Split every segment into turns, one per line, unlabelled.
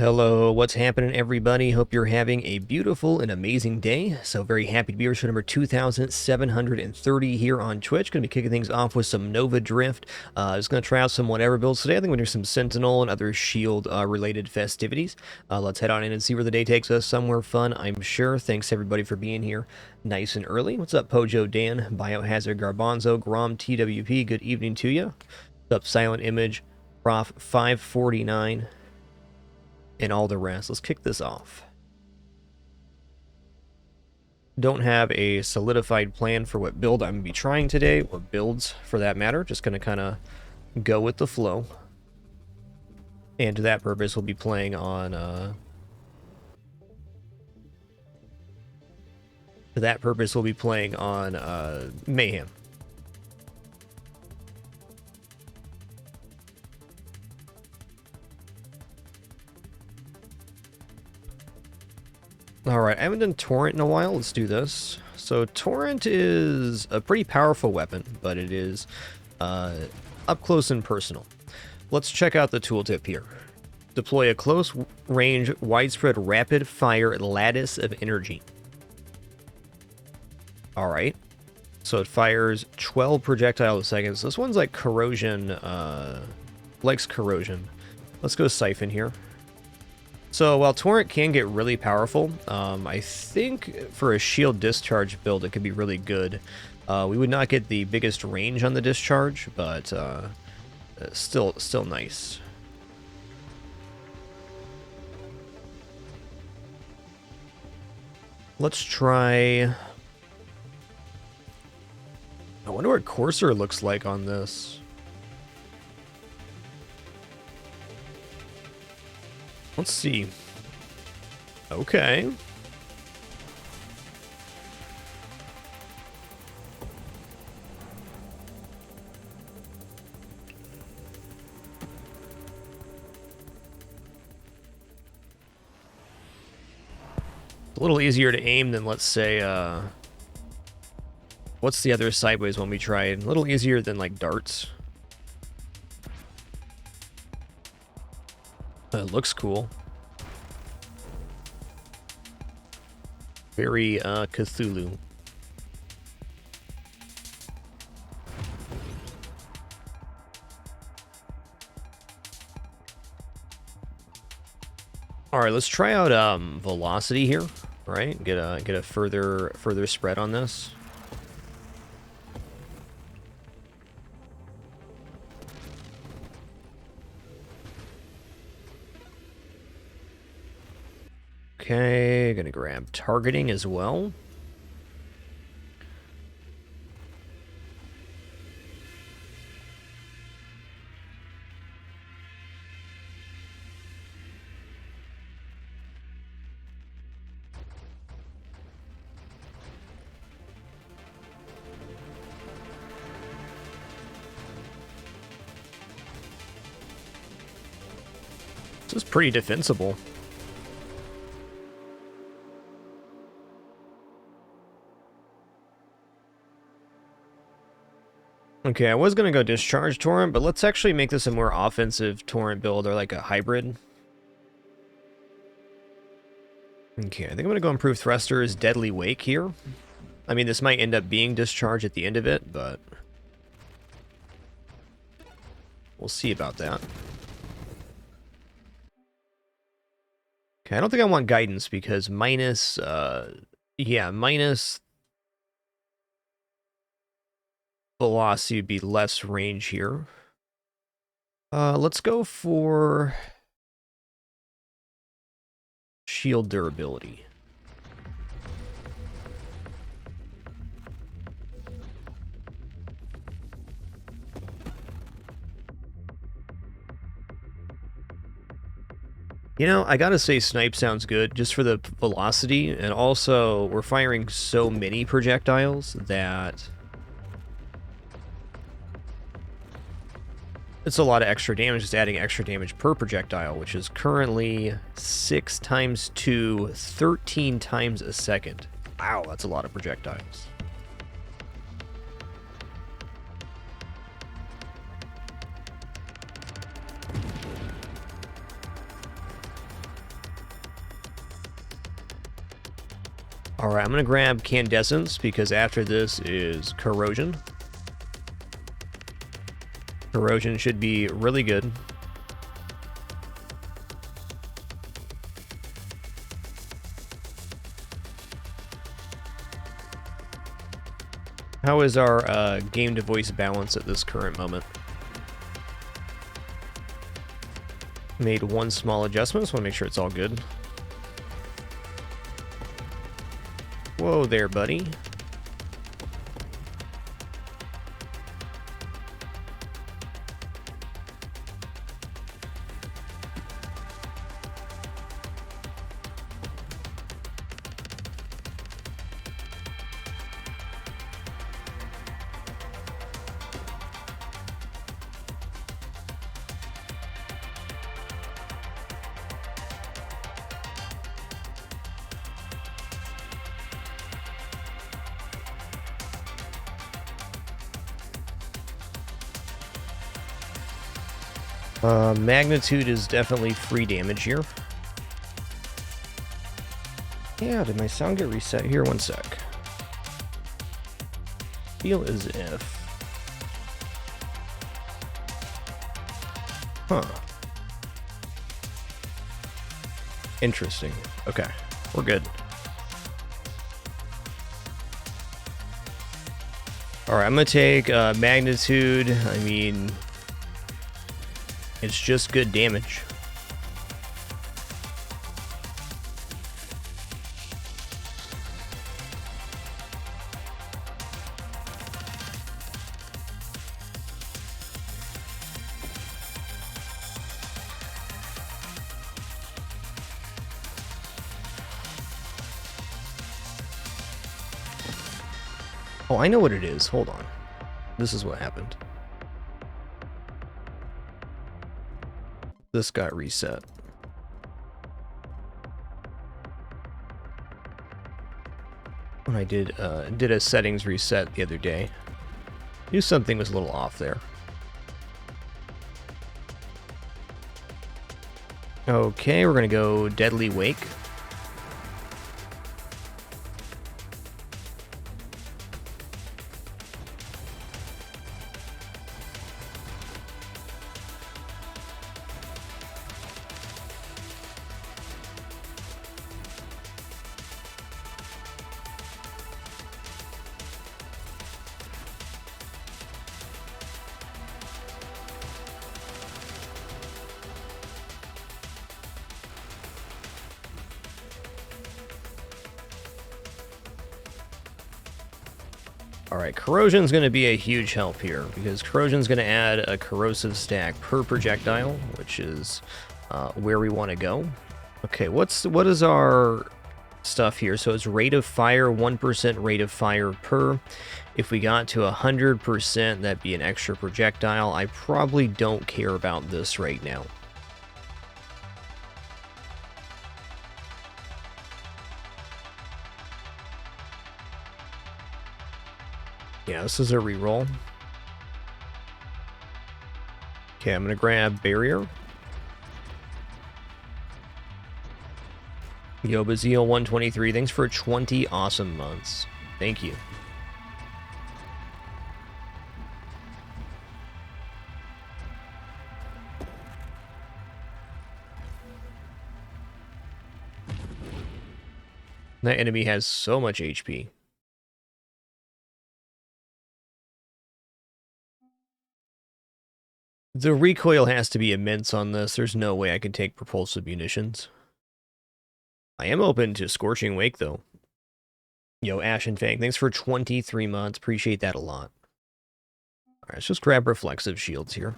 Hello, what's happening, everybody? Hope you're having a beautiful and amazing day. So very happy to be here. Show number 2730 here on Twitch. Going to be kicking things off with some Nova Drift. Just going to try out some whatever builds today. I think we're going to do some Sentinel and other Shield related festivities. Let's head on in and see where the day takes us. Somewhere fun, I'm sure. Thanks everybody for being here nice and early. What's up, Pojo Dan, Biohazard Garbanzo, Grom TWP? Good evening to you. What's up, Silent Image, Prof 549. And all the rest. Let's kick this off. Don't have a solidified plan for what build I'm going to be trying today, or builds for that matter. Just going to kind of go with the flow. And to that purpose, we'll be playing on... Mayhem. Alright, I haven't done Torrent in a while. Let's do this. So Torrent is a pretty powerful weapon, but it is up close and personal. Let's check out the tooltip here. Deploy a close-range, widespread, rapid-fire lattice of energy. Alright. So it fires 12 projectiles a second. So this one's like corrosion, likes corrosion. Let's go Siphon here. So while Torrent can get really powerful, I think for a shield discharge build it could be really good. We would not get the biggest range on the discharge, but still nice. Let's try... I wonder what Courser looks like on this. Let's see. Okay. A little easier to aim than, let's say, what's the other sideways one we tried? A little easier than, like, darts. It looks cool. Very Cthulhu. All right, let's try out velocity here. Right, get a further spread on this. Okay, gonna grab targeting as well. This is pretty defensible. Okay, I was going to go Discharge Torrent, but let's actually make this a more offensive Torrent build, or like a hybrid. Okay, I think I'm going to go Improve Thrusters, Deadly Wake here. I mean, this might end up being Discharge at the end of it, but... we'll see about that. Okay, I don't think I want Guidance, because minus... minus... velocity would be less range here. Let's go for shield durability. You know, I gotta say Snipe sounds good just for the velocity, and also we're firing so many projectiles that it's a lot of extra damage, just adding extra damage per projectile, which is currently 6 times 2, 13 times a second. Wow, that's a lot of projectiles. Alright, I'm going to grab Candescence because after this is Corrosion. Corrosion should be really good. How is our game to voice balance at this current moment? Made one small adjustment, so I want to make sure it's all good. Whoa there, buddy. Magnitude is definitely free damage here. Yeah, did my sound get reset here? One sec. Feel as if... Huh. Interesting. Okay, we're good. Alright, I'm gonna take magnitude. I mean... It's just good damage. Oh, I know what it is. Hold on. This is what happened. This got reset. When I did a settings reset the other day, knew something was a little off there. Okay, we're gonna go Deadly Wake. Alright, Corrosion's going to be a huge help here, because Corrosion's going to add a corrosive stack per projectile, which is where we want to go. Okay, what is our stuff here? So it's rate of fire, 1% rate of fire per. If we got to 100%, that'd be an extra projectile. I probably don't care about this right now. Yeah, this is a reroll. Okay, I'm gonna grab Barrier. Yo, Bazeel123, thanks for 20 awesome months. Thank you. That enemy has so much HP. The recoil has to be immense on this. There's no way I can take propulsive munitions. I am open to Scorching Wake, though. Yo, Ash and Fang, thanks for 23 months. Appreciate that a lot. Alright, let's just grab Reflexive Shields here.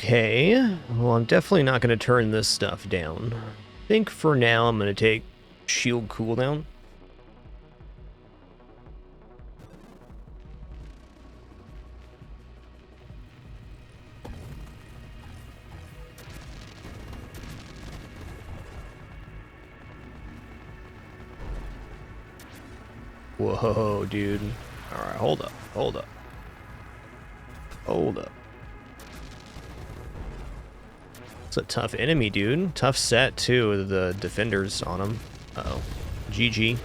Okay, well, I'm definitely not going to turn this stuff down. I think for now I'm going to take shield cooldown. Whoa, dude. Alright, hold up, hold up. Hold up. It's a tough enemy, dude. Tough set, too, the defenders on him. Uh-oh. GG.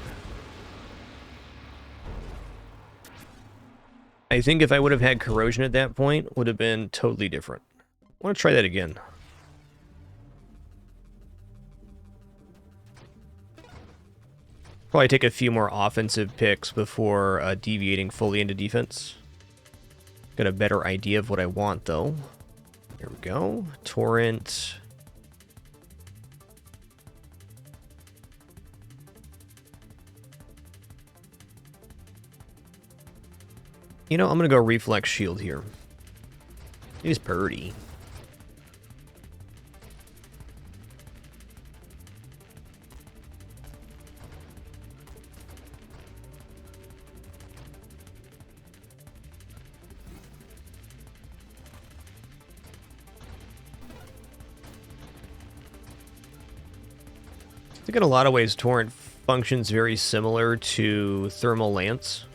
I think if I would have had corrosion at that point, would have been totally different. I want to try that again. Probably take a few more offensive picks before deviating fully into defense. Got a better idea of what I want, though. Here we go. Torrent. You know, I'm going to go Reflex Shield here. He's pretty. I think in a lot of ways, Torrent functions very similar to Thermal Lance.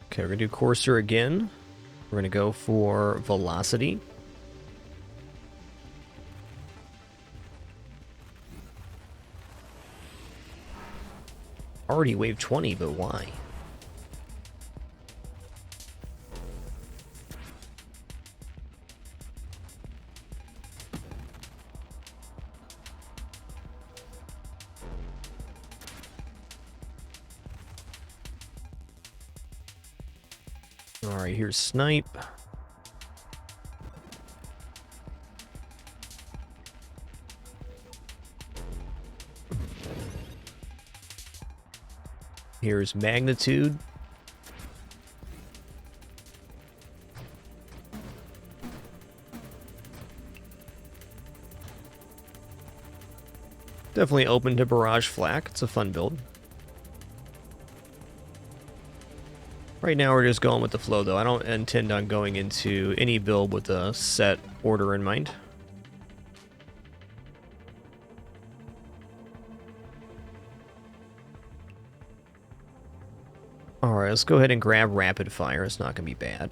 Okay, we're going to do Courser again. We're going to go for Velocity. Already wave 20, but why? Alright, here's Snipe. Here's Magnitude. Definitely open to Barrage Flak. It's a fun build. Right now we're just going with the flow, though. I don't intend on going into any build with a set order in mind. Alright, let's go ahead and grab Rapid Fire. It's not going to be bad.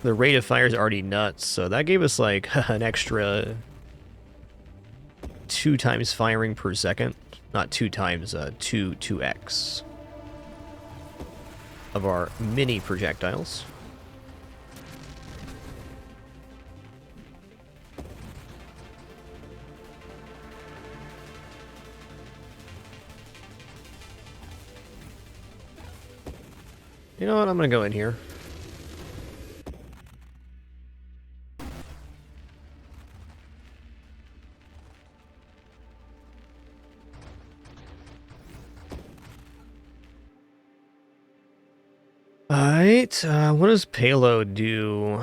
The rate of fire is already nuts, so that gave us like an extra 2 times firing per second. Not 2 times, 2x of our mini projectiles. You know what? I'm going to go in here. Alright, what does Payload do?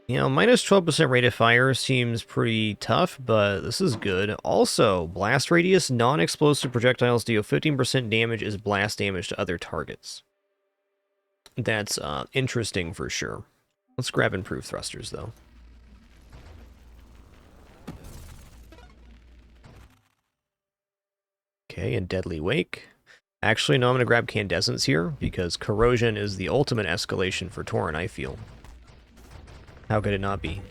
You know, minus 12% rate of fire seems pretty tough, but this is good. Also, blast radius, non-explosive projectiles deal 15% damage as blast damage to other targets. That's interesting for sure. Let's grab improved thrusters, though. Okay, and Deadly Wake. Actually, no, I'm going to grab Candescence here, because Corrosion is the ultimate escalation for Torrent, I feel. How could it not be?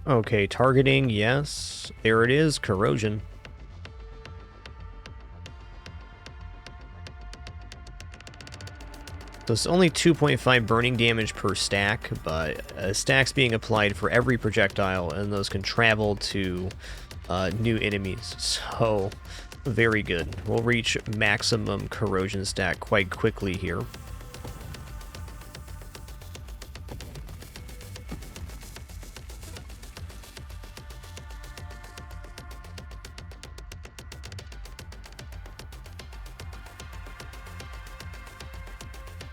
Okay, targeting, yes. There it is, Corrosion. So it's only 2.5 burning damage per stack, but stacks being applied for every projectile, and those can travel to new enemies. So, very good. We'll reach maximum corrosion stack quite quickly here.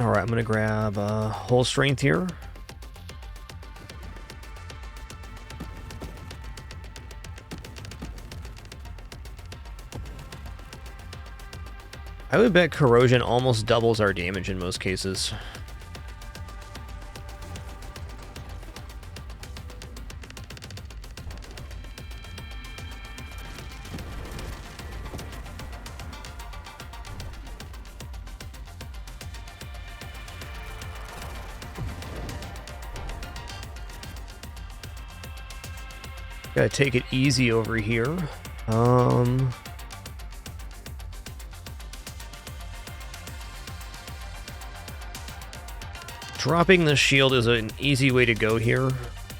Alright, I'm going to grab whole strength here. I would bet corrosion almost doubles our damage in most cases. Gotta take it easy over here. Dropping the shield is an easy way to go here.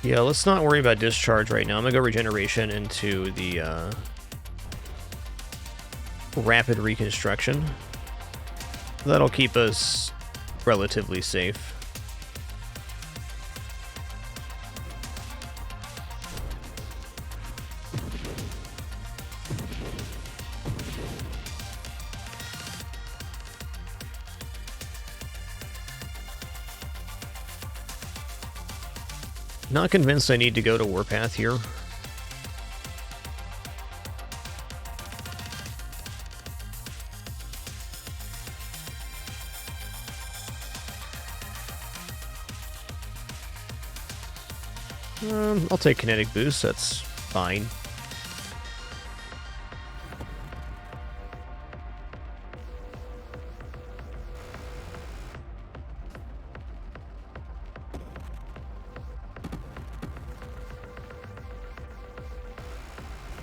Yeah, let's not worry about discharge right now. I'm gonna go regeneration into the rapid reconstruction. That'll keep us relatively safe. Not convinced I need to go to Warpath here. I'll take kinetic boost, that's fine.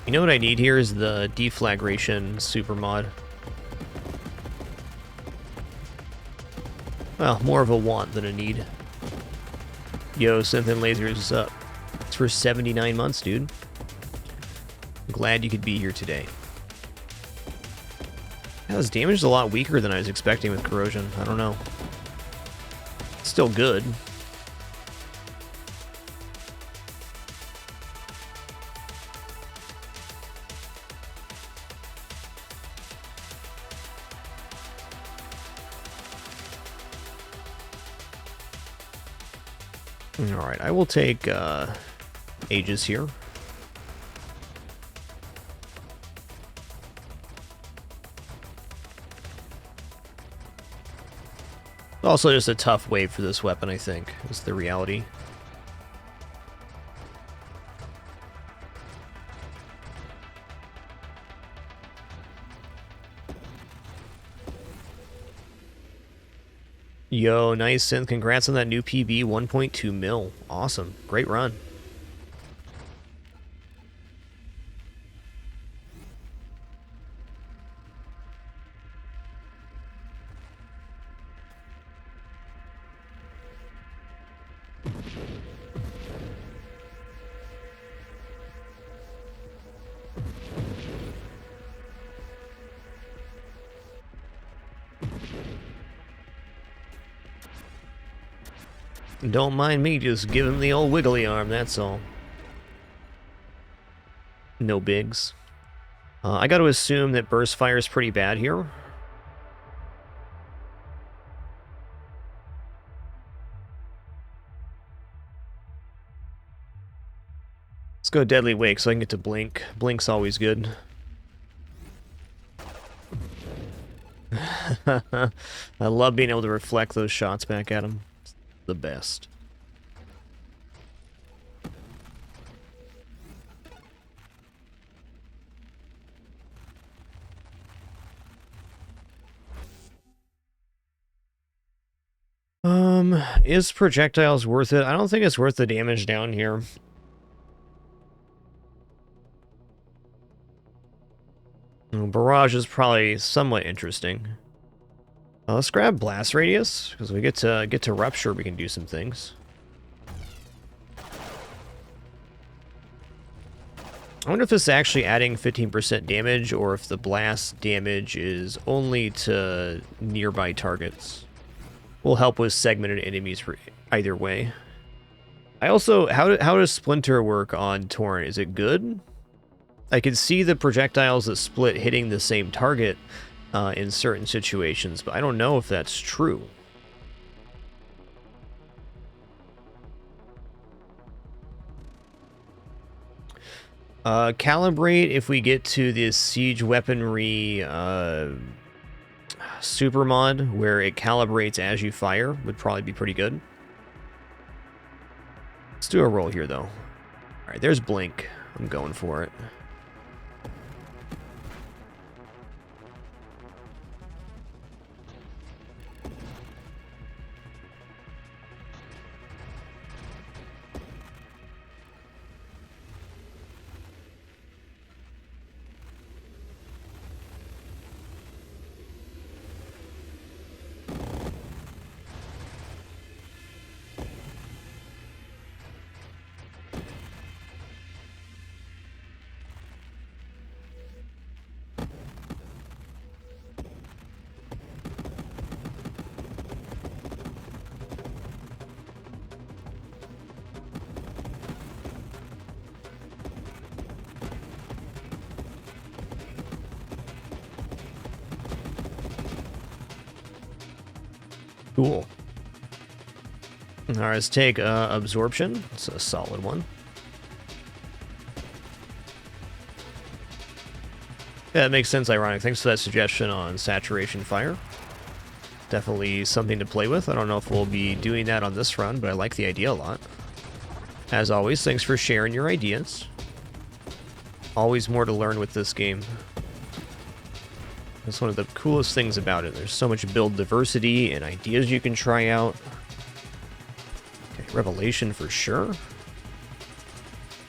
You know what I need here is the deflagration super mod. Well, more of a want than a need. Yo, Synth and Lasers is up. It's for 79 months, dude. I'm glad you could be here today. Yeah, this damage is a lot weaker than I was expecting with corrosion. I don't know. It's still good. Alright, I will take Aegis here. Also just a tough wave for this weapon, I think, is the reality. Yo, nice, Synth. Congrats on that new PB, 1.2 mil. Awesome. Great run. Don't mind me, just give him the old wiggly arm, that's all. No bigs. I gotta assume that burst fire is pretty bad here. Let's go Deadly Wake so I can get to Blink. Blink's always good. I love being able to reflect those shots back at him. It's the best. Is projectiles worth it? I don't think it's worth the damage down here. Barrage is probably somewhat interesting. Let's grab blast radius because we get to rupture. We can do some things. I wonder if this is actually adding 15% damage or if the blast damage is only to nearby targets. Will help with segmented enemies for either way. I also, how does Splinter work on Torrent? Is it good? I can see the projectiles that split hitting the same target in certain situations, but I don't know if that's true. Calibrate if we get to this siege weaponry super mod where it calibrates as you fire would probably be pretty good. Let's do a roll here though. Alright, there's Blink. I'm going for it. Cool. All right, let's take Absorption. It's a solid one. Yeah, that makes sense, Ironic. Thanks for that suggestion on Saturation Fire. Definitely something to play with. I don't know if we'll be doing that on this run, but I like the idea a lot. As always, thanks for sharing your ideas. Always more to learn with this game. That's one of the coolest things about it. There's so much build diversity and ideas you can try out. Okay, Revelation for sure.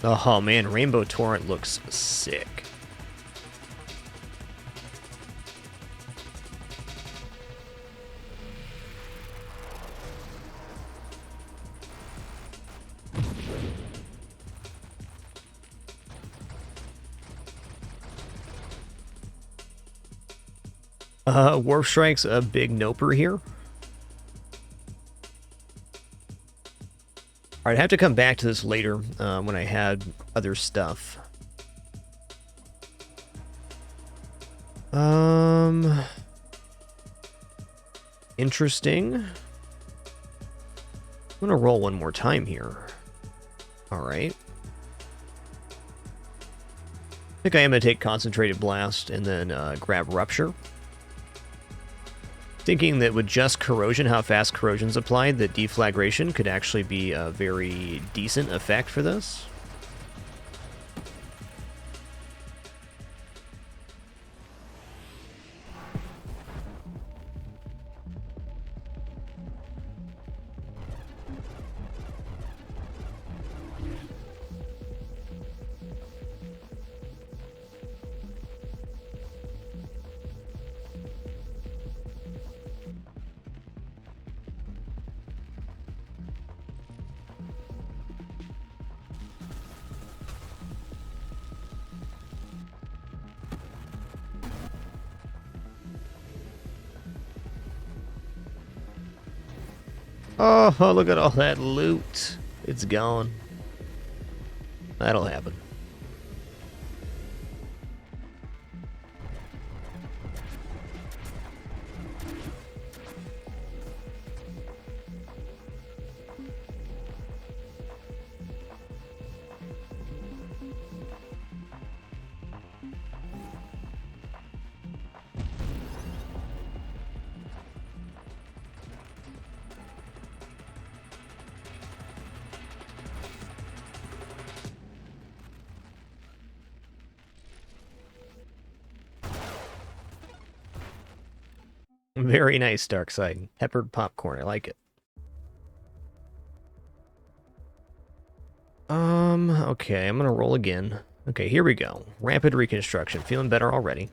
Oh man, Rainbow Torrent looks sick. Warp Strike's a big noper here. Alright, I have to come back to this later when I had other stuff. Interesting. I'm gonna roll one more time here. Alright. I think I am gonna take Concentrated Blast and then grab Rupture. Thinking that with just corrosion, how fast corrosion's applied, that deflagration could actually be a very decent effect for this. Oh, look at all that loot. It's gone. That'll happen. Very nice, Darkside. Peppered popcorn. I like it. Okay, I'm gonna roll again. Okay, here we go. Rapid reconstruction. Feeling better already.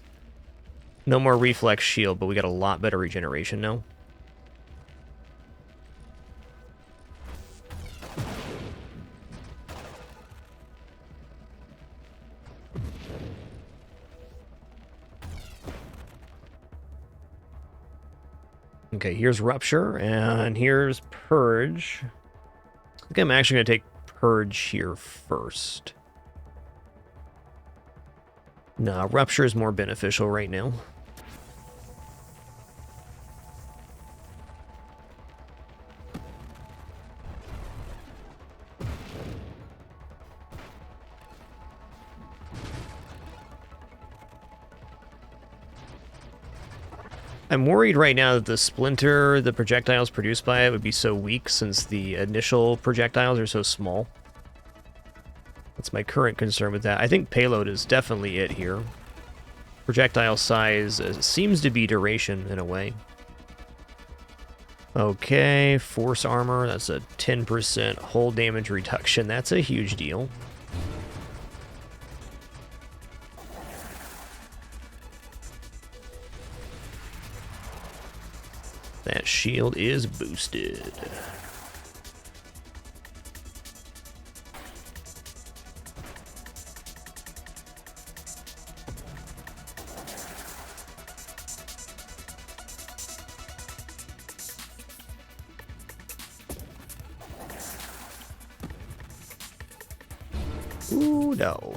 No more reflex shield, but we got a lot better regeneration now. Okay, here's Rupture, and here's Purge. I think I'm actually going to take Purge here first. No, Rupture is more beneficial right now. I'm worried right now that the splinter, the projectiles produced by it, would be so weak since the initial projectiles are so small. That's my current concern with that. I think payload is definitely it here. Projectile size seems to be duration in a way. Okay, force armor, that's a 10% hull damage reduction. That's a huge deal. That shield is boosted. Ooh, no.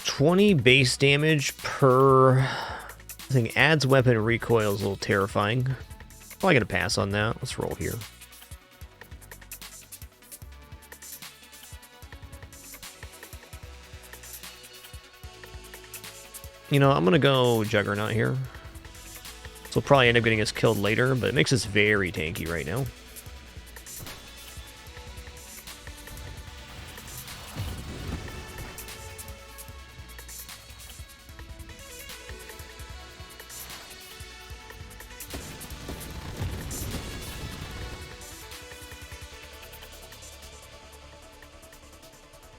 $20 base damage per, I think adds weapon recoil is a little terrifying. Probably gonna pass on that. Let's roll here. You know, I'm gonna go Juggernaut here. So we'll probably end up getting us killed later, but it makes us very tanky right now.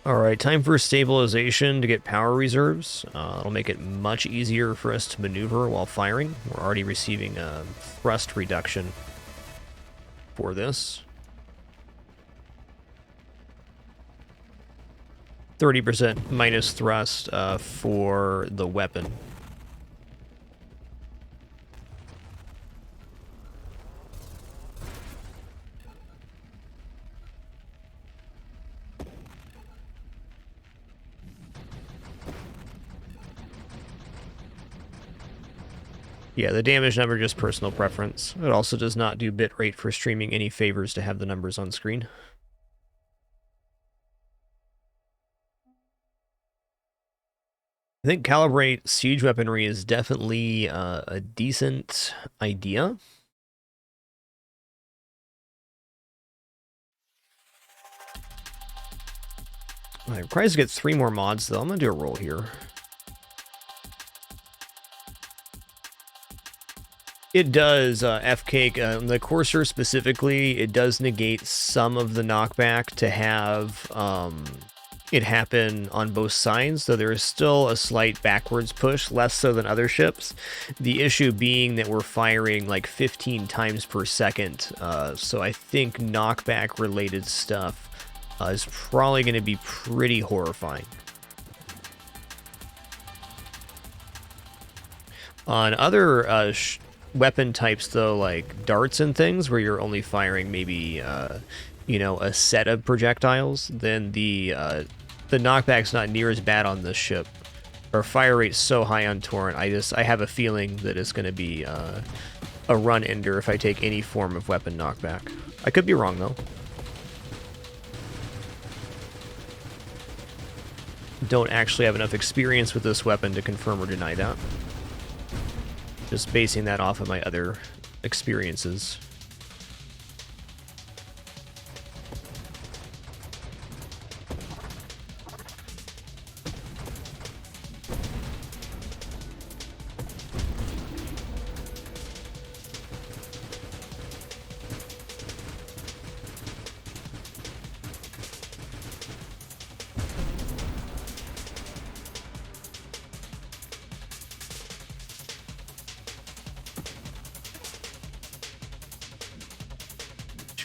Alright, time for stabilization to get power reserves. It'll make it much easier for us to maneuver while firing. We're already receiving a thrust reduction for this. 30% minus thrust for the weapon. Yeah, the damage number just personal preference. It also does not do bitrate for streaming any favors to have the numbers on screen. I think calibrate siege weaponry is definitely a decent idea. I'm probably get 3 more mods though. I'm gonna do a roll here. It does, F-Cake, the Courser specifically, it does negate some of the knockback to have it happen on both sides, so there is still a slight backwards push, less so than other ships. The issue being that we're firing like 15 times per second, so I think knockback related stuff is probably going to be pretty horrifying. On other weapon types though, like darts and things where you're only firing maybe you know, a set of projectiles, then the knockback's not near as bad on this ship. Our fire rate's so high on Torrent, I have a feeling that it's going to be a run ender if I take any form of weapon knockback. I could be wrong though. Don't actually have enough experience with this weapon to confirm or deny that. Just basing that off of my other experiences.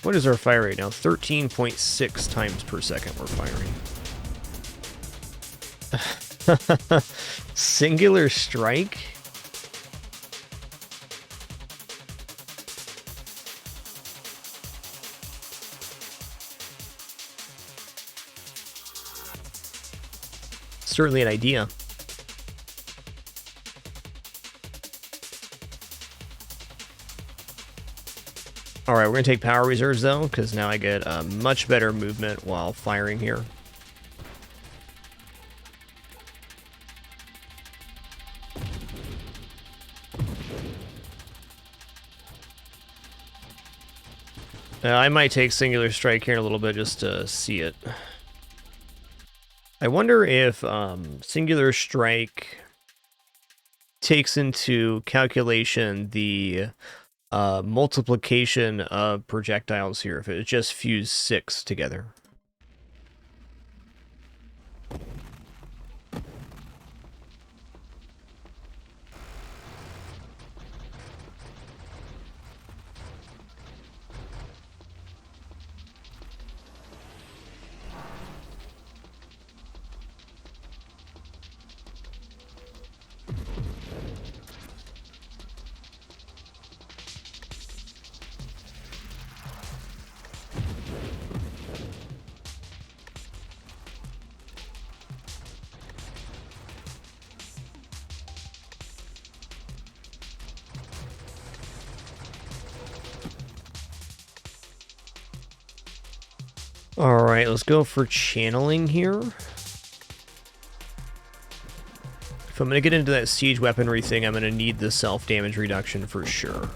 What is our fire rate now? 13.6 times per second we're firing. Singular strike? Certainly an idea. Alright, we're going to take power reserves though, because now I get much better movement while firing here. I might take singular strike here in a little bit just to see it. I wonder if singular strike takes into calculation the multiplication of projectiles here, if it just fused 6 together. Alright, let's go for channeling here. If I'm going to get into that siege weaponry thing, I'm going to need the self-damage reduction for sure.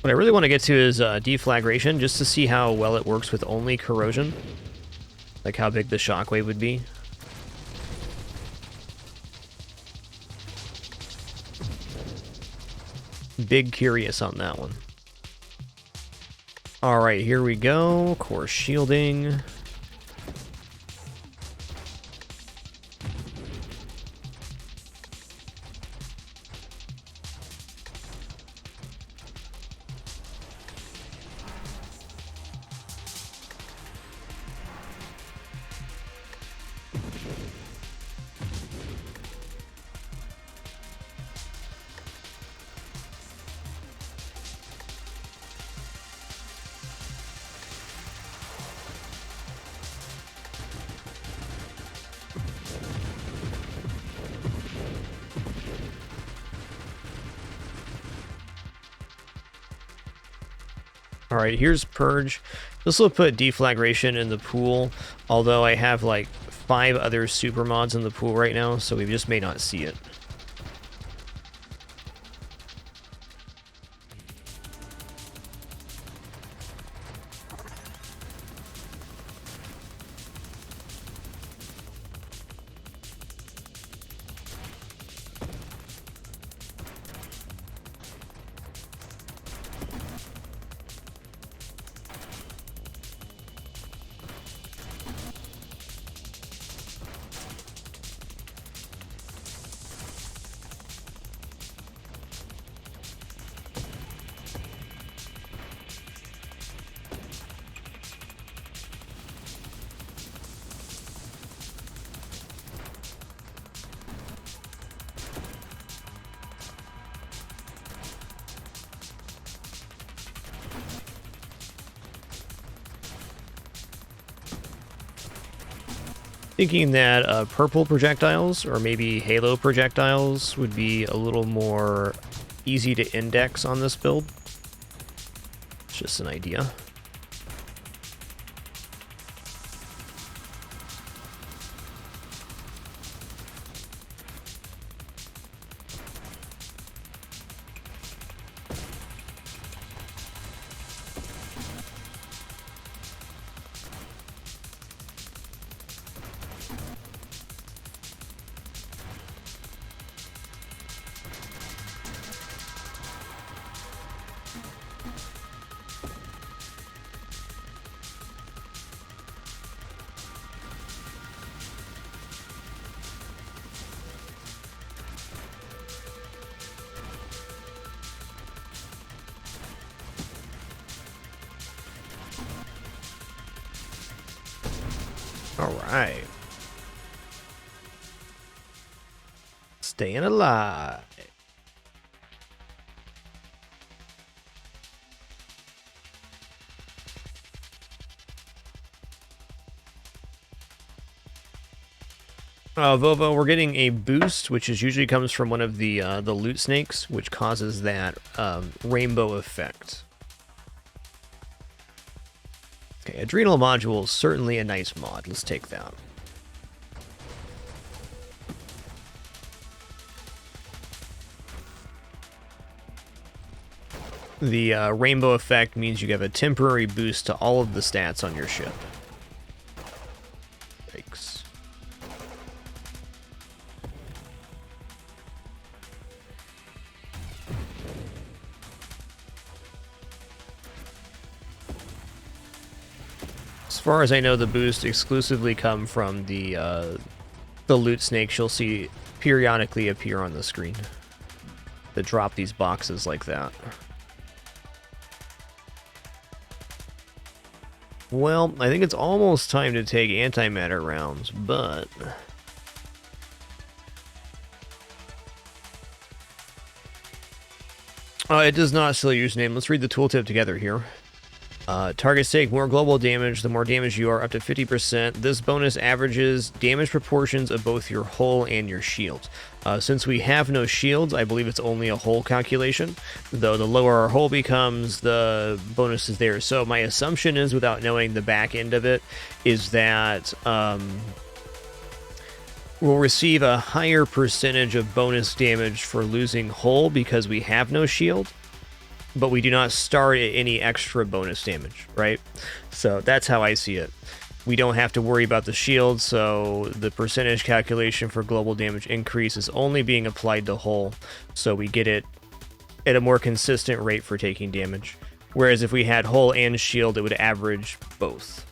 What I really want to get to is deflagration, just to see how well it works with only corrosion. Like how big the shockwave would be. Big curious on that one. Alright, here we go. Core shielding. Alright, here's Purge. This will put deflagration in the pool, although I have like 5 other super mods in the pool right now, so we just may not see it. Thinking that purple projectiles or maybe halo projectiles would be a little more easy to index on this build. It's just an idea. All right. Staying alive. Vovo, we're getting a boost, which is usually comes from one of the loot snakes, which causes that rainbow effect. Okay, Adrenal Module is certainly a nice mod. Let's take that. The rainbow effect means you have a temporary boost to all of the stats on your ship. Yikes. As far as I know, the boosts exclusively come from the loot snakes you'll see periodically appear on the screen that drop these boxes like that. Well, I think it's almost time to take antimatter rounds, but... it does not still username. Let's read the tooltip together here. Targets take more global damage the more damage you are, up to 50%. This bonus averages damage proportions of both your hull and your shields. Since we have no shields, I believe it's only a hull calculation, though the lower our hull becomes, the bonus is there. So my assumption is, without knowing the back end of it, is that we'll receive a higher percentage of bonus damage for losing hull because we have no shield, but we do not start at any extra bonus damage, right? So that's how I see it. We don't have to worry about the shield, so the percentage calculation for global damage increase is only being applied to hull, so we get it at a more consistent rate for taking damage. Whereas if we had hull and shield, it would average both.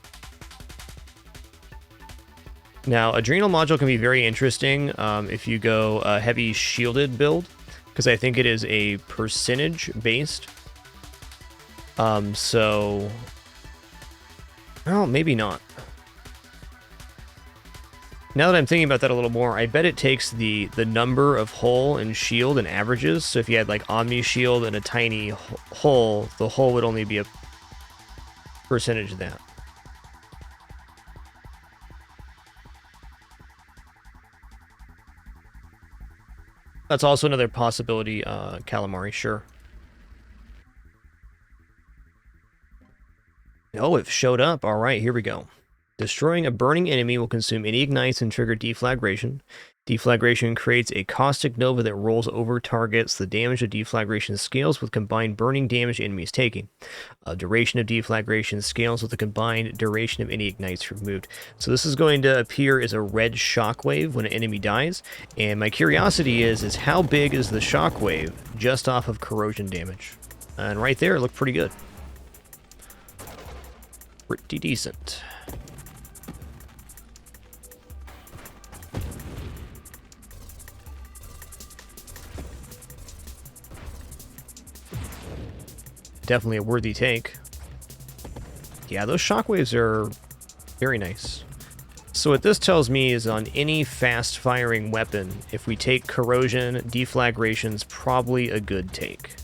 Now, Adrenal Module can be very interesting if you go a heavy shielded build, because I think it is a percentage based. So, well, maybe not. Now that I'm thinking about that a little more, I bet it takes the number of hull and shield and averages. So if you had like Omni Shield and a tiny hull, the hull would only be a percentage of that. That's also another possibility, Calamari, sure. Oh, it showed up. All right, here we go. Destroying a burning enemy will consume any ignites and trigger deflagration. Deflagration creates a caustic nova that rolls over targets. The damage of deflagration scales with combined burning damage enemies taking. Duration of deflagration scales with the combined duration of any ignites removed. So this is going to appear as a red shockwave when an enemy dies. And my curiosity is how big is the shockwave just off of corrosion damage? And right there, it looked pretty good. Pretty decent. Definitely a worthy take. Yeah, those shockwaves are very nice. So what this tells me is on any fast-firing weapon, if we take corrosion, deflagration's probably a good take.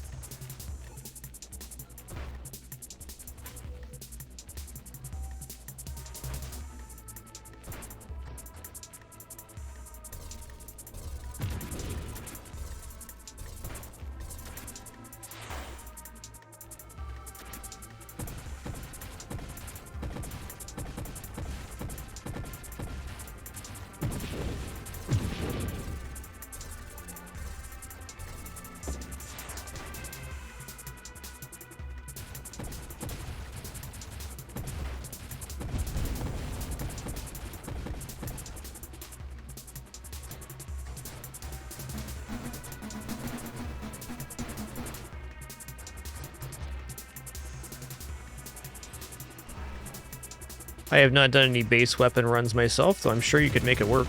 I have not done any base weapon runs myself, though I'm sure you could make it work.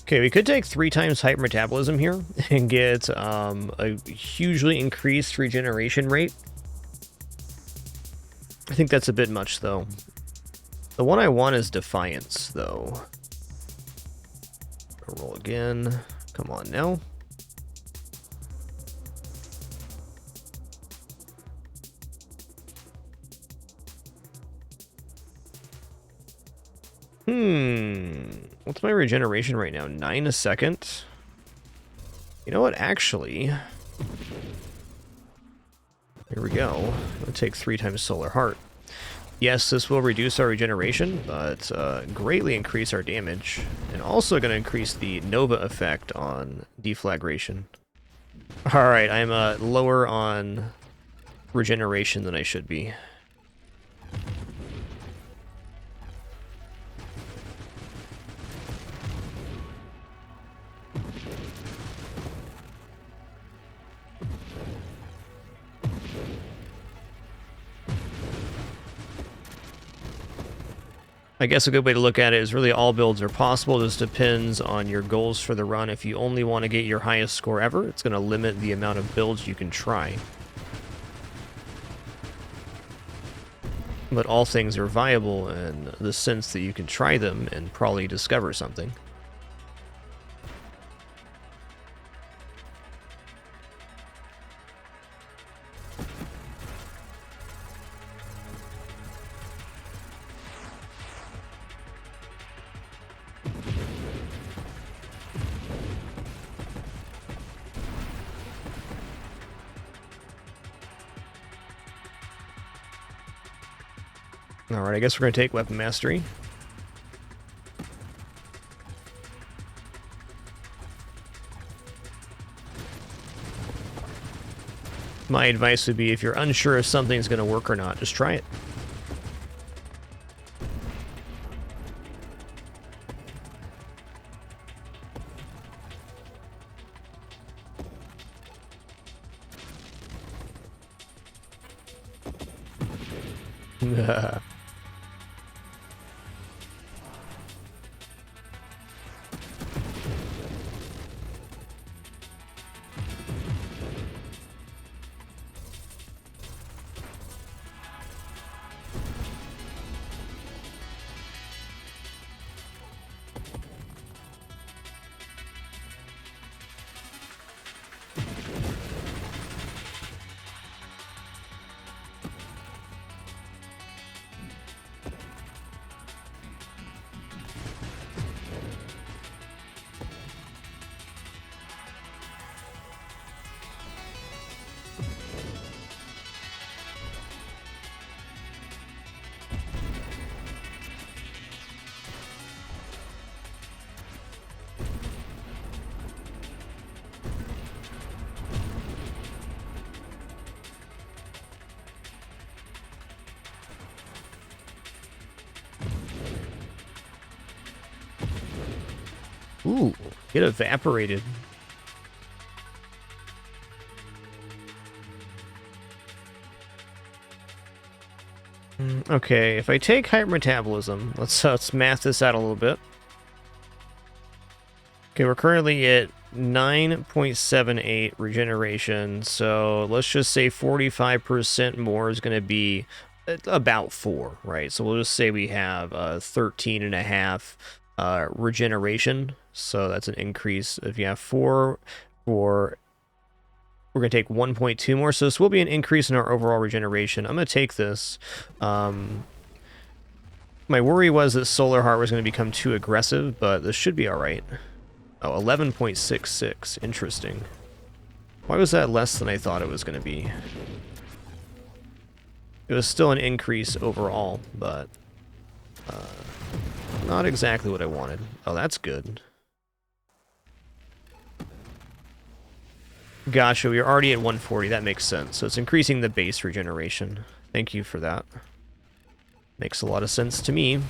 Okay, we could take 3 times hyper metabolism here and get a hugely increased regeneration rate. I think that's a bit much, though. The one I want is Defiance, though. I'll roll again. Come on now. What's my regeneration right now? 9 a second? You know what, actually... Here we go. I'll take 3 times Solar Heart. Yes, this will reduce our regeneration, but greatly increase our damage. And also going to increase the Nova effect on deflagration. Alright, I'm lower on regeneration than I should be. I guess a good way to look at it is really all builds are possible. This depends on your goals for the run. If you only want to get your highest score ever, it's going to limit the amount of builds you can try. But all things are viable in the sense that you can try them and probably discover something. Alright, I guess we're going to take Weapon Mastery. My advice would be, if you're unsure if something's going to work or not, just try it. Ooh, get evaporated. Okay, if I take hyper metabolism, let's math this out a little bit. Okay, we're currently at 9.78 regeneration, so let's just say 45% more is going to be about 4, right? So we'll just say we have 13.5 regeneration, so that's an increase. If you have 4, we're going to take 1.2 more, so this will be an increase in our overall regeneration. I'm going to take this. My worry was that Solar Heart was going to become too aggressive, but this should be alright. Oh, 11.66. Interesting. Why was that less than I thought it was going to be? It was still an increase overall, but not exactly what I wanted. Oh, that's good. Gotcha, we are already at 140. That makes sense. So it's increasing the base regeneration. Thank you for that. Makes a lot of sense to me.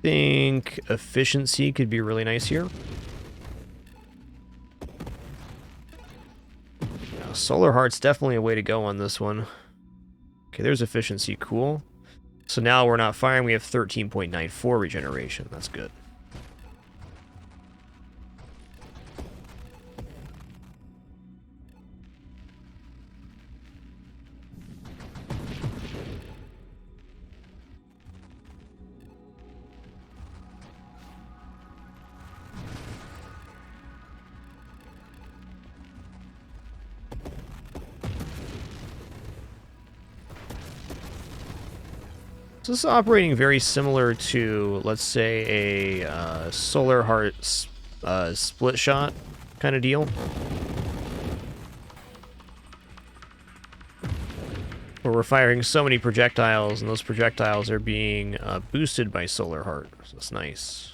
think efficiency could be really nice here. Now, Solar Heart's definitely a way to go on this one. Okay, there's efficiency, cool. So now we're not firing, we have 13.94 regeneration, that's good. So this is operating very similar to, let's say, a Solar Heart split shot kind of deal. Where we're firing so many projectiles, and those projectiles are being boosted by Solar Heart. So it's nice.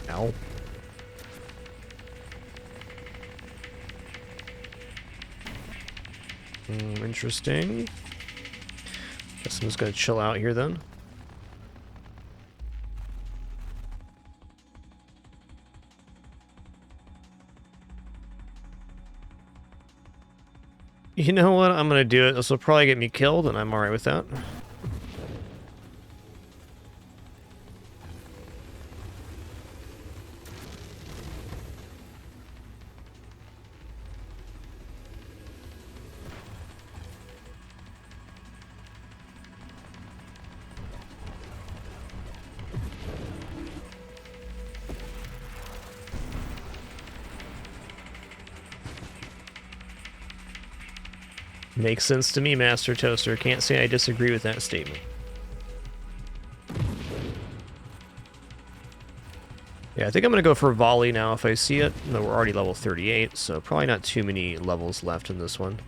Ow. Interesting. Guess I'm just gonna chill out here then. You know what? I'm gonna do it. This will probably get me killed, and I'm alright with that. Makes sense to me, Master Toaster. Can't say I disagree with that statement. Yeah, I think I'm going to go for volley now if I see it. No, we're already level 38, so probably not too many levels left in this one.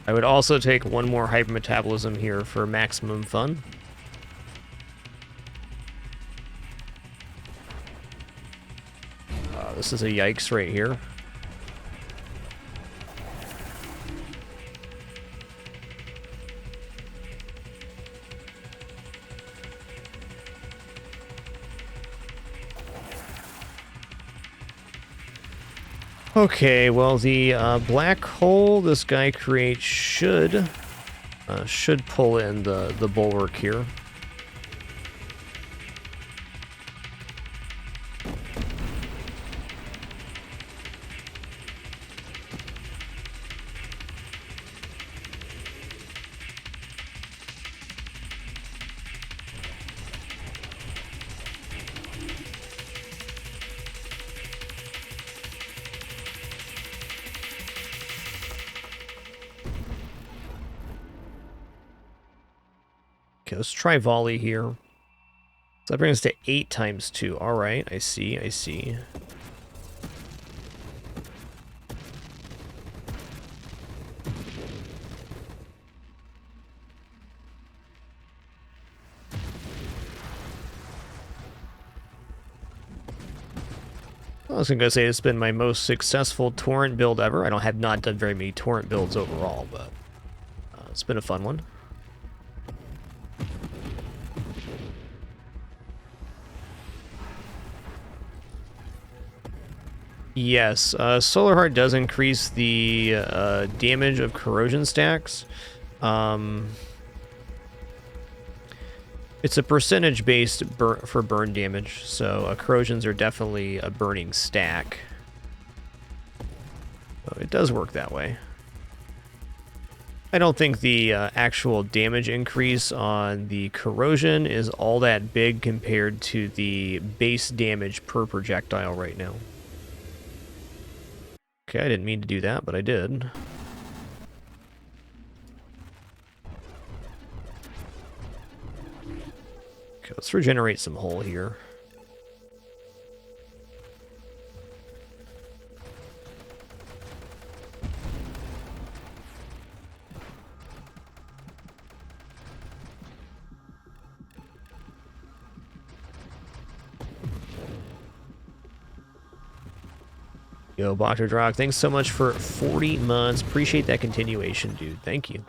I would also take one more hypermetabolism here for maximum fun. This is a yikes right here. Okay, well, the black hole this guy creates should pull in the bulwark here. Okay, let's try volley here. So that brings us to 8 times 2. All right, I see, I see. I was going to say it's been my most successful torrent build ever. I have not done very many torrent builds overall, but it's been a fun one. Yes, Solar Heart does increase the damage of corrosion stacks. It's a percentage based for burn damage, so corrosions are definitely a burning stack. So it does work that way. I don't think the actual damage increase on the corrosion is all that big compared to the base damage per projectile right now. Okay, I didn't mean to do that, but I did. Okay, let's regenerate some hull here. Yo, Dr. Drog, thanks so much for 40 months. Appreciate that continuation, dude. Thank you.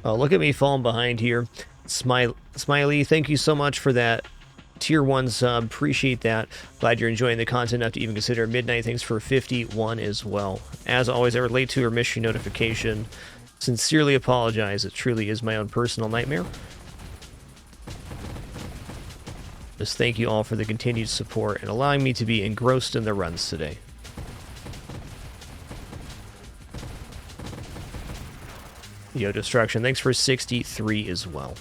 Oh, look at me falling behind here. Smiley, thank you so much for that Tier 1 sub. Appreciate that. Glad you're enjoying the content enough to even consider Midnight. Thanks for 51 as well. As always, I relate to or miss your notification. Sincerely apologize. It truly is my own personal nightmare. Just thank you all for the continued support and allowing me to be engrossed in the runs today. Yo, Destruction, thanks for 63 as well.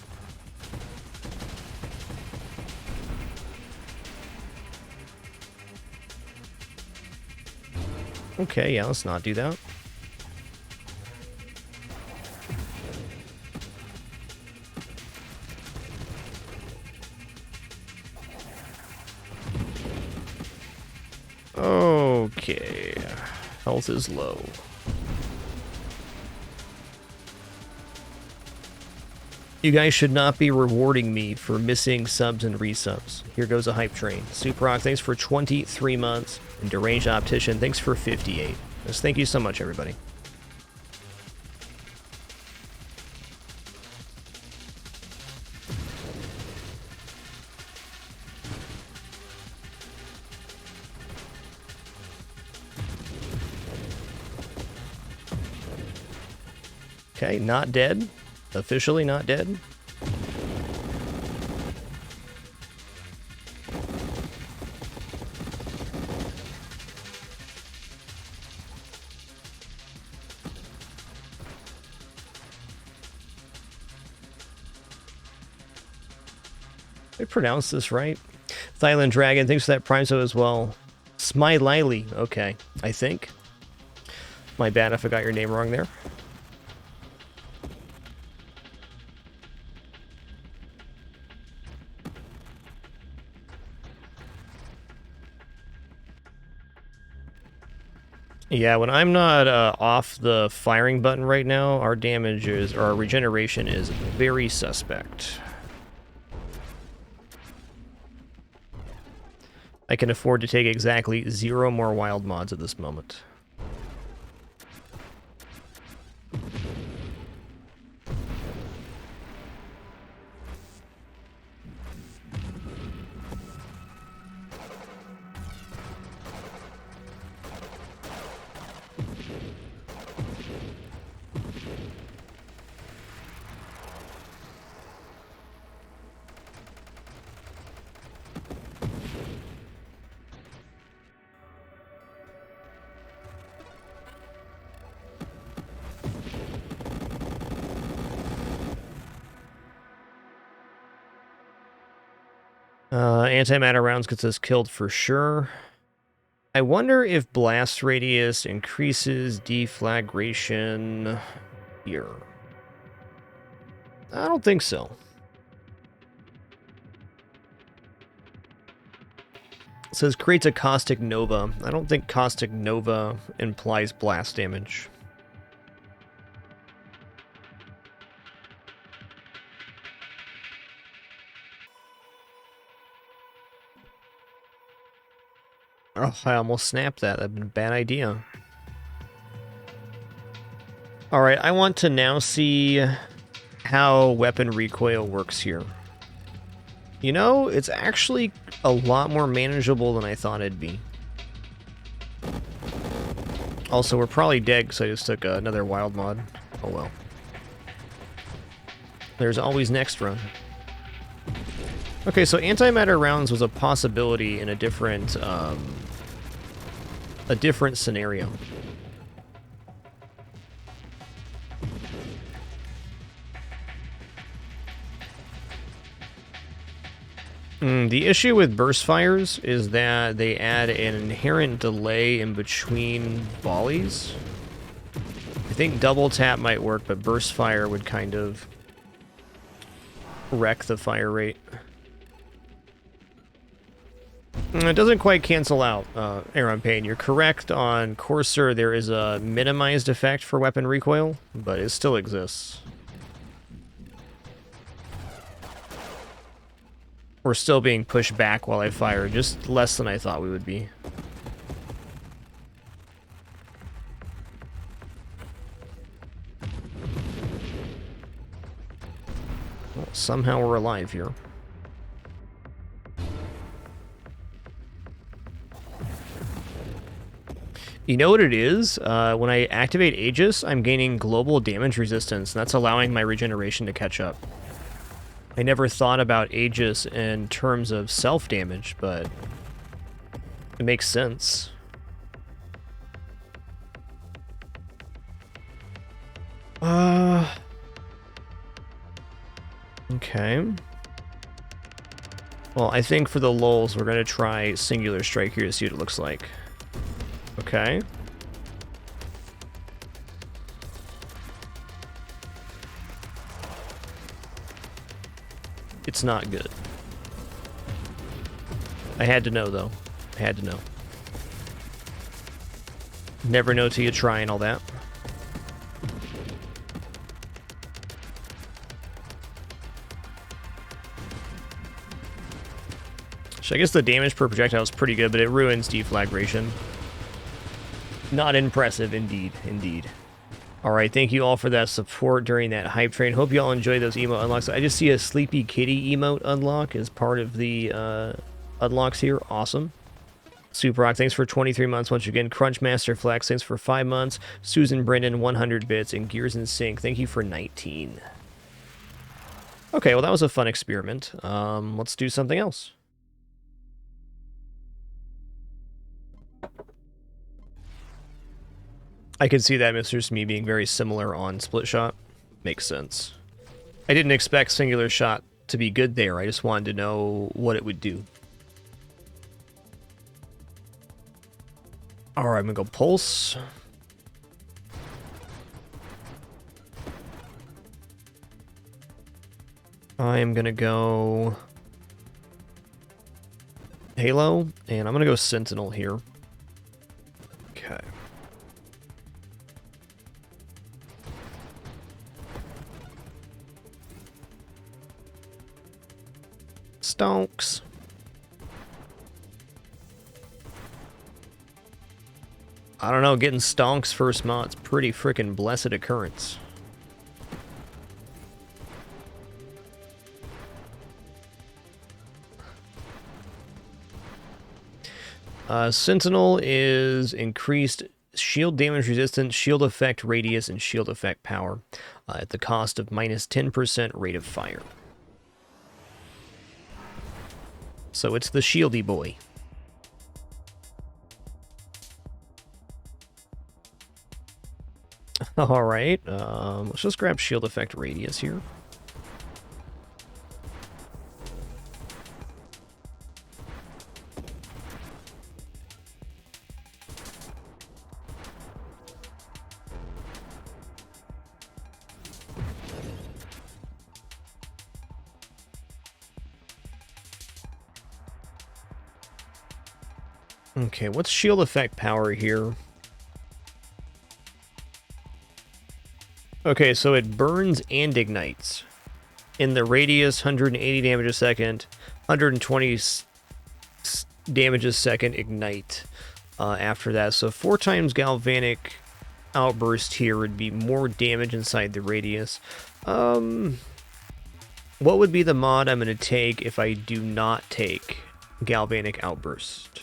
Okay, yeah, let's not do that. Okay, health is low. You guys should not be rewarding me for missing subs and resubs. Here goes a hype train. Superrock, thanks for 23 months. And Deranged Optician, thanks for 58. Just thank you so much, everybody. Okay, not dead. Officially not dead. Did I pronounce this right? Thailand Dragon, thanks for that Prime Sub as well. Smiley, okay, I think. My bad if I got your name wrong there. Yeah, when I'm not off the firing button right now, our damage is, or our regeneration is very suspect. I can afford to take exactly 0 more wild mods at this moment. Antimatter rounds gets us killed for sure. I wonder if blast radius increases deflagration here. I don't think so. It says creates a caustic nova. I don't think caustic nova implies blast damage. Oh, I almost snapped that. That'd been a bad idea. Alright, I want to now see how weapon recoil works here. You know, it's actually a lot more manageable than I thought it'd be. Also, we're probably dead because I just took another wild mod. Oh well. There's always next run. Okay, so antimatter rounds was a possibility in a different scenario. The issue with burst fires is that they add an inherent delay in between volleys. I think double tap might work, but burst fire would kind of wreck the fire rate. It doesn't quite cancel out, Aaron Payne. You're correct on Courser. There is a minimized effect for weapon recoil, but it still exists. We're still being pushed back while I fire, just less than I thought we would be. Well, somehow we're alive here. You know what it is? When I activate Aegis, I'm gaining global damage resistance, and that's allowing my regeneration to catch up. I never thought about Aegis in terms of self-damage, but it makes sense. Okay. Well, I think for the lulz, we're going to try Singular Strike here to see what it looks like. Okay. It's not good. I had to know, though. I had to know. Never know till you try and all that. So I guess the damage per projectile is pretty good, but it ruins deflagration. Not impressive, indeed. Indeed. Alright, thank you all for that support during that hype train. Hope you all enjoy those emote unlocks. I just see a Sleepy Kitty emote unlock as part of the unlocks here. Awesome. Super Rock, thanks for 23 months once again. Crunchmaster Flex, thanks for 5 months. Susan Brendan, 100 bits. And Gears in Sync, thank you for 19. Okay, well that was a fun experiment. Let's do something else. I could see that Mr. Smee being very similar on Split Shot. Makes sense. I didn't expect Singular Shot to be good there. I just wanted to know what it would do. Alright, I'm gonna go Pulse. I am gonna go Halo, and I'm gonna go Sentinel here. Okay. Stonks. I don't know, getting Stonks first mod's pretty freaking blessed occurrence. Sentinel is increased shield damage resistance, shield effect radius, and shield effect power at the cost of minus 10% rate of fire. So it's the shieldy boy. Alright, let's just grab shield effect radius here. Okay, what's shield effect power here? Okay, so it burns and ignites. In the radius, 180 damage a second, 120 damage a second ignite after that. So 4 times galvanic outburst here would be more damage inside the radius. What would be the mod I'm going to take if I do not take galvanic outburst?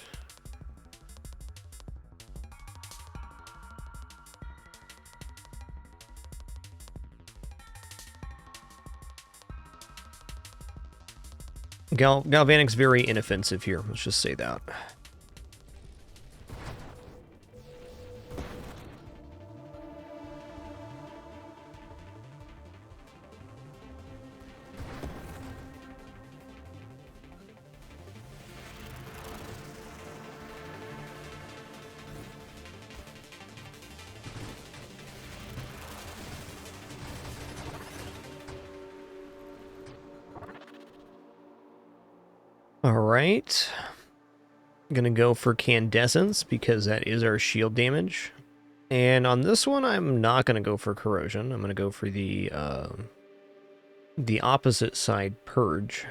Galvanic's very inoffensive here. Let's just say that. All right. I'm going to go for Candescence because that is our shield damage. And on this one, I'm not going to go for Corrosion. I'm going to go for the opposite side, Purge.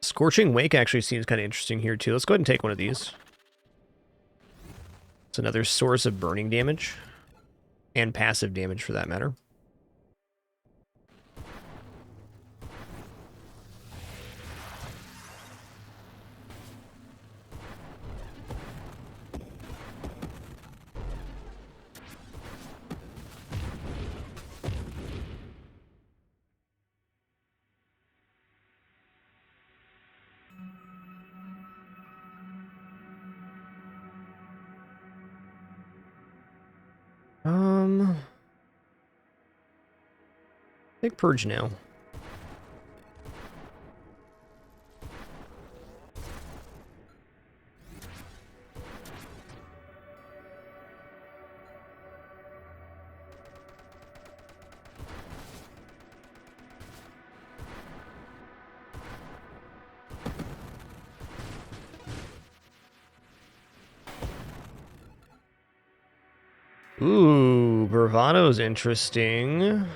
Scorching Wake actually seems kind of interesting here, too. Let's go ahead and take one of these. It's another source of burning damage. And passive damage, for that matter. Take Purge now. Ooh, Bravado's interesting.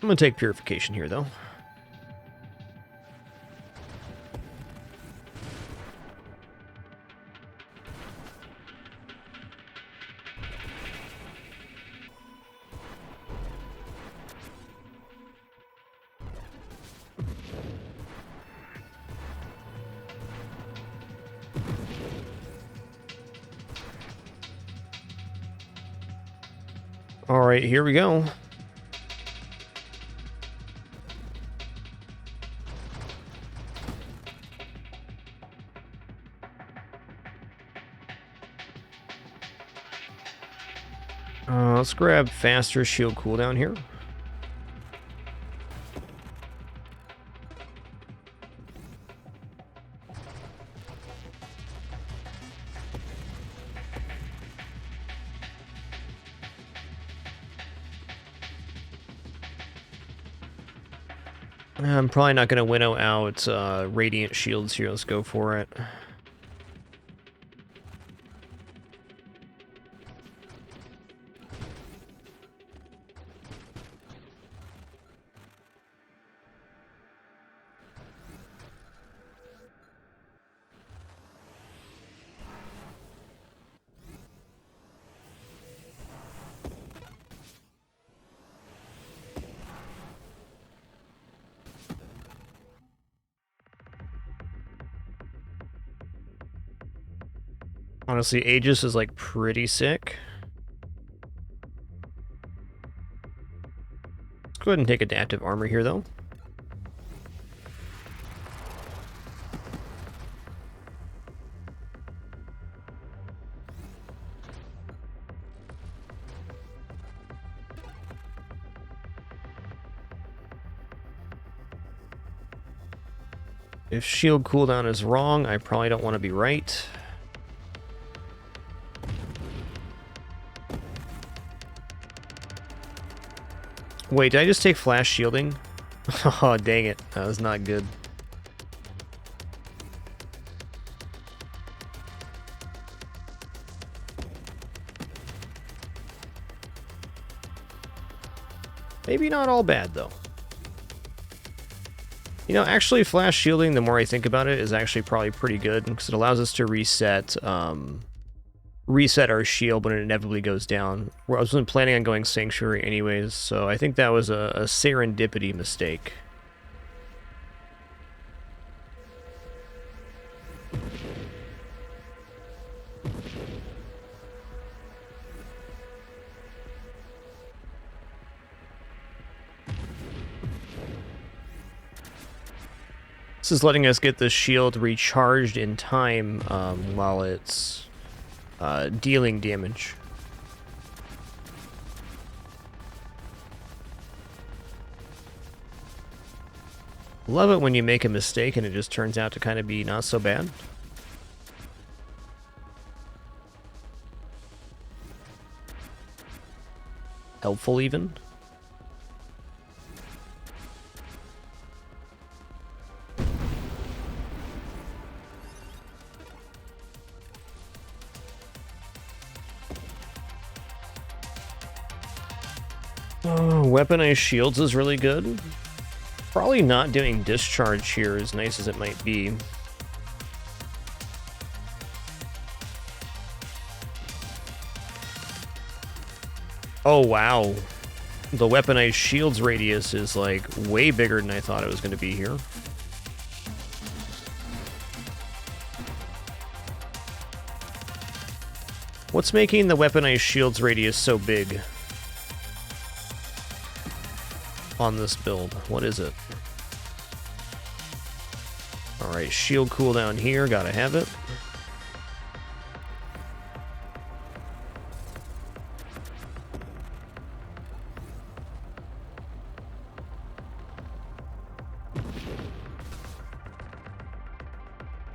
I'm going to take Purification here, though. All right, here we go. Let's grab faster shield cooldown here. I'm probably not going to winnow out Radiant Shields here. Let's go for it. Honestly, Aegis is like pretty sick. Let's go ahead and take Adaptive Armor here, though. If shield cooldown is wrong, I probably don't want to be right. Wait, did I just take flash shielding? Oh, dang it. That was not good. Maybe not all bad, though. You know, actually, flash shielding, the more I think about it, is actually probably pretty good, because it allows us to reset our shield when it inevitably goes down. I wasn't planning on going Sanctuary anyways, so I think that was a serendipity mistake. This is letting us get the shield recharged in time while it's dealing damage. Love it when you make a mistake and it just turns out to kind of be not so bad. helpful even. Oh, weaponized shields is really good. Probably not doing discharge here, as nice as it might be. Oh, wow. The weaponized shields radius is, like, way bigger than I thought it was going to be here. What's making the weaponized shields radius so big on this build? What is it? Alright, shield cooldown here, gotta have it.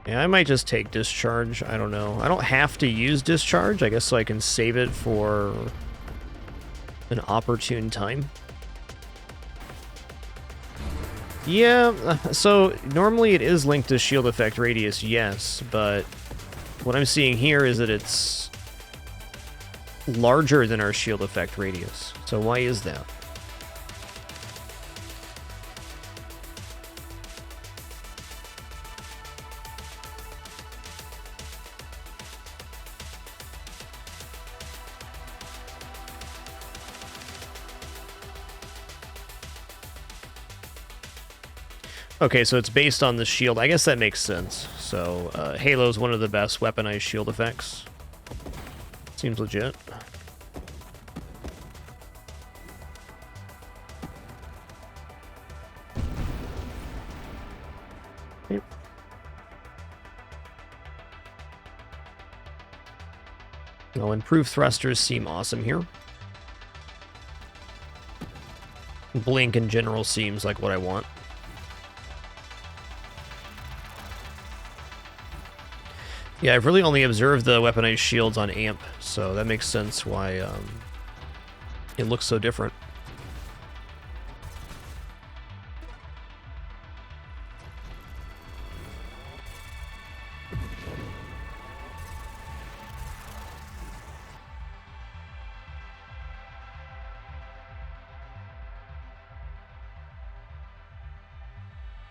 Yeah, I might just take discharge. I don't know. I don't have to use discharge, I guess, so I can save it for an opportune time. Yeah, so normally it is linked to shield effect radius, yes, but what I'm seeing here is that it's larger than our shield effect radius. So why is that? Okay, so it's based on the shield. I guess that makes sense. So, Halo's one of the best weaponized shield effects. Seems legit. Yep. Well, improved thrusters seem awesome here. Blink in general seems like what I want. Yeah, I've really only observed the weaponized shields on AMP, so that makes sense why it looks so different.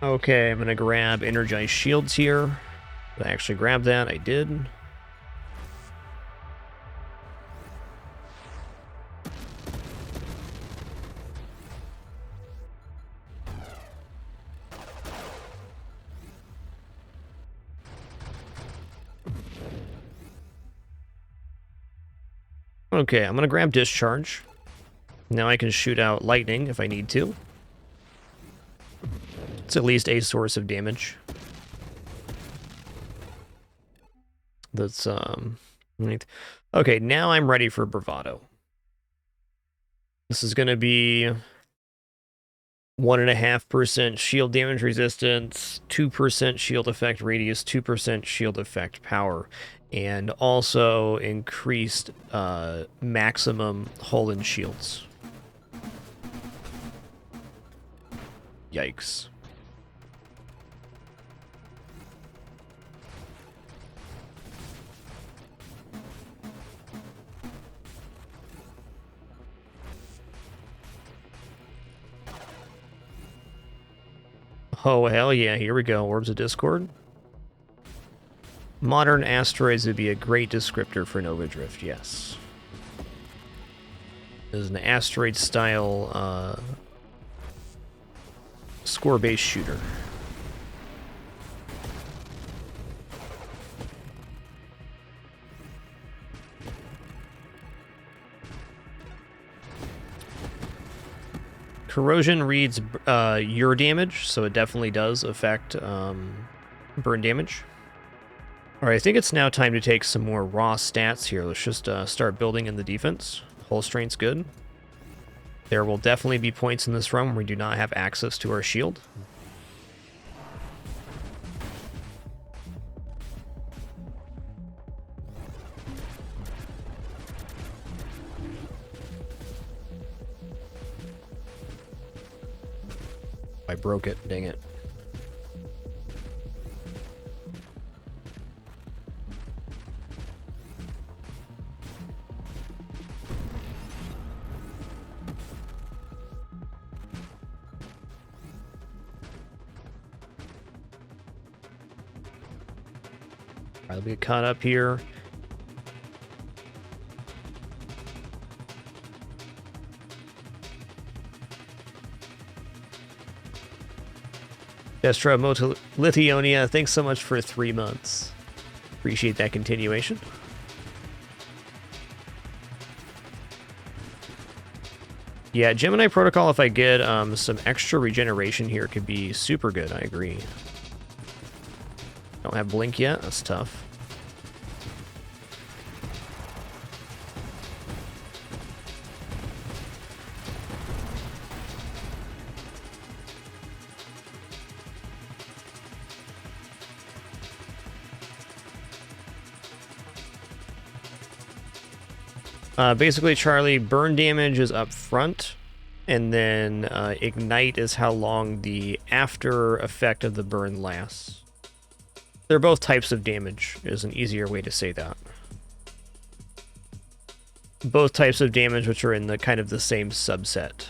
Okay, I'm going to grab energized shields here. Did I actually grab that? I did. Okay, I'm going to grab discharge. Now I can shoot out lightning if I need to. It's at least a source of damage. That's, okay, now I'm ready for bravado. This is going to be 1.5% shield damage resistance, 2% shield effect radius, 2% shield effect power, and also increased maximum hull and shields. Yikes. Oh, hell yeah, here we go. Orbs of Discord. Modern asteroids would be a great descriptor for Nova Drift, yes. This is an asteroid-style score-based shooter. Corrosion reads your damage, so it definitely does affect burn damage. Alright, I think it's now time to take some more raw stats here. Let's just start building in the defense. Hull strength's good. There will definitely be points in this run where we do not have access to our shield. I broke it, dang it. All right, let me get caught up here. Destra Litionia, thanks so much for 3 months. Appreciate that continuation. Yeah, Gemini Protocol, if I get some extra regeneration here, could be super good. I agree. Don't have Blink yet. That's tough. Basically, Charlie, burn damage is up front, and then ignite is how long the after effect of the burn lasts. They're both types of damage, is an easier way to say that. Both types of damage which are in the kind of the same subset.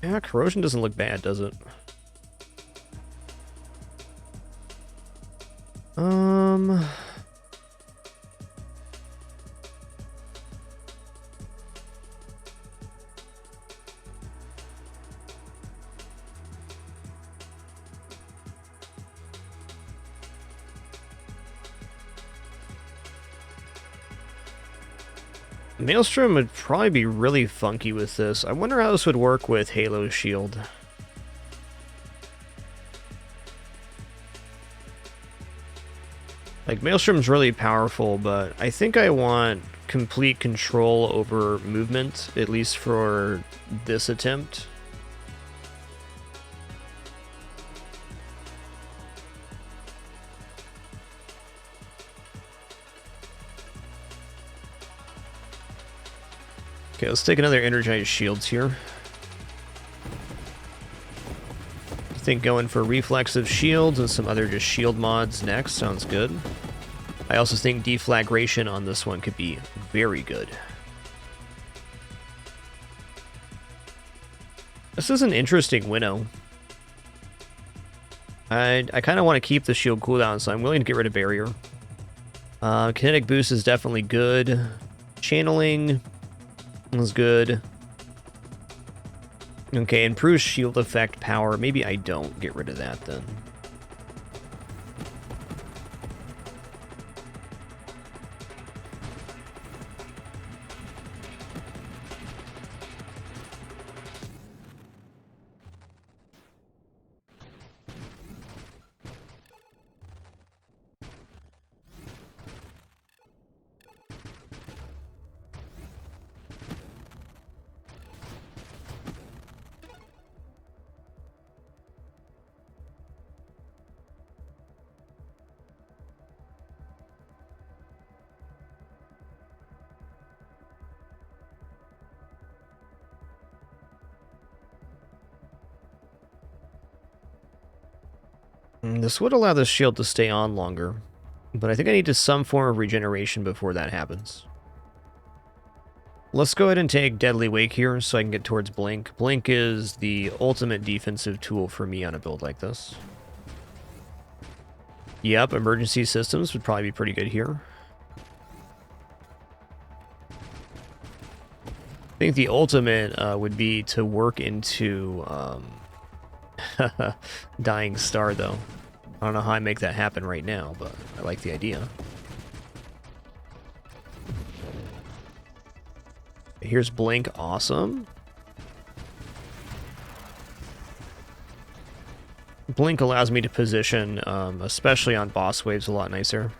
Yeah, corrosion doesn't look bad, does it? Maelstrom would probably be really funky with this. I wonder how this would work with Halo Shield. Like, Maelstrom's really powerful, but I think I want complete control over movement, at least for this attempt. Okay, let's take another energized shields here. I think going for reflexive shields and some other just shield mods next sounds good. I also think deflagration on this one could be very good. This is an interesting winnow. I kind of want to keep the shield cooldown, so I'm willing to get rid of barrier. Kinetic boost is definitely good. Channeling is good. Okay, improves shield effect power. Maybe I don't get rid of that then. This would allow the shield to stay on longer, but I think I need some form of regeneration before that happens. Let's go ahead and take Deadly Wake here so I can get towards Blink. Blink is the ultimate defensive tool for me on a build like this. Yep, emergency systems would probably be pretty good here. I think the ultimate would be to work into Dying Star, though. I don't know how I make that happen right now, but I like the idea. Here's Blink, awesome. Blink allows me to position, especially on boss waves, a lot nicer.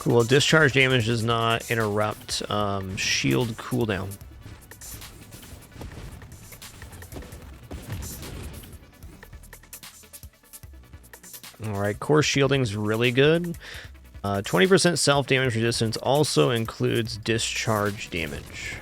Cool. Discharge damage does not interrupt shield cooldown. Alright, core shielding's really good. 20% self-damage resistance also includes discharge damage.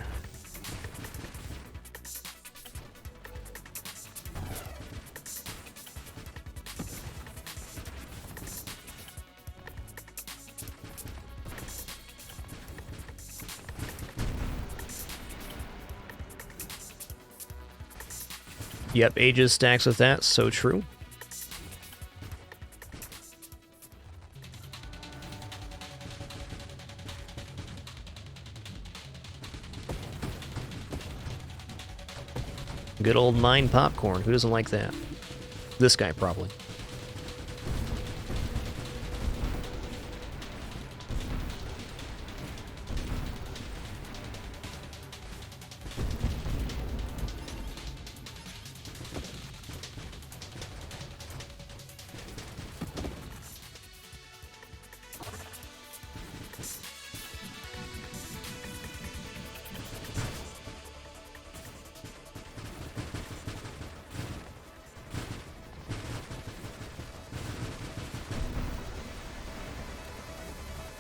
Yep, Aegis stacks with that, so true. Good old mine popcorn. Who doesn't like that? This guy, probably.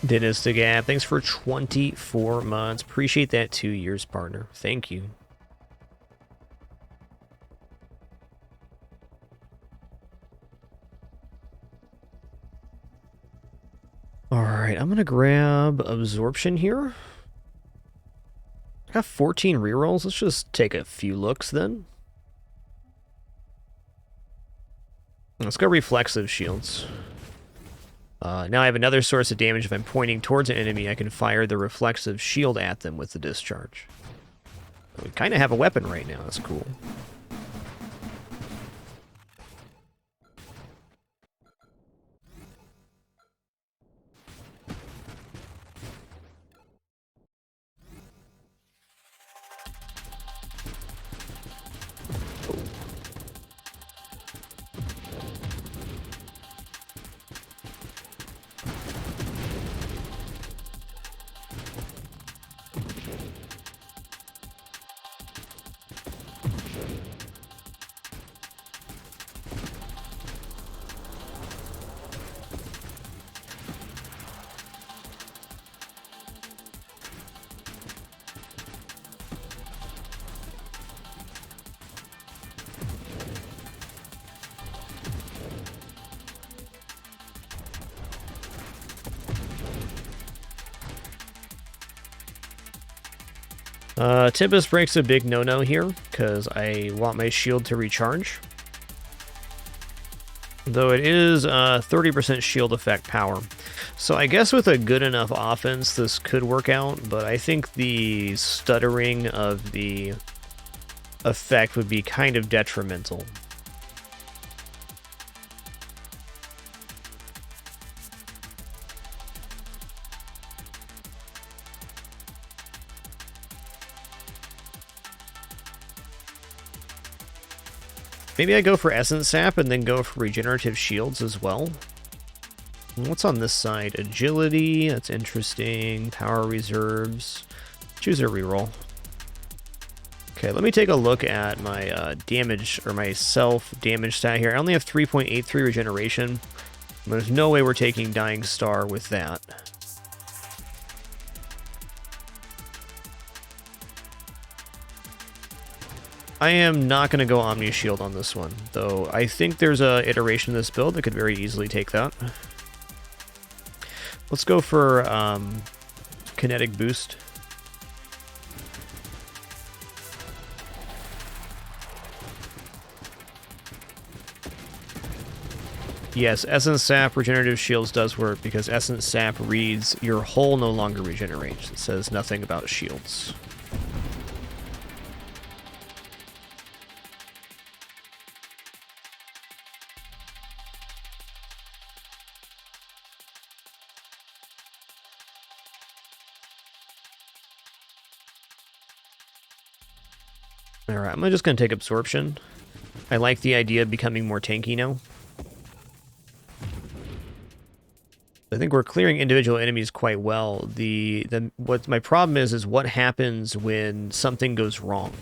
Dynastic Gap, thanks for 24 months. Appreciate that 2 years, partner. Thank you. Alright, I'm gonna grab Absorption here. I got 14 rerolls. Let's just take a few looks then. Let's go Reflexive Shields. Now I have another source of damage. If I'm pointing towards an enemy, I can fire the reflexive shield at them with the discharge. We kind of have a weapon right now. That's cool. Tempest Break's a big no-no here, because I want my shield to recharge. Though it is 30% shield effect power. So I guess with a good enough offense, this could work out, but I think the stuttering of the effect would be kind of detrimental. Maybe I go for Essence Sap and then go for Regenerative Shields as well. What's on this side? Agility, that's interesting. Power Reserves. Choose a reroll. Okay, let me take a look at my damage, or my self-damage stat here. I only have 3.83 regeneration. There's no way we're taking Dying Star with that. I am not going to go Omni Shield on this one, though I think there's a iteration of this build that could very easily take that. Let's go for Kinetic Boost. Yes, Essence Sap Regenerative Shields does work because Essence Sap reads your hull no longer regenerates. It says nothing about shields. Alright, I'm just going to take Absorption. I like the idea of becoming more tanky now. The I think we're clearing individual enemies quite well. What my problem is what happens when something goes wrong.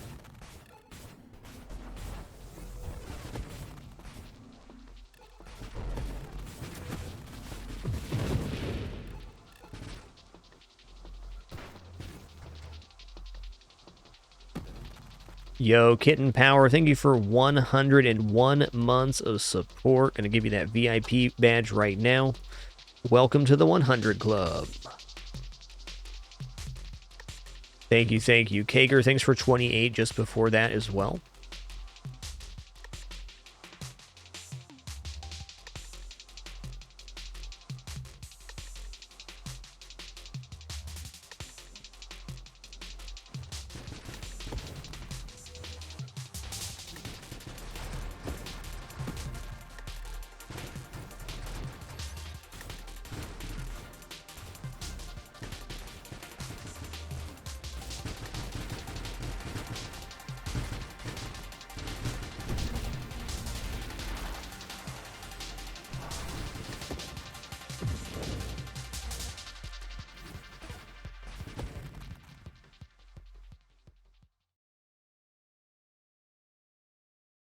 Yo, Kitten Power, thank you for 101 months of support. Gonna give you that VIP badge right now. Welcome to the 100 Club. Thank you, thank you. Kager, thanks for 28 just before that as well.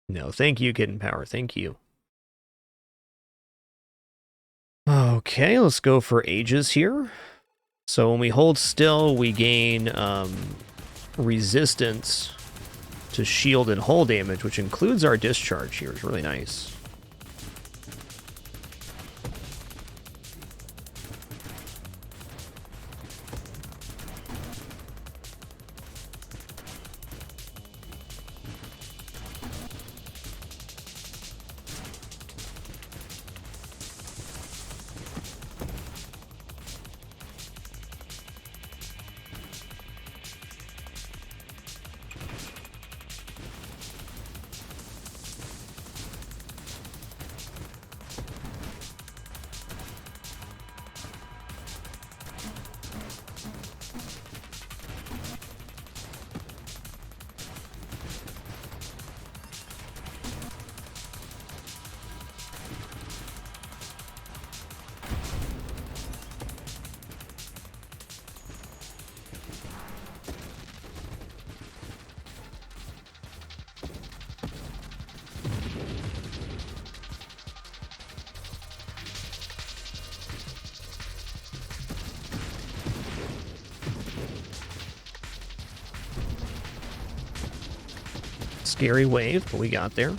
No, thank you, Kitten Power. Thank you. Okay, let's go for ages here. So when we hold still, we gain resistance to shield and hull damage, which includes our discharge here. It's really nice. Scary wave, but we got there.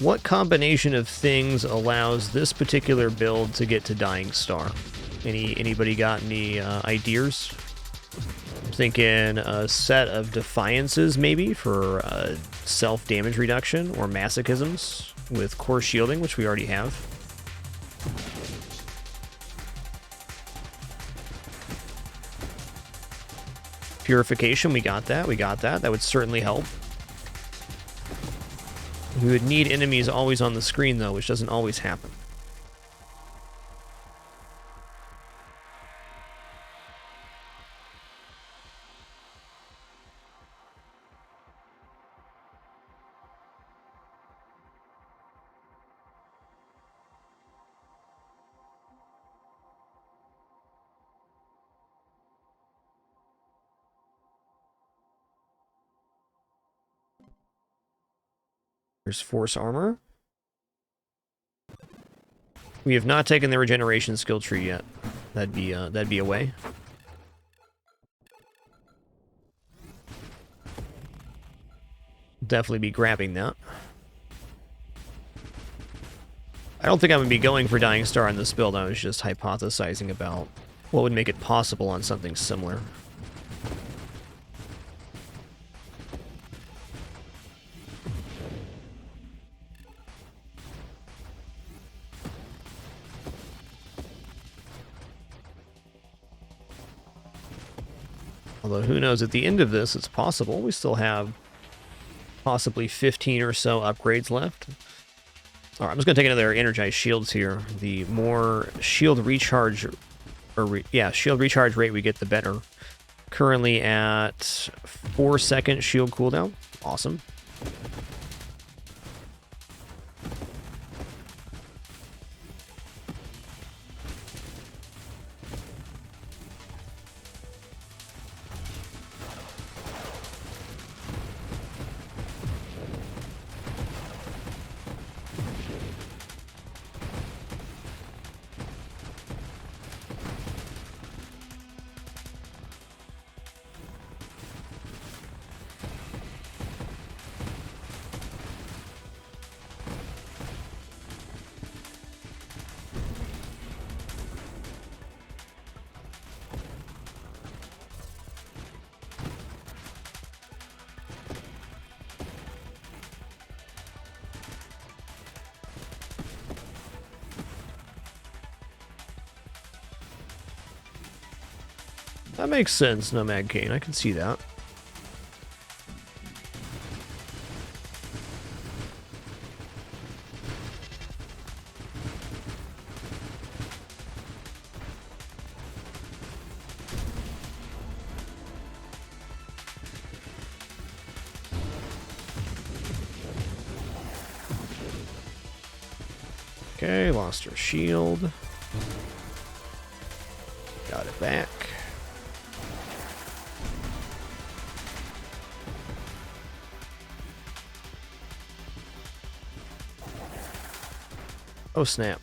What combination of things allows this particular build to get to Dying Star? Anybody got any ideas? I'm thinking a set of Defiances, maybe, for self-damage reduction, or Masochisms with core shielding, which we already have. Purification, we got that. That would certainly help. We would need enemies always on the screen, though, which doesn't always happen. There's Force Armor. We have not taken the regeneration skill tree yet. That'd be a way. Definitely be grabbing that. I don't think I'm gonna be going for Dying Star on this build. I was just hypothesizing about what would make it possible on something similar. Although, who knows, at the end of this, it's possible. We still have possibly 15 or so upgrades left. All right, I'm just going to take another Energized Shields here. The more shield recharge, shield recharge rate we get, the better. Currently at 4-second shield cooldown. Awesome. That makes sense, Nomad Kane. I can see that. Okay, lost her shield. Got it back. Oh, snap.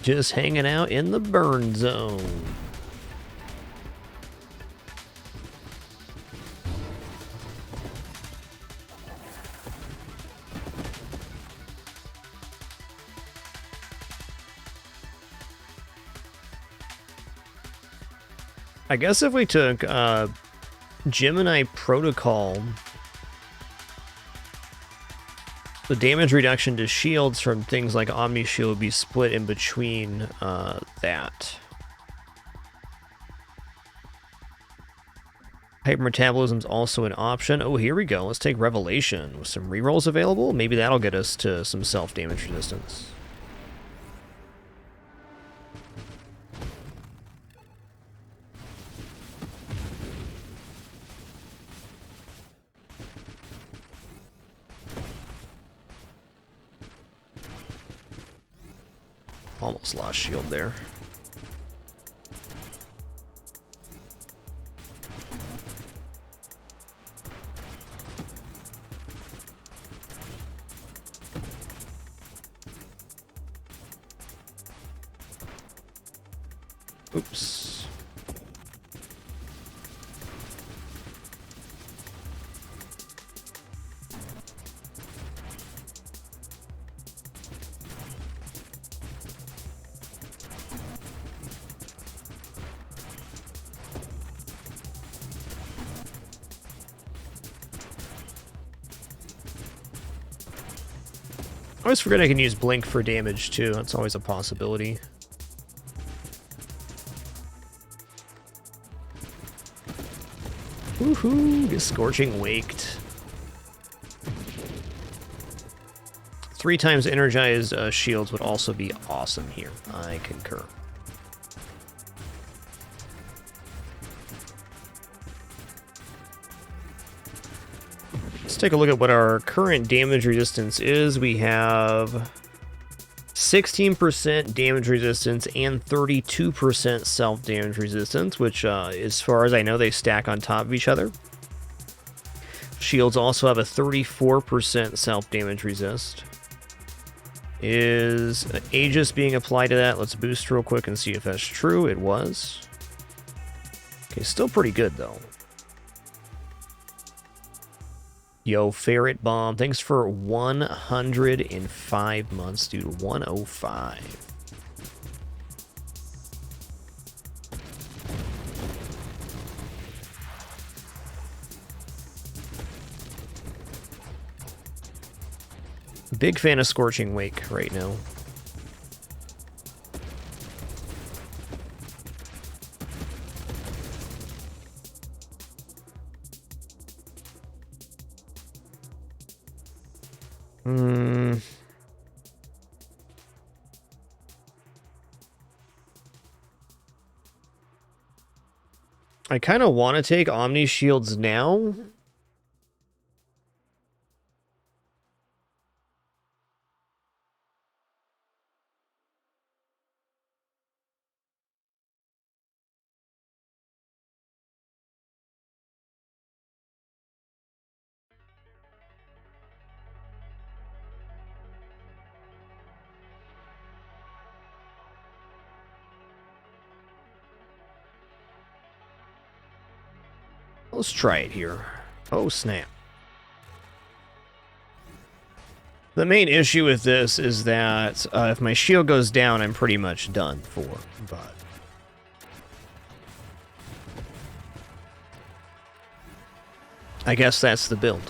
Just hanging out in the burn zone. I guess if we took Gemini Protocol, the damage reduction to shields from things like Omni Shield would be split in between that. Hypermetabolism's also an option. Oh, here we go. Let's take Revelation with some rerolls available. Maybe that'll get us to some self-damage resistance. Almost lost shield there. Oops. I always forget I can use Blink for damage too. That's always a possibility. Woohoo! Get Scorching Waked. 3 times energized shields would also be awesome here. I concur. Let's take a look at what our current damage resistance is. We have 16% damage resistance and 32% self-damage resistance, which, as far as I know, they stack on top of each other. Shields also have a 34% self-damage resist. Is Aegis being applied to that? Let's boost real quick and see if that's true. It was. Okay, still pretty good, though. Yo, Ferret Bomb, thanks for 105 months, dude. 105. Big fan of Scorching Wake right now. I kind of want to take Omni Shields now. Let's try it here. Oh, snap. The main issue with this is that if my shield goes down, I'm pretty much done for, but... I guess that's the build.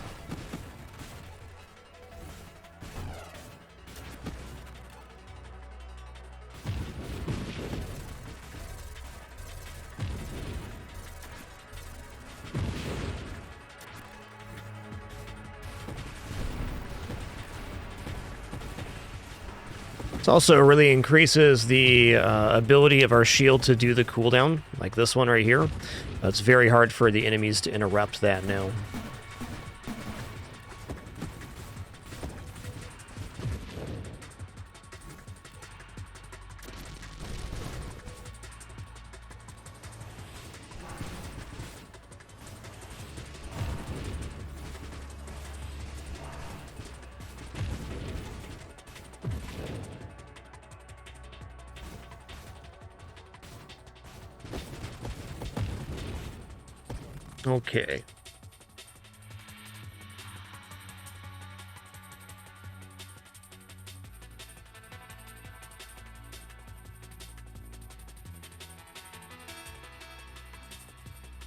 It also really increases the ability of our shield to do the cooldown, like this one right here. It's very hard for the enemies to interrupt that now. Okay.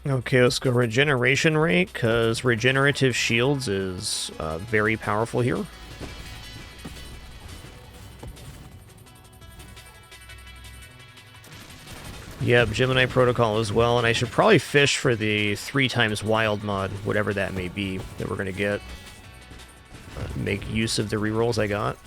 Okay, let's go regeneration rate, because regenerative shields is very powerful here. Yep, Gemini Protocol as well, and I should probably fish for the 3 times wild mod, whatever that may be, that we're going to get. Make use of the rerolls I got.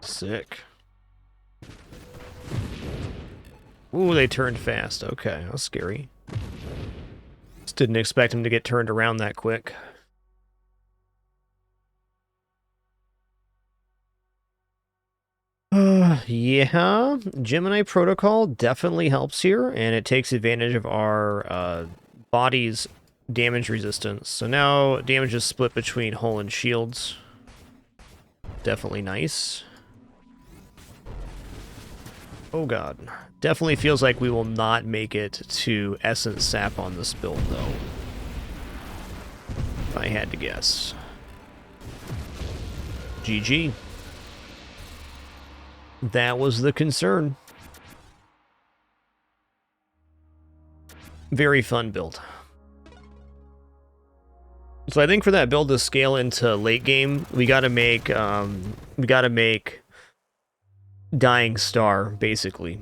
Sick. Ooh, they turned fast. Okay, that's scary. Just didn't expect him to get turned around that quick. Yeah, Gemini Protocol definitely helps here, and it takes advantage of our body's damage resistance. So now damage is split between hull and shields. Definitely nice. Oh god. Definitely feels like we will not make it to Essence Sap on this build, though. If I had to guess. GG. That was the concern. Very fun build. So I think for that build to scale into late game, we gotta make Dying Star, basically.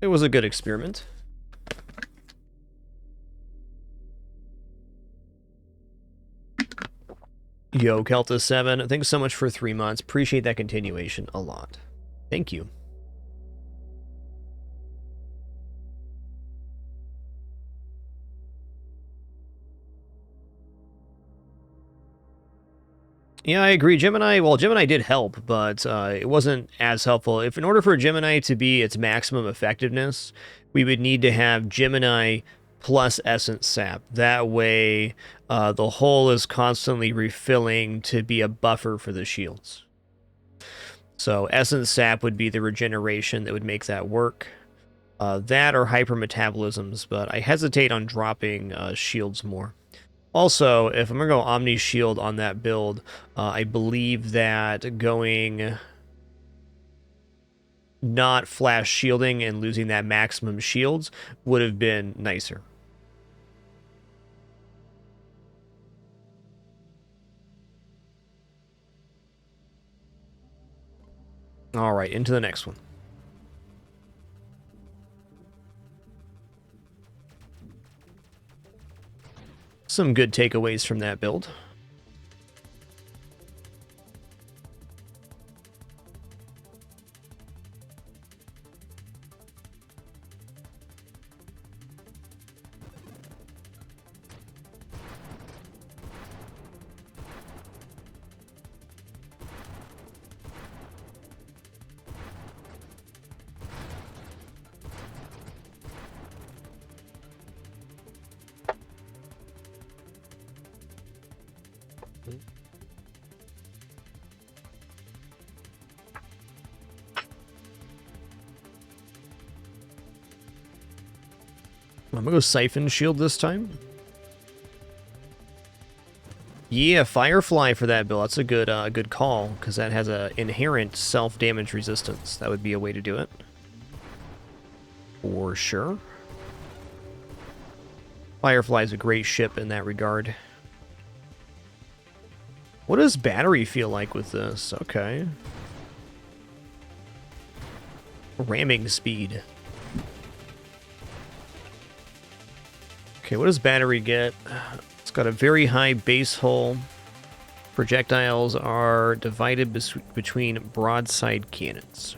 It was a good experiment. Yo, Kelta7, thanks so much for 3 months. Appreciate that continuation a lot. Thank you. Yeah, I agree. Gemini, well, Gemini did help, but it wasn't as helpful. If in order for Gemini to be its maximum effectiveness, we would need to have Gemini plus Essence Sap. That way, the hull is constantly refilling to be a buffer for the shields. So Essence Sap would be the regeneration that would make that work. That or hypermetabolisms, but I hesitate on dropping shields more. Also, if I'm going to go Omni Shield on that build, I believe that going not flash shielding and losing that maximum shields would have been nicer. All right, into the next one. Some good takeaways from that build. I'm gonna go Siphon Shield this time. Yeah, Firefly for that build. That's a good call, because that has a inherent self-damage resistance. That would be a way to do it. For sure. Firefly is a great ship in that regard. What does battery feel like with this? Okay. Ramming speed. Okay, what does battery get? It's got a very high base hull. Projectiles are divided between broadside cannons.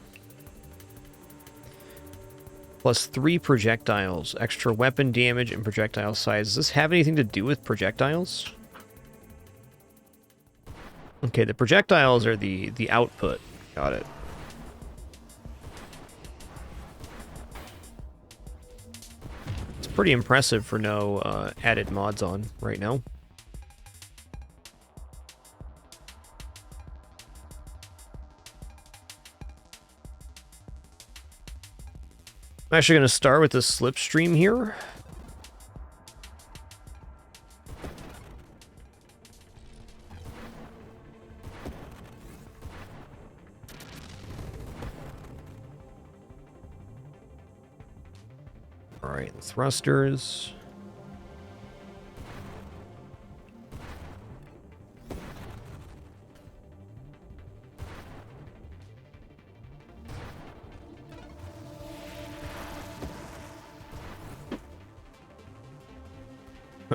Plus 3 projectiles. Extra weapon damage and projectile size. Does this have anything to do with projectiles? Okay, the projectiles are the output. Got it. Pretty impressive for no added mods on right now. I'm actually going to start with the slipstream here. Alright, thrusters.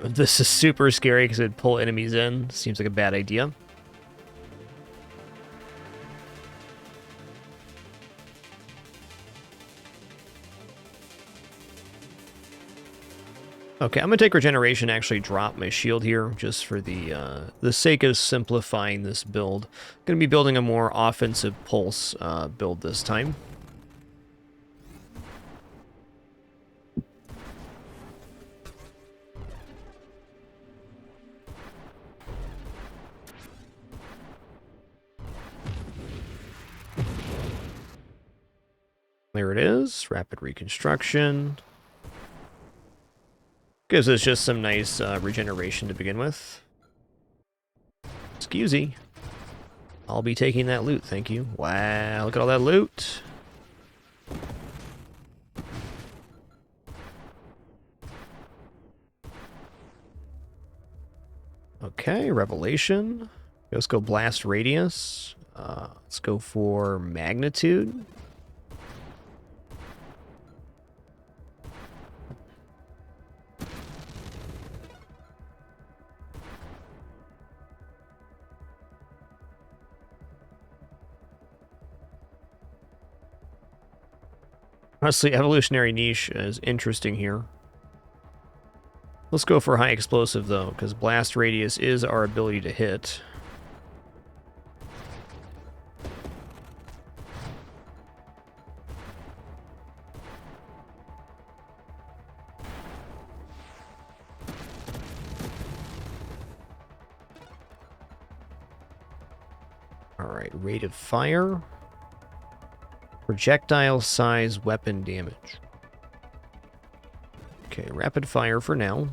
This is super scary because it'd pull enemies in. Seems like a bad idea. Okay, I'm gonna take regeneration, actually drop my shield here, just for the sake of simplifying this build. Gonna be building a more offensive pulse build this time. There it is, rapid reconstruction. Gives us just some nice regeneration to begin with. Excusey. I'll be taking that loot, thank you. Wow, look at all that loot. Okay, Revelation. Let's go Blast Radius. Let's go for Magnitude. Honestly, evolutionary niche is interesting here. Let's go for high explosive, though, because blast radius is our ability to hit. Alright, rate of fire. Projectile size weapon damage. Okay, rapid fire for now.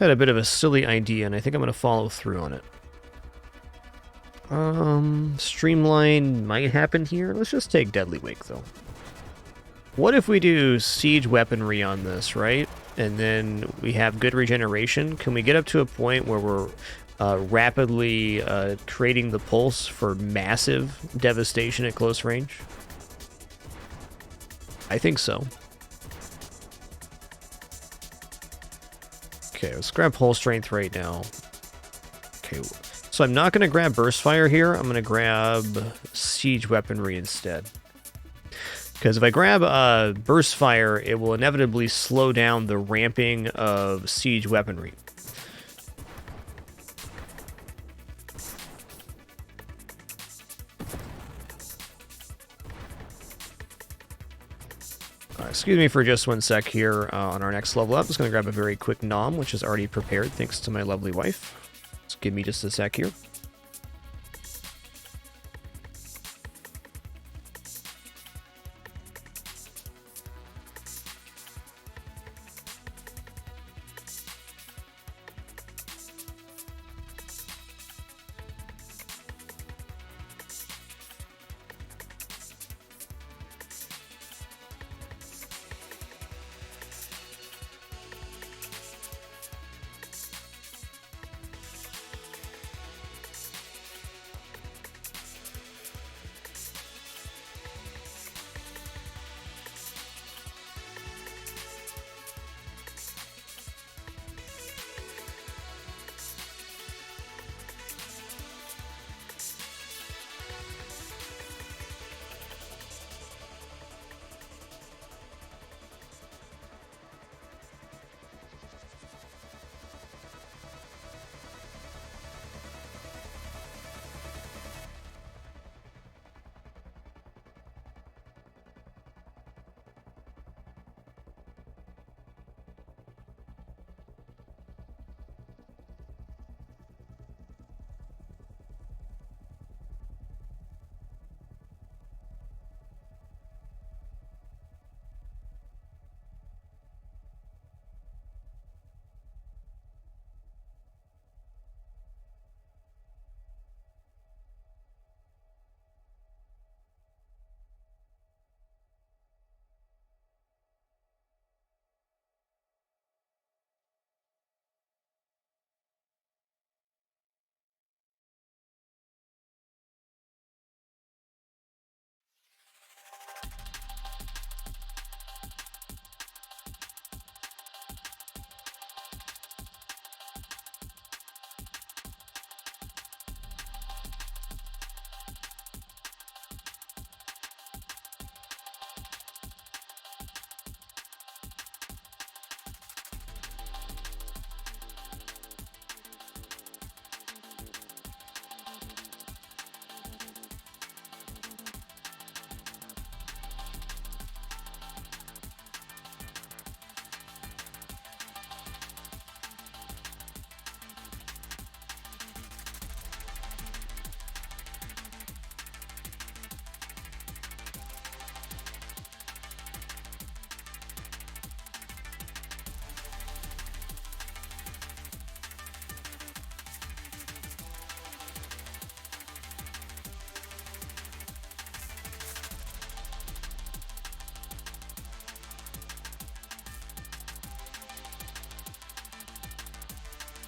had a bit of a silly idea, and I think I'm going to follow through on it. Streamline might happen here. Let's just take Deadly Wake, though. What if we do siege weaponry on this, right? And then we have good regeneration. Can we get up to a point where we're rapidly creating the pulse for massive devastation at close range? I think so. Okay, let's grab Hull Strength right now. Okay, so I'm not going to grab Burst Fire here. I'm going to grab Siege Weaponry instead. Because if I grab Burst Fire, it will inevitably slow down the ramping of Siege Weaponry. Excuse me for just 1 sec here on our next level up. I'm just going to grab a very quick nom, which is already prepared thanks to my lovely wife. Just give me just a sec here.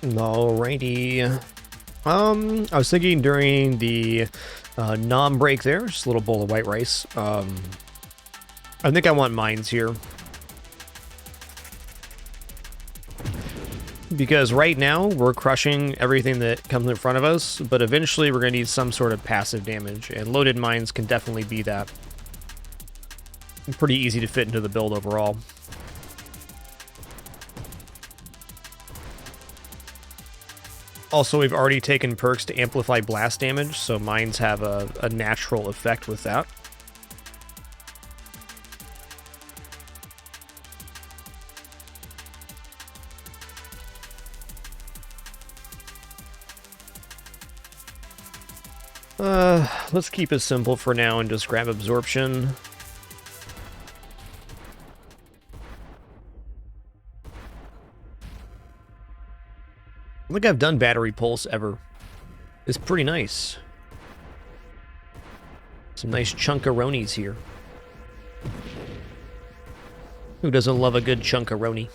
Alrighty. I was thinking during the nom break there, just a little bowl of white rice. I think I want mines here. Because right now, we're crushing everything that comes in front of us, but eventually we're going to need some sort of passive damage, and loaded mines can definitely be that. Pretty easy to fit into the build overall. Also, we've already taken perks to amplify blast damage, so mines have a natural effect with that. Let's keep it simple for now and just grab absorption. don't think I've done battery pulse ever. It's pretty nice. Some nice chunkaronis here. Who doesn't love a good chunkaroni?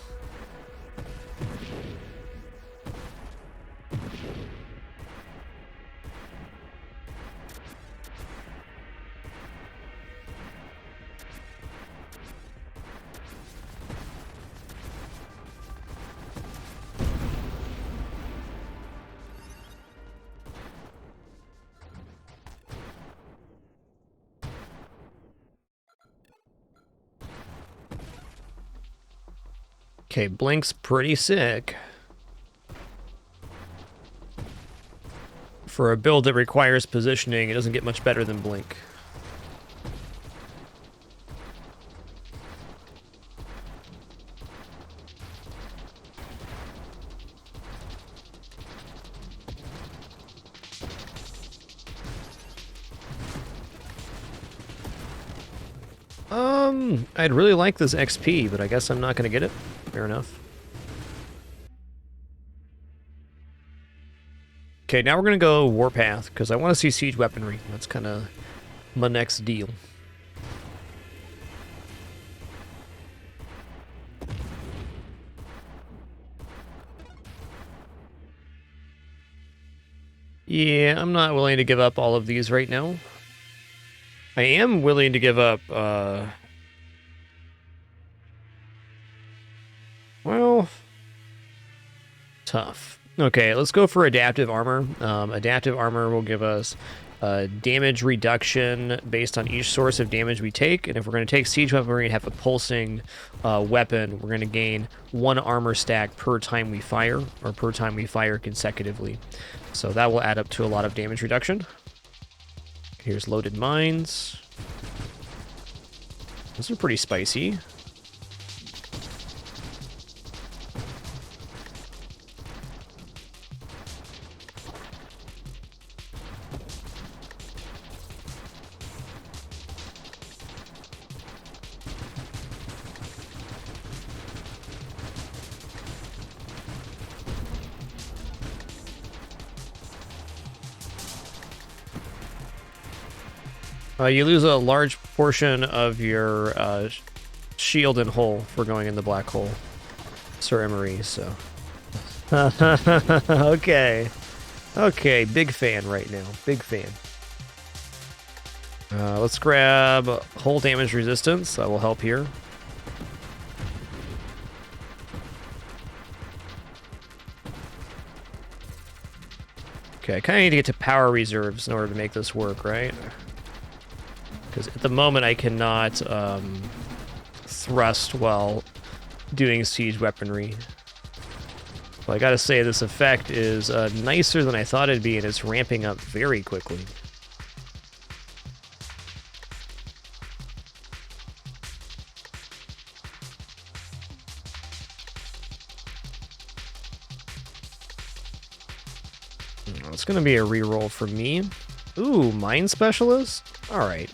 Okay, Blink's pretty sick. For a build that requires positioning, it doesn't get much better than Blink. I'd really like this XP, but I guess I'm not going to get it. Fair enough. Okay, now we're going to go Warpath, because I want to see Siege Weaponry. That's kind of my next deal. Yeah, I'm not willing to give up all of these right now. I am willing to give up, well, tough. Okay, let's go for Adaptive Armor. Adaptive Armor will give us damage reduction based on each source of damage we take, and if we're going to take Siege Weapon, we're going to have a pulsing weapon. We're going to gain 1 armor stack per time we fire, or per time we fire consecutively. So that will add up to a lot of damage reduction. Here's Loaded Mines. Those are pretty spicy. You lose a large portion of your shield and hull for going in the black hole, Sir Emery, so. Okay. Okay, big fan right now. Big fan. Let's grab hull damage resistance. That will help here. Okay, I kind of need to get to power reserves in order to make this work, right? Because at the moment I cannot thrust while doing siege weaponry. Well, I gotta say, this effect is nicer than I thought it'd be, and it's ramping up very quickly. It's gonna be a reroll for me. Ooh, Mine Specialist? Alright.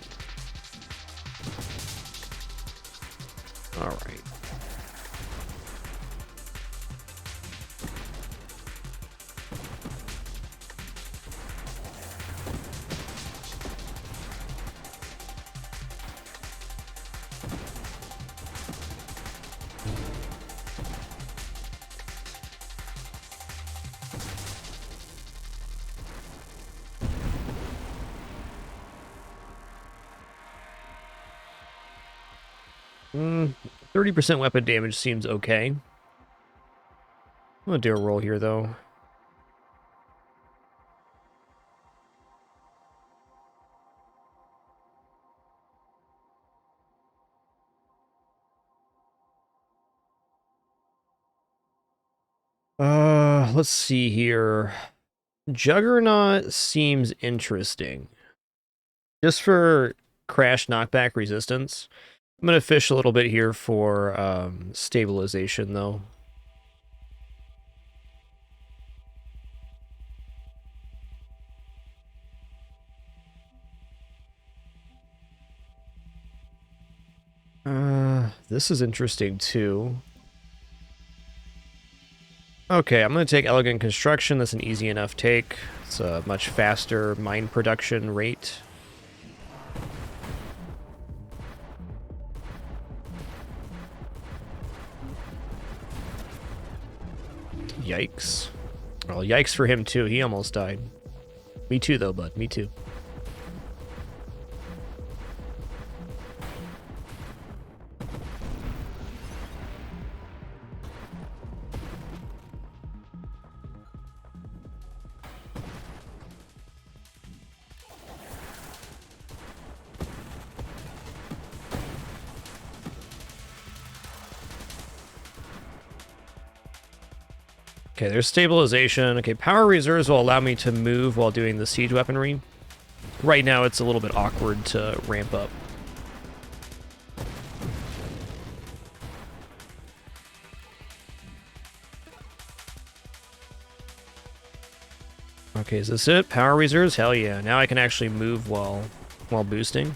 Alright. Hmm, 30% weapon damage seems okay. I'm gonna do a roll here, though. Let's see here. Juggernaut seems interesting. Just for crash knockback resistance. I'm gonna fish a little bit here for stabilization, though. This is interesting, too. Okay, I'm going to take Elegant Construction. That's an easy enough take. It's a much faster mine production rate. Yikes. Well, yikes for him too. He almost died. Me too, though, bud. Me too. Okay, there's stabilization. Okay, power reserves will allow me to move while doing the siege weaponry. Right now, it's a little bit awkward to ramp up. Okay, is this it? Power reserves? Hell yeah. Now I can actually move while boosting.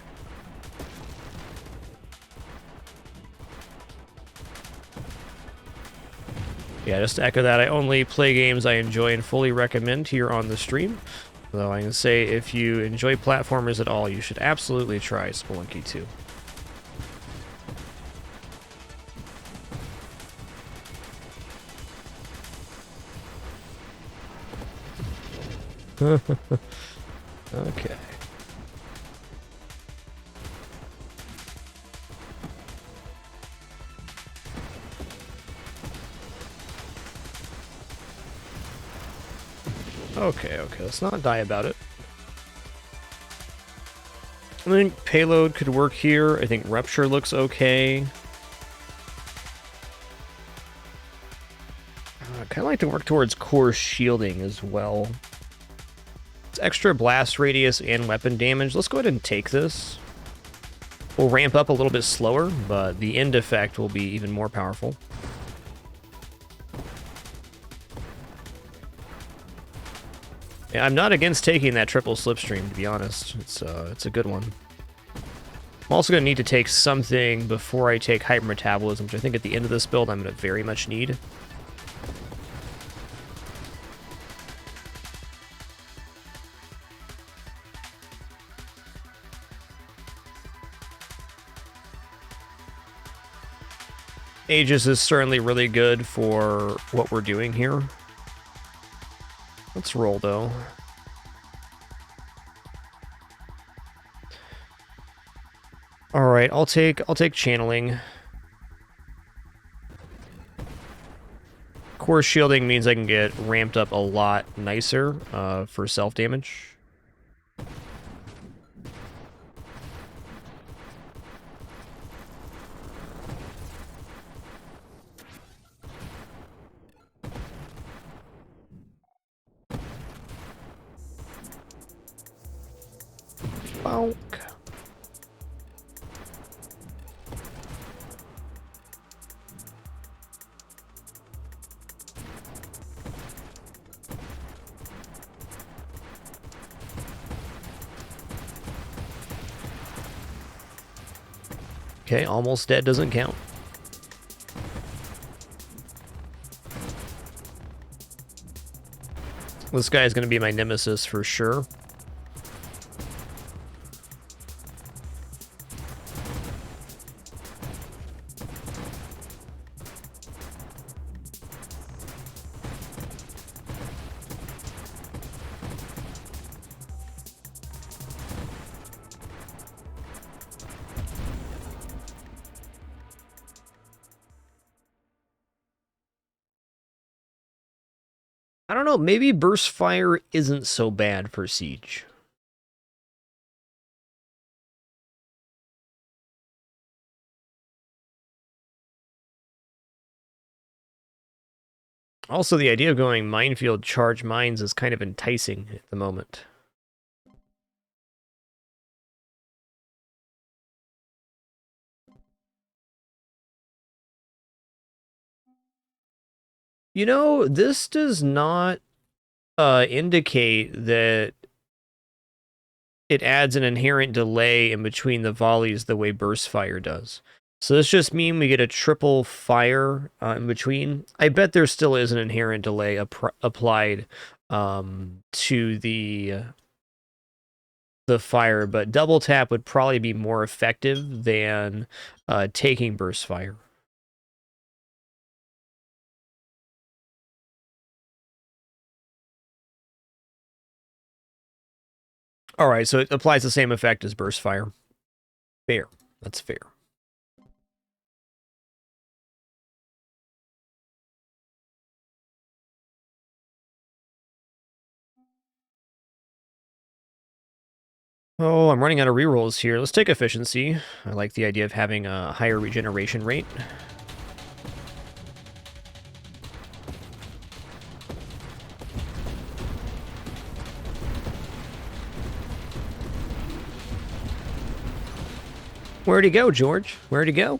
Yeah, just to echo that, I only play games I enjoy and fully recommend here on the stream. Though I can say if you enjoy platformers at all, you should absolutely try Spelunky 2. Okay. Okay, let's not die about it. I think payload could work here. I think rupture looks okay. I kind of like to work towards core shielding as well. It's extra blast radius and weapon damage. Let's go ahead and take this. We'll ramp up a little bit slower, but the end effect will be even more powerful. Yeah, I'm not against taking that triple slipstream, to be honest. It's a good one. I'm also going to need to take something before I take hypermetabolism, which I think at the end of this build I'm going to very much need. Aegis is certainly really good for what we're doing here. Let's roll, though. All right, I'll take channeling. Core shielding means I can get ramped up a lot nicer for self-damage. Bonk. Okay, almost dead doesn't count. This guy is going to be my nemesis for sure. I don't know, maybe burst fire isn't so bad for siege. Also, the idea of going minefield charge mines is kind of enticing at the moment. You know, this does not indicate that it adds an inherent delay in between the volleys the way burst fire does. So this just mean we get a triple fire in between. I bet there still is an inherent delay applied to the fire, but double tap would probably be more effective than taking burst fire. All right, so it applies the same effect as burst fire. Fair. That's fair. Oh, I'm running out of rerolls here. Let's take efficiency. I like the idea of having a higher regeneration rate. Where'd he go, George? Where'd he go?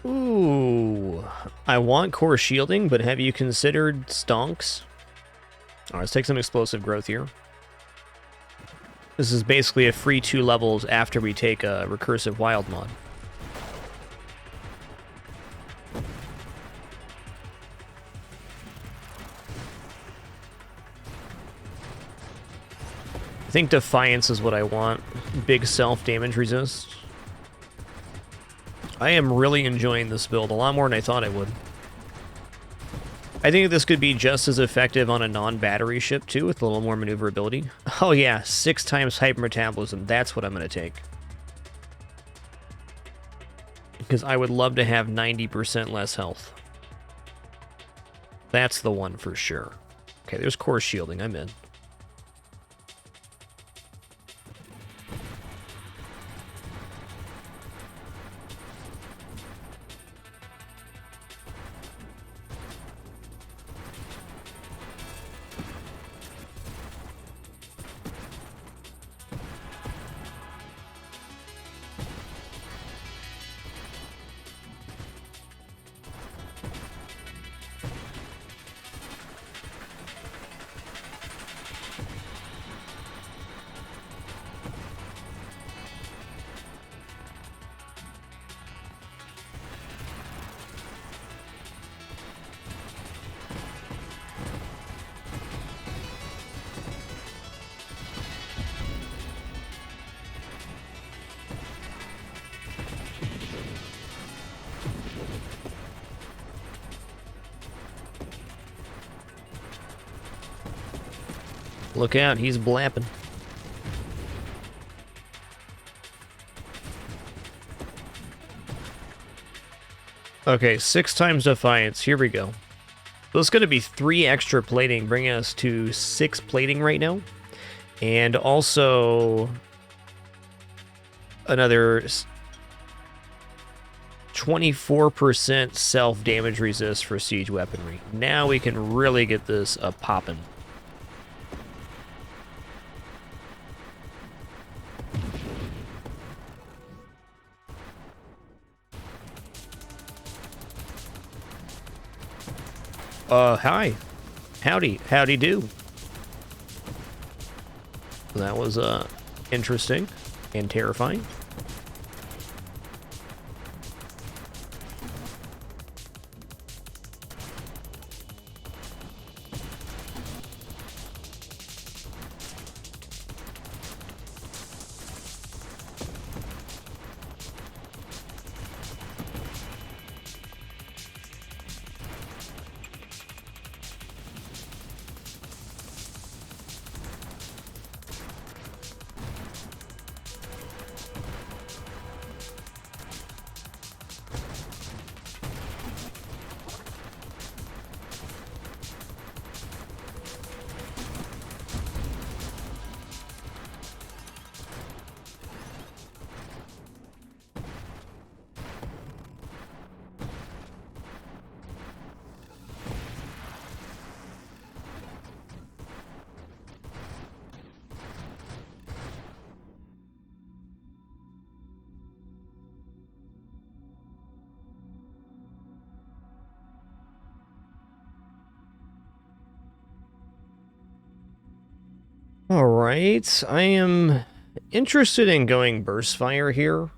Ooh, I want core shielding, but have you considered stonks? All right, let's take some explosive growth here. This is basically a free 2 levels after we take a recursive wild mod. I think Defiance is what I want. Big self-damage resist. I am really enjoying this build, a lot more than I thought I would. I think this could be just as effective on a non-battery ship, too, with a little more maneuverability. Oh yeah, 6 times hypermetabolism, that's what I'm going to take. Because I would love to have 90% less health. That's the one for sure. Okay, there's core shielding, I'm in. Look out, he's blapping. Okay, 6 times Defiance. Here we go. So it's going to be 3 extra plating, bringing us to 6 plating right now. And also another 24% self-damage resist for siege weaponry. Now we can really get this popping. Hi. Howdy do. That was, interesting and terrifying. All right, I am interested in going burst fire here.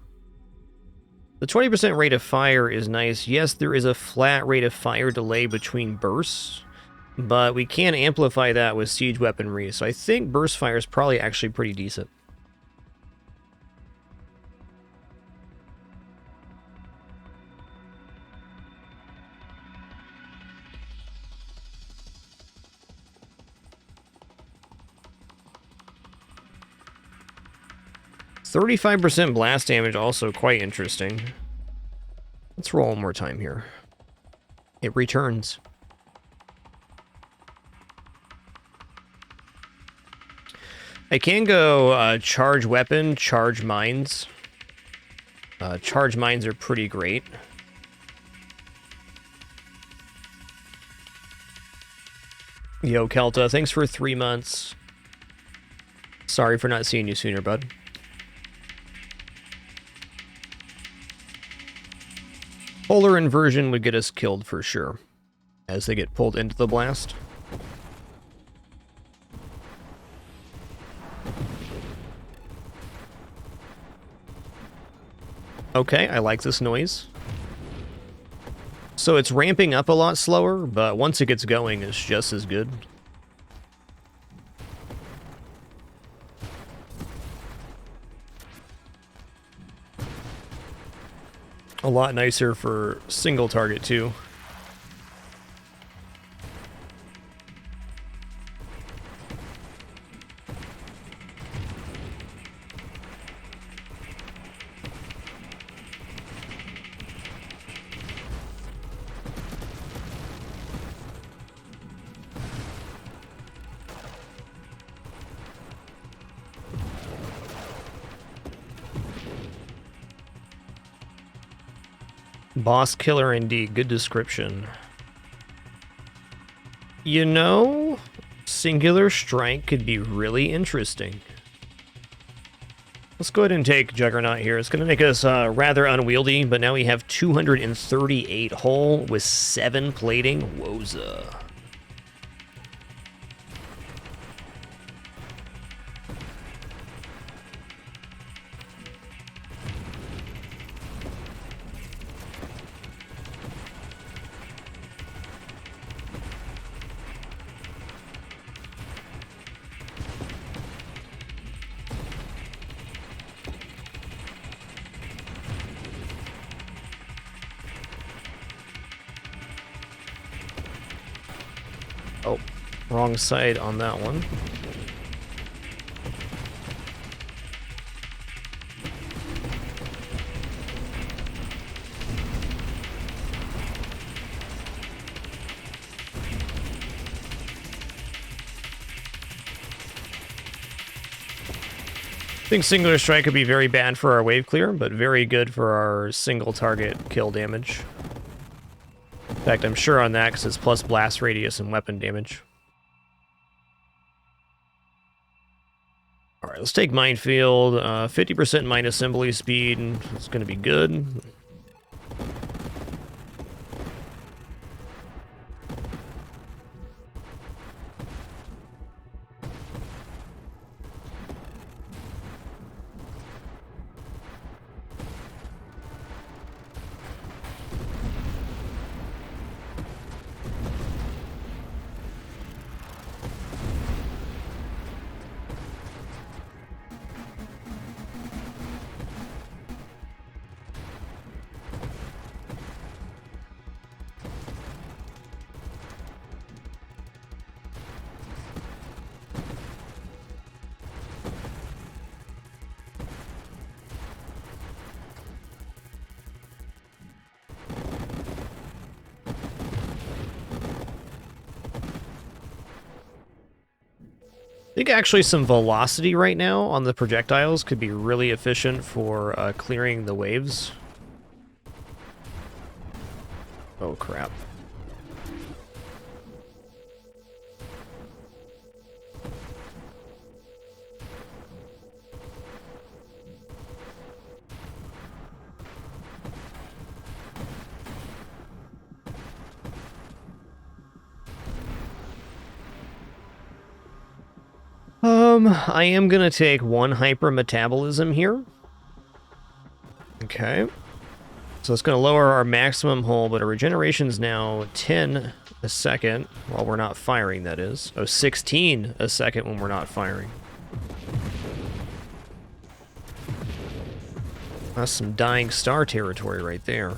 The 20% rate of fire is nice. Yes, there is a flat rate of fire delay between bursts, but we can amplify that with siege weaponry, so I think burst fire is probably actually pretty decent. %35 blast damage, also quite interesting. Let's roll one more time here. It returns. I can go charge weapon, charge mines. Charge mines are pretty great. Yo, Kelta, thanks for 3 months. Sorry for not seeing you sooner, bud. Polar inversion would get us killed for sure, as they get pulled into the blast. Okay, I like this noise. So it's ramping up a lot slower, but once it gets going, it's just as good. A lot nicer for single target, too. Boss killer indeed. Good description. You know, singular strike could be really interesting. Let's go ahead and take Juggernaut here. It's going to make us rather unwieldy, but now we have 238 hull with 7 plating. Woza. Oh, wrong side on that one. I think singular strike could be very bad for our wave clear, but very good for our single target kill damage. In fact, I'm sure on that because it's plus blast radius and weapon damage. Alright, let's take Minefield. 50% mine assembly speed. It's going to be good. I think actually some velocity right now on the projectiles could be really efficient for clearing the waves. Oh, crap. I am gonna take 1 hyper metabolism here. Okay. So it's gonna lower our maximum hull, but our regeneration's now 10 a second while we're not firing, that is. Oh, 16 a second when we're not firing. That's some dying star territory right there.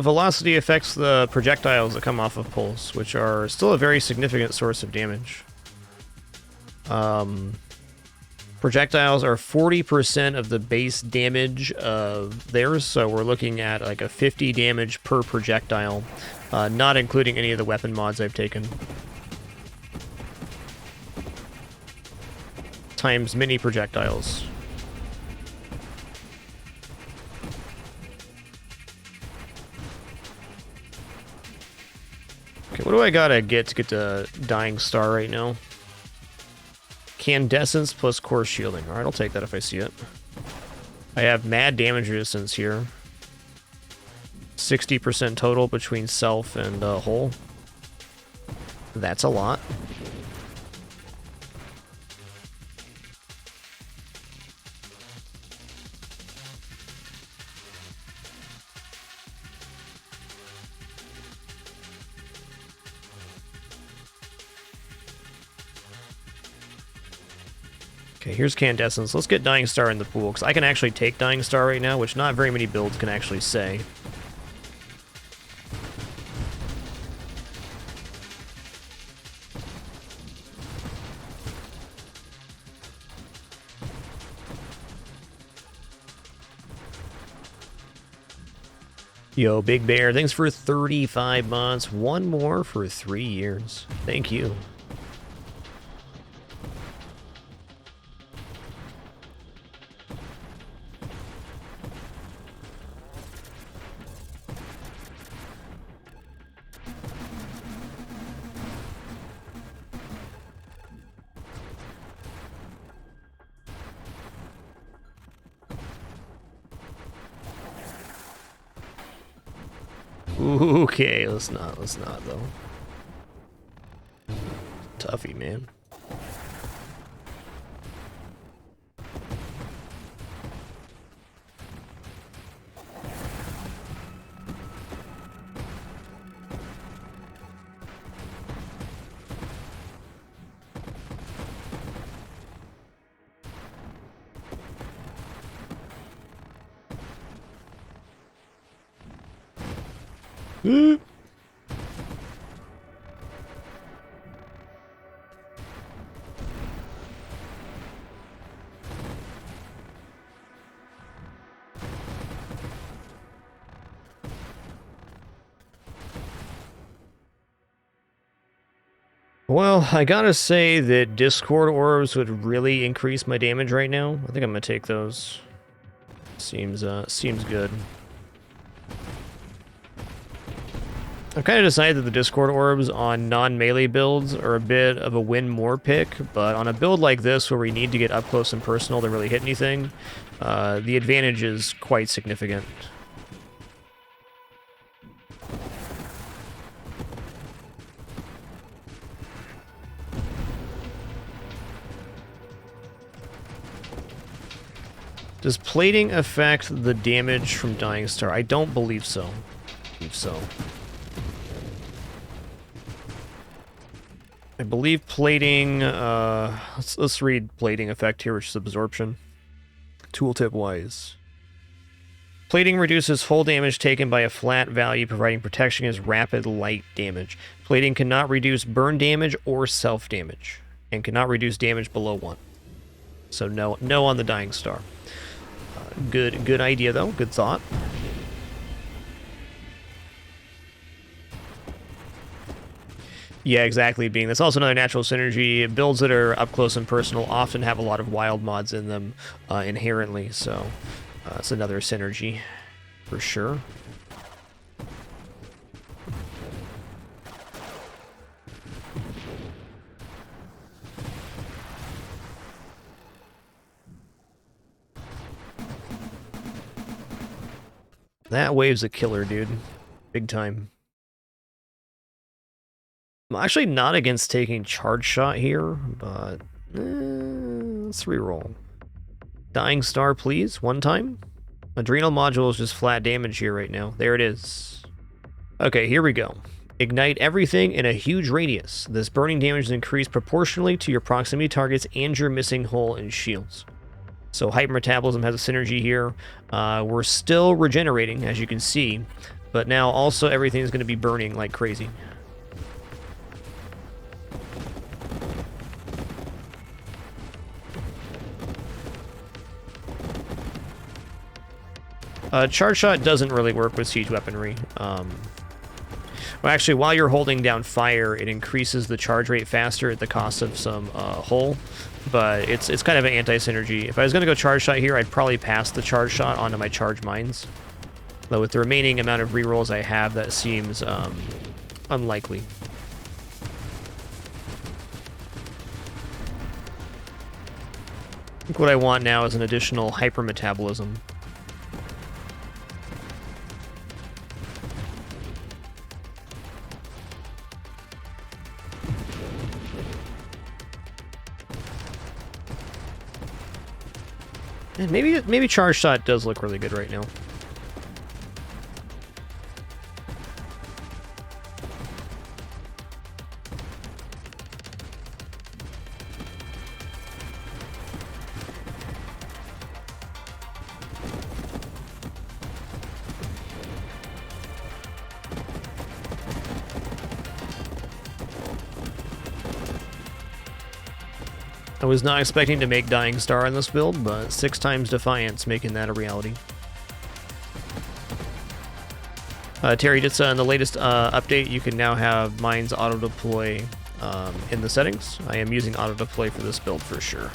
Velocity affects the projectiles that come off of pulse, which are still a very significant source of damage. Projectiles are 40% of the base damage of theirs, so we're looking at like a 50 damage per projectile, not including any of the weapon mods I've taken. Times many projectiles. Okay, what do I gotta get to Dying Star right now? Candescence plus core shielding. Alright, I'll take that if I see it. I have mad damage resistance here. 60% total between self and hull. That's a lot. Okay, here's Candescence. Let's get Dying Star in the pool, because I can actually take Dying Star right now, which not very many builds can actually say. Yo, Big Bear, thanks for 35 months. One more for 3 years. Thank you. Okay, let's not though. Toughy, man. Well, I gotta say that Discord orbs would really increase my damage right now. I think I'm gonna take those. Seems good. I've kind of decided that the Discord orbs on non-melee builds are a bit of a win more pick, but on a build like this where we need to get up close and personal to really hit anything, the advantage is quite significant. Does plating affect the damage from Dying Star? I don't believe so. I believe plating, let's read plating effect here, which is absorption. Tooltip wise. Plating reduces full damage taken by a flat value, providing protection against rapid light damage. Plating cannot reduce burn damage or self damage, and cannot reduce damage below 1. So no on the Dying Star. Good idea though, good thought. Yeah, exactly, Being. That's also another natural synergy. Builds that are up close and personal often have a lot of wild mods in them inherently, so it's another synergy for sure. That wave's a killer, dude. Big time. I'm actually not against taking Charge Shot here, but let's reroll. Dying Star, please, one time. Adrenal Module is just flat damage here right now. There it is. Okay, here we go. Ignite everything in a huge radius. This burning damage is increased proportionally to your proximity targets and your missing hull and shields. So Hyper Metabolism has a synergy here. We're still regenerating, as you can see, but now also everything's going to be burning like crazy. Charge Shot doesn't really work with siege weaponry. Well, actually, while you're holding down fire, it increases the charge rate faster at the cost of some hull, but it's kind of an anti-synergy. If I was going to go Charge Shot here, I'd probably pass the Charge Shot onto my Charge Mines. Though with the remaining amount of rerolls I have, that seems unlikely. I think what I want now is an additional Hyper Metabolism. And maybe Charge Shot does look really good right now. I was not expecting to make Dying Star on this build, but 6 times Defiance making that a reality. Terry, just in the latest update, you can now have mines auto-deploy in the settings. I am using auto-deploy for this build for sure.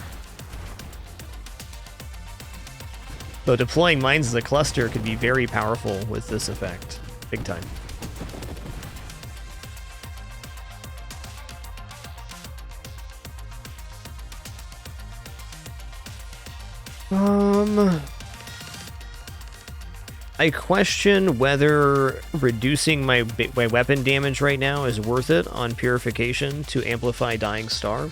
Though deploying mines as a cluster could be very powerful with this effect. Big time. I question whether reducing my weapon damage right now is worth it on Purification to amplify Dying Star.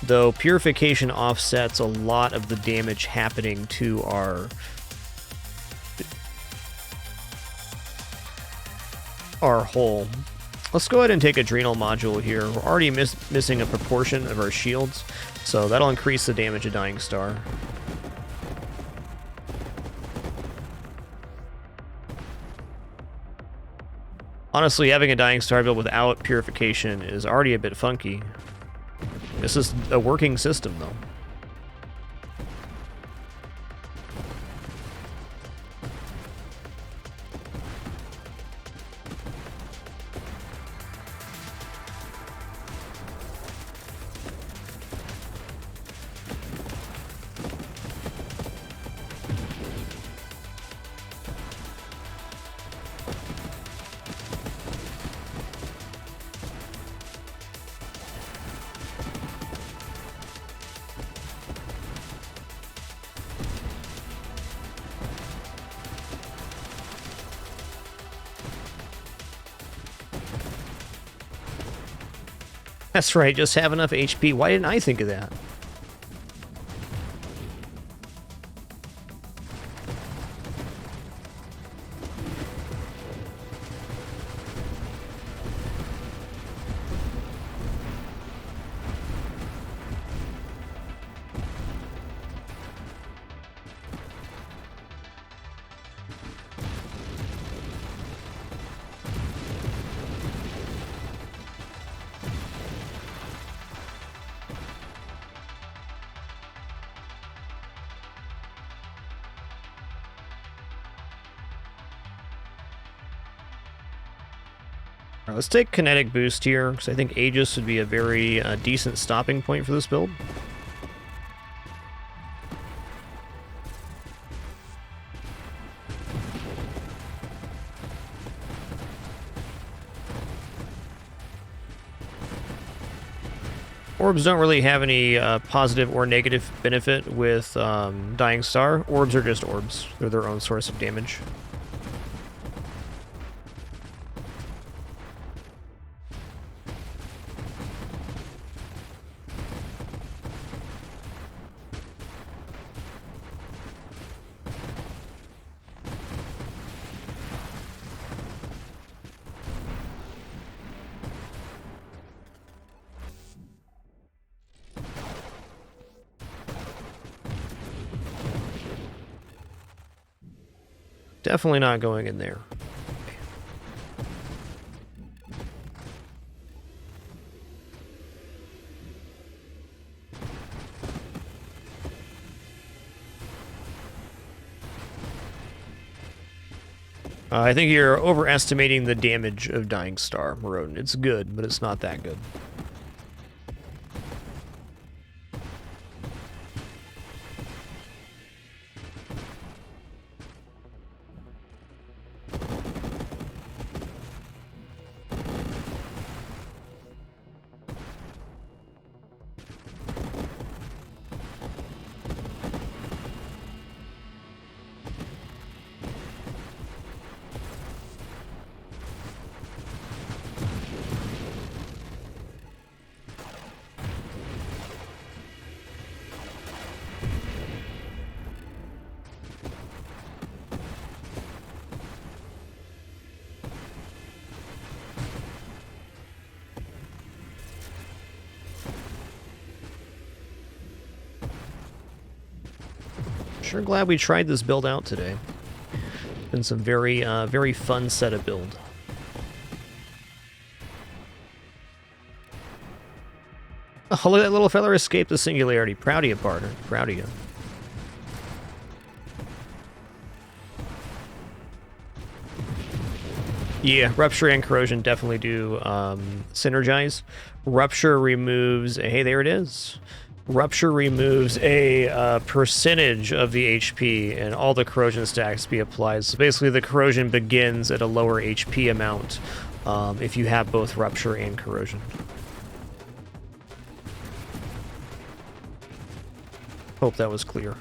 Though Purification offsets a lot of the damage happening to our hull. Let's go ahead and take Adrenal Module here. We're already missing a proportion of our shields, so that'll increase the damage of Dying Star. Honestly, having a Dying Star build without Purification is already a bit funky. This is a working system, though. That's right, just have enough HP. Why didn't I think of that? Let's take Kinetic Boost here, because I think Aegis would be a very decent stopping point for this build. Orbs don't really have any positive or negative benefit with Dying Star. Orbs are just orbs. They're their own source of damage. Definitely not going in there. I think you're overestimating the damage of Dying Star, Rodin. It's good, but it's not that good. Sure glad we tried this build out today. Been some very, very fun set of build. Oh, look, that little fella escaped the singularity. Proud of you, partner. Proud of you. Yeah, Rupture and Corrosion definitely do synergize. Rupture removes... Hey, there it is. Rupture removes a percentage of the HP, and all the corrosion stacks be applied. So basically, the corrosion begins at a lower HP amount if you have both Rupture and Corrosion. Hope that was clear.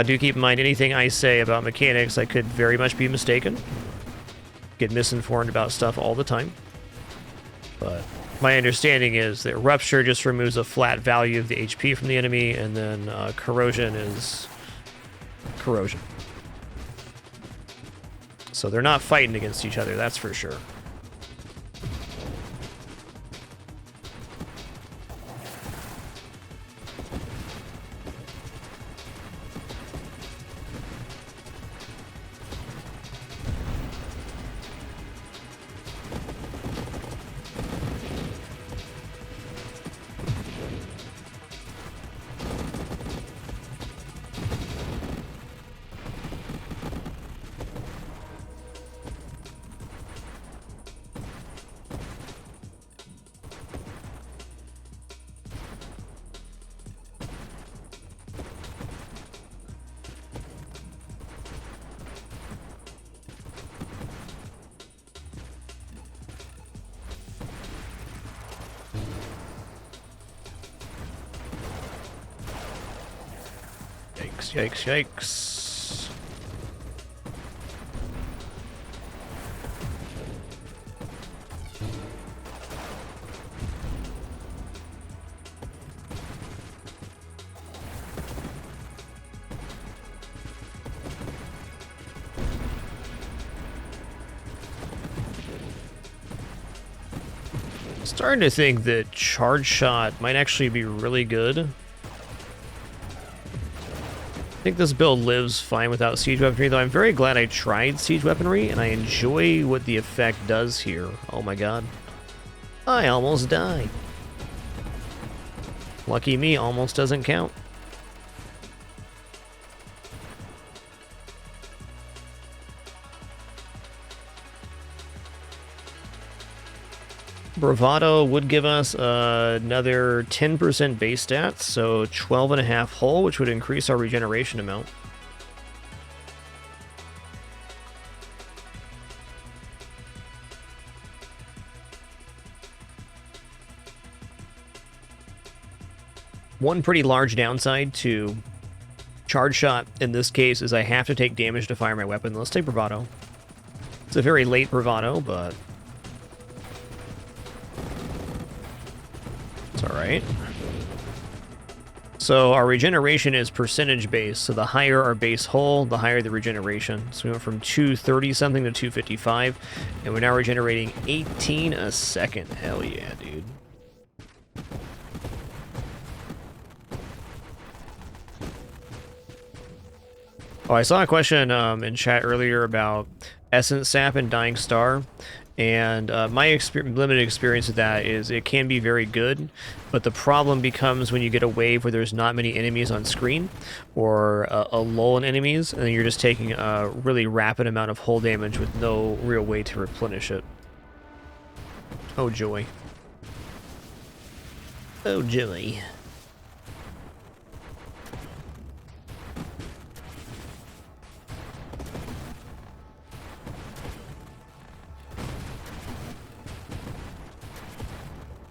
Do keep in mind, anything I say about mechanics, I could very much be mistaken. Get misinformed about stuff all the time. But my understanding is that Rupture just removes a flat value of the HP from the enemy, and then Corrosion is Corrosion. So they're not fighting against each other, that's for sure. Yikes, yikes. Starting to think that Charge Shot might actually be really good. I think this build lives fine without Siege Weaponry, though I'm very glad I tried Siege Weaponry, and I enjoy what the effect does here. Oh my god. I almost died. Lucky me, almost doesn't count. Bravado would give us another 10% base stats, so 12.5 hull, which would increase our regeneration amount. One pretty large downside to Charge Shot in this case is I have to take damage to fire my weapon. Let's take Bravado. It's a very late Bravado, but it's alright. So our regeneration is percentage based, so the higher our base hull, the higher the regeneration. So we went from 230 something to 255, and we're now regenerating 18 a second. Hell yeah, dude. Oh, I saw a question in chat earlier about Essence Sap and Dying Star, and my limited experience with that is it can be very good, but the problem becomes when you get a wave where there's not many enemies on screen, or a lull in enemies, and then you're just taking a really rapid amount of hull damage with no real way to replenish it. Oh joy. Oh joy.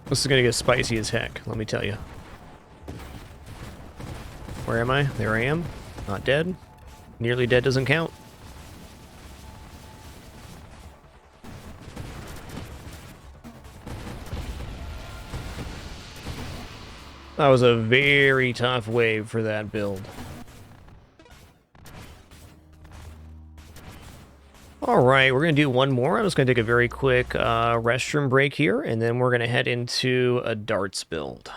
This is gonna get spicy as heck, let me tell you. Where am I? There I am. Not dead. Nearly dead doesn't count. That was a very tough wave for that build. Alright, we're going to do one more. I'm just going to take a very quick restroom break here, and then we're going to head into a darts build.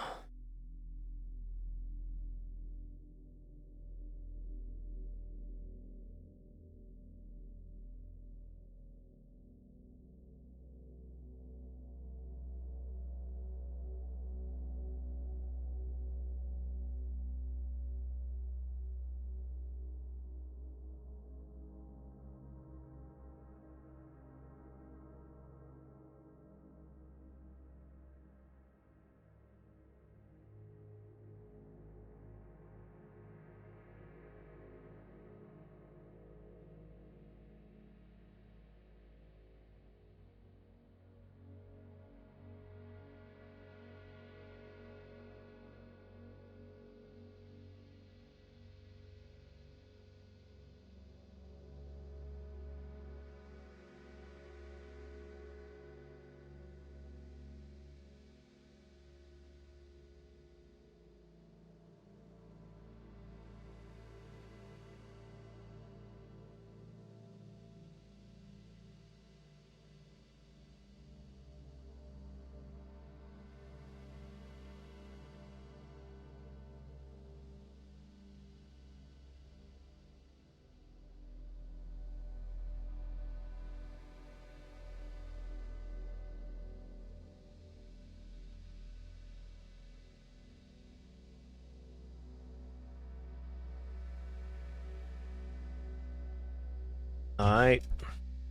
Alright,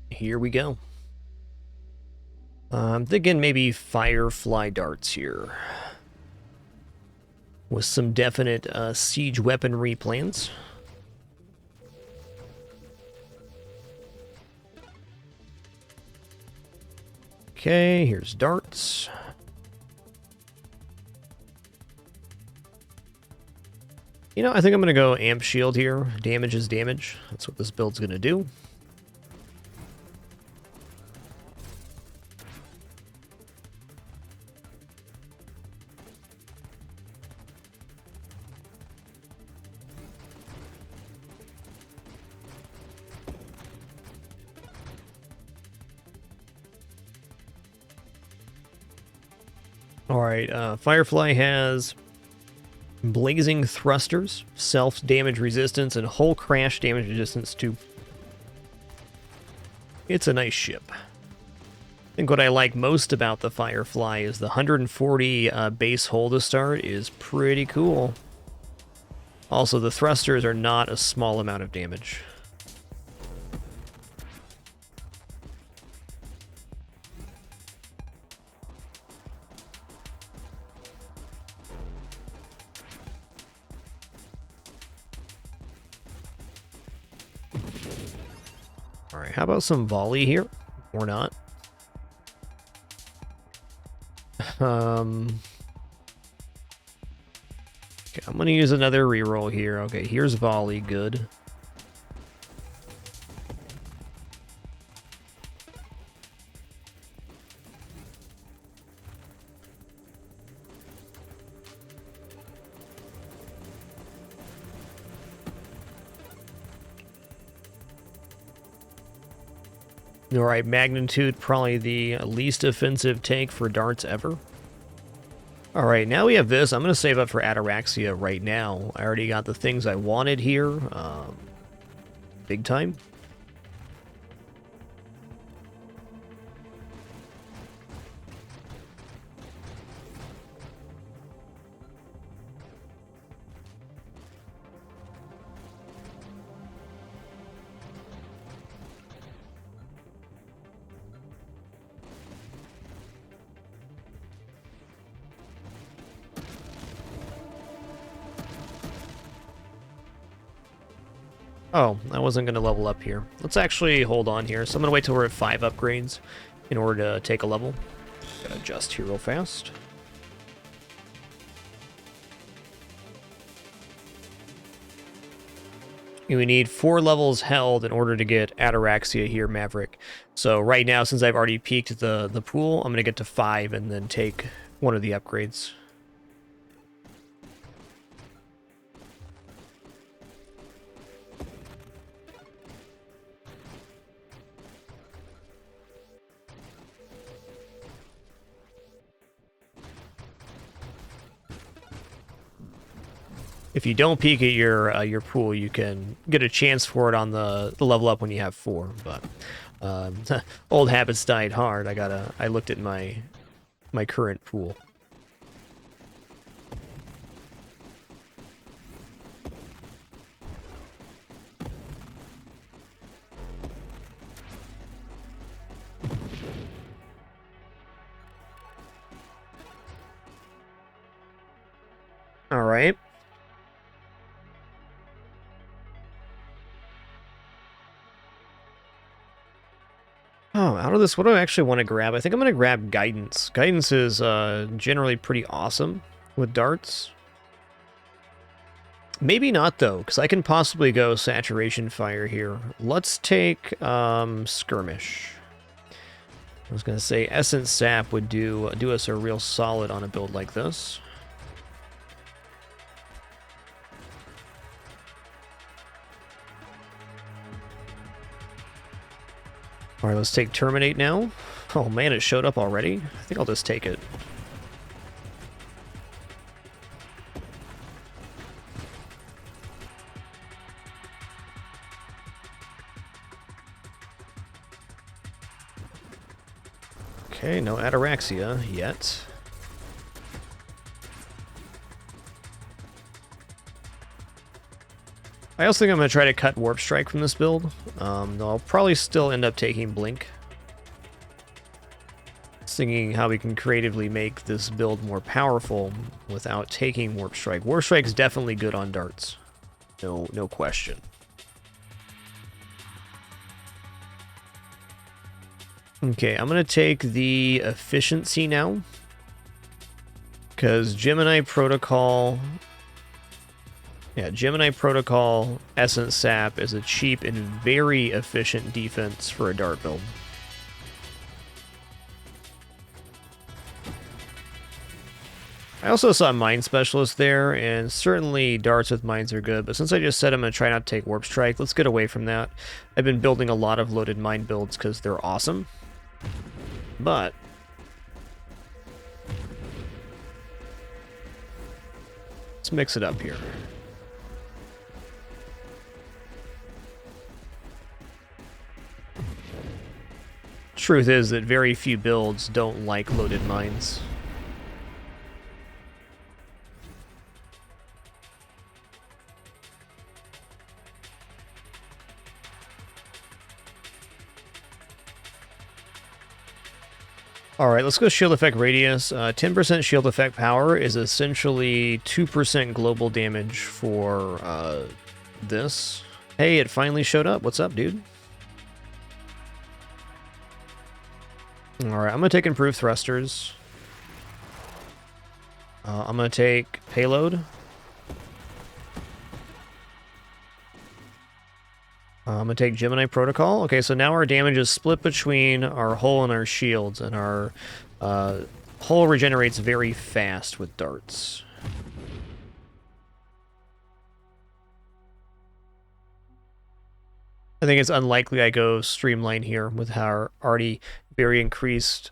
here we go. I'm thinking maybe Firefly darts here, with some definite siege weaponry plans. Okay, here's darts. You know, I think I'm going to go amp shield here. Damage is damage. That's what this build's going to do. Alright, Firefly has blazing thrusters, self-damage resistance, and hull crash damage resistance too. It's a nice ship. I think what I like most about the Firefly is the 140 base hull to start is pretty cool. Also, the thrusters are not a small amount of damage. Alright, how about some volley here? Or not? Okay, I'm gonna use another reroll here. Okay, here's volley, good. Alright, magnitude, probably the least offensive tank for darts ever. Alright, now we have this. I'm going to save up for Ataraxia right now. I already got the things I wanted here. big time. Oh, I wasn't going to level up here. Let's actually hold on here. So I'm going to wait till we're at 5 upgrades in order to take a level. Gotta adjust here real fast. We need 4 levels held in order to get Ataraxia here, Maverick. So right now, since I've already peaked the pool, I'm going to get to 5 and then take one of the upgrades. If you don't peak at your pool, you can get a chance for it on the level up when you have 4. But old habits died hard. I looked at my current pool. All right. Oh, out of this, what do I actually want to grab? I think I'm going to grab Guidance. Guidance is generally pretty awesome with darts. Maybe not, though, because I can possibly go Saturation Fire here. Let's take Skirmish. I was going to say Essence Sap would do us a real solid on a build like this. All right, let's take Terminate now. Oh man, it showed up already? I think I'll just take it. Okay, no Ataraxia yet. I also think I'm going to try to cut Warp Strike from this build. Though I'll probably still end up taking Blink. Thinking how we can creatively make this build more powerful without taking Warp Strike. Warp Strike is definitely good on darts. No question. Okay, I'm going to take the Efficiency now. Because Gemini Protocol... Yeah, Gemini Protocol Essence Sap is a cheap and very efficient defense for a dart build. I also saw Mind Specialist there, and certainly darts with mines are good, but since I just said I'm going to try not to take Warp Strike, let's get away from that. I've been building a lot of loaded mine builds because they're awesome. But... let's mix it up here. Truth is that very few builds don't like loaded mines. Alright, let's go shield effect radius. 10% shield effect power is essentially 2% global damage for this. Hey, it finally showed up. What's up, dude? Alright, I'm going to take improved thrusters. I'm going to take payload. I'm going to take Gemini Protocol. Okay, so now our damage is split between our hull and our shields, and our hull regenerates very fast with darts. I think it's unlikely I go Streamline here with our already very increased...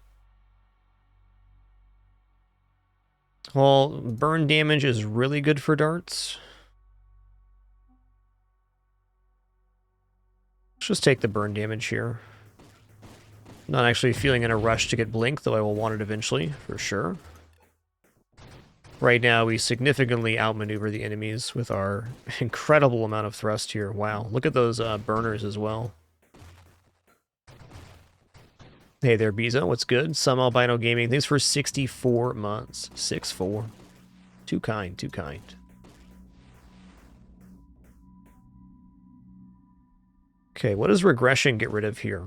Well, burn damage is really good for darts. just take the burn damage here. Not actually feeling in a rush to get Blink, though I will want it eventually, for sure. Right now, we significantly outmaneuver the enemies with our incredible amount of thrust here. Wow, look at those burners as well. Hey there, Biza, what's good? Some Albino Gaming, thanks for 64 months. 6-4. Too kind, too kind. Okay, what does Regression get rid of here?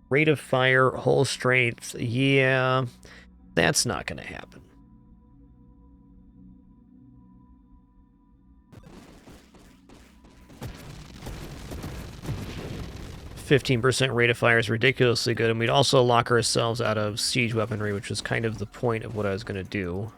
Rate of fire, hull strength, yeah, that's not going to happen. %, rate of fire is ridiculously good, and we'd also lock ourselves out of siege weaponry, which was kind of the point of what I was going to do.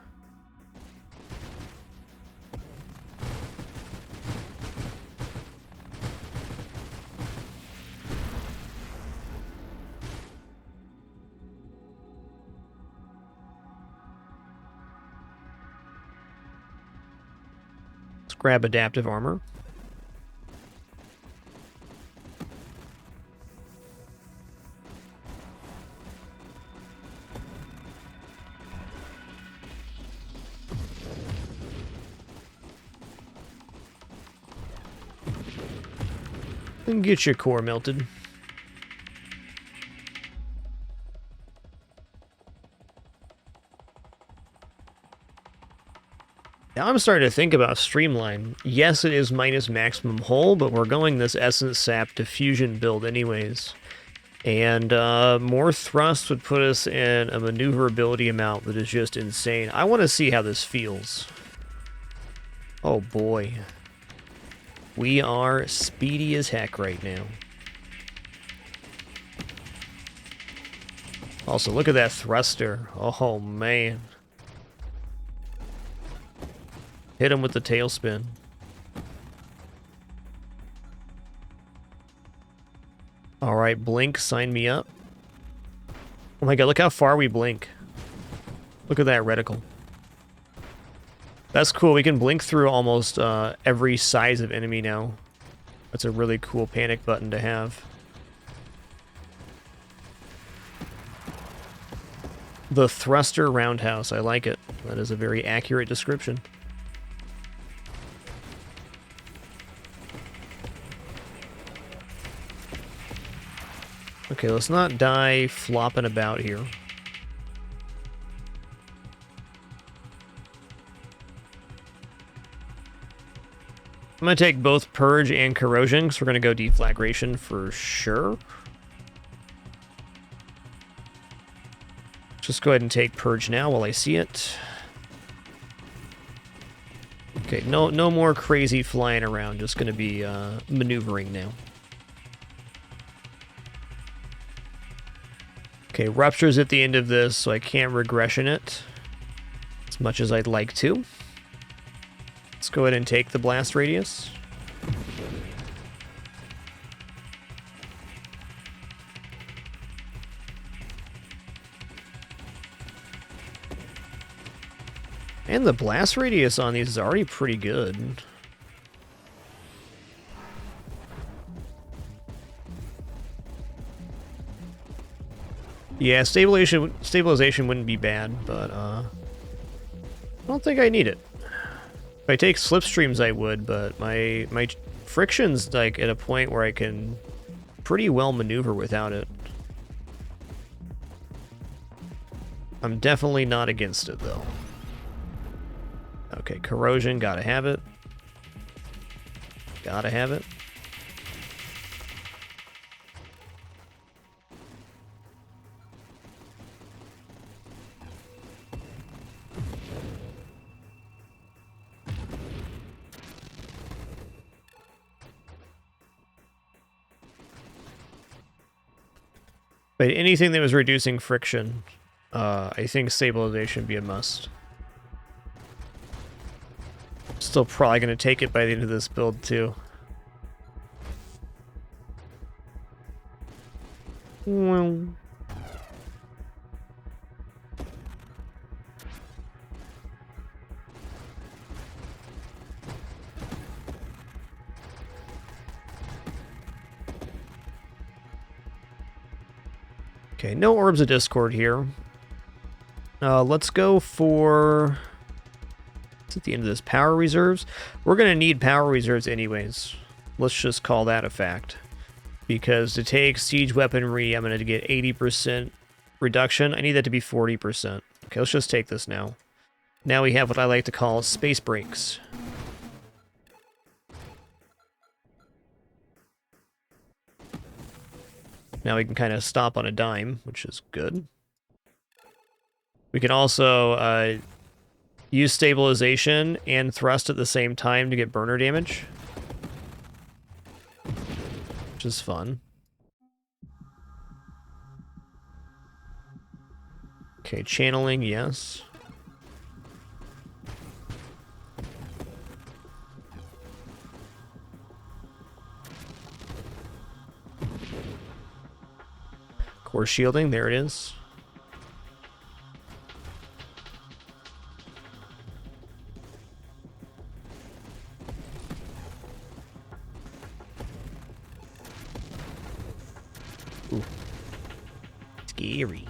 Let's grab adaptive armor. And get your core melted. Now I'm starting to think about Streamline. Yes, it is minus maximum hull, but we're going this Essence Sap Diffusion build anyways. And more thrust would put us in a maneuverability amount that is just insane. I want to see how this feels. Oh boy. We are speedy as heck right now. Also, look at that thruster. Oh, man. Hit him with the tailspin. Alright, Blink, sign me up. Oh my god, look how far we blink. Look at that reticle. That's cool. We can blink through almost every size of enemy now. That's a really cool panic button to have. The thruster roundhouse. I like it. That is a very accurate description. Okay, let's not die flopping about here. I'm going to take both Purge and Corrosion, because we're going to go Deflagration for sure. Just go ahead and take Purge now while I see it. Okay, no more crazy flying around, just going to be maneuvering now. Okay, Rupture's at the end of this, so I can't Regression it as much as I'd like to. Let's go ahead and take the blast radius. And the blast radius on these is already pretty good. Yeah, stabilization wouldn't be bad, but I don't think I need it. If I take slipstreams, I would, but my friction's like at a point where I can pretty well maneuver without it. I'm definitely not against it, though. Okay, Corrosion, gotta have it. Gotta have it. But anything that was reducing friction, I think stabilization would be a must. Still probably going to take it by the end of this build, too. Well... Okay, no Orbs of Discord here. Let's go for... It's at the end of this. Power reserves. We're going to need power reserves anyways. Let's just call that a fact. Because to take siege weaponry, I'm going to get 80% reduction. I need that to be 40%. Okay, let's just take this now. Now we have what I like to call space breaks. Now we can kind of stop on a dime, which is good. We can also use stabilization and thrust at the same time to get burner damage, which is fun. Okay, channeling, yes. Core shielding, there it is. Ooh. Scary.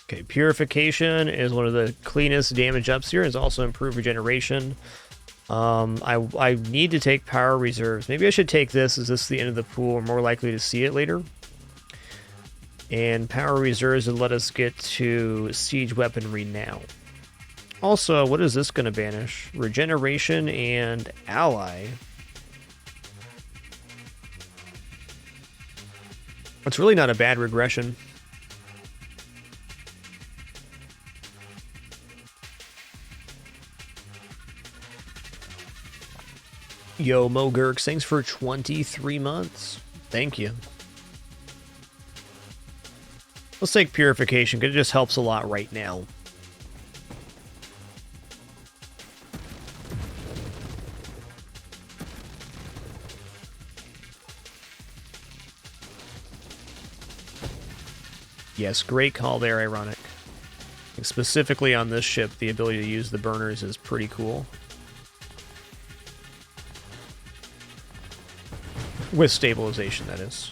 Okay, Purification is one of the cleanest damage ups here. It's also improved regeneration. I need to take Power Reserves. Maybe I should take this. Is this the end of the pool? We're more likely to see it later. And Power Reserves will let us get to Siege Weaponry now. Also, what is this going to banish? Regeneration and Ally. It's really not a bad regression. Yo, Mo Gurks, thanks for 23 months. Thank you. Let's take Purification, because it just helps a lot right now. Yes, great call there, Ironic. Specifically on this ship, the ability to use the burners is pretty cool. With stabilization, that is.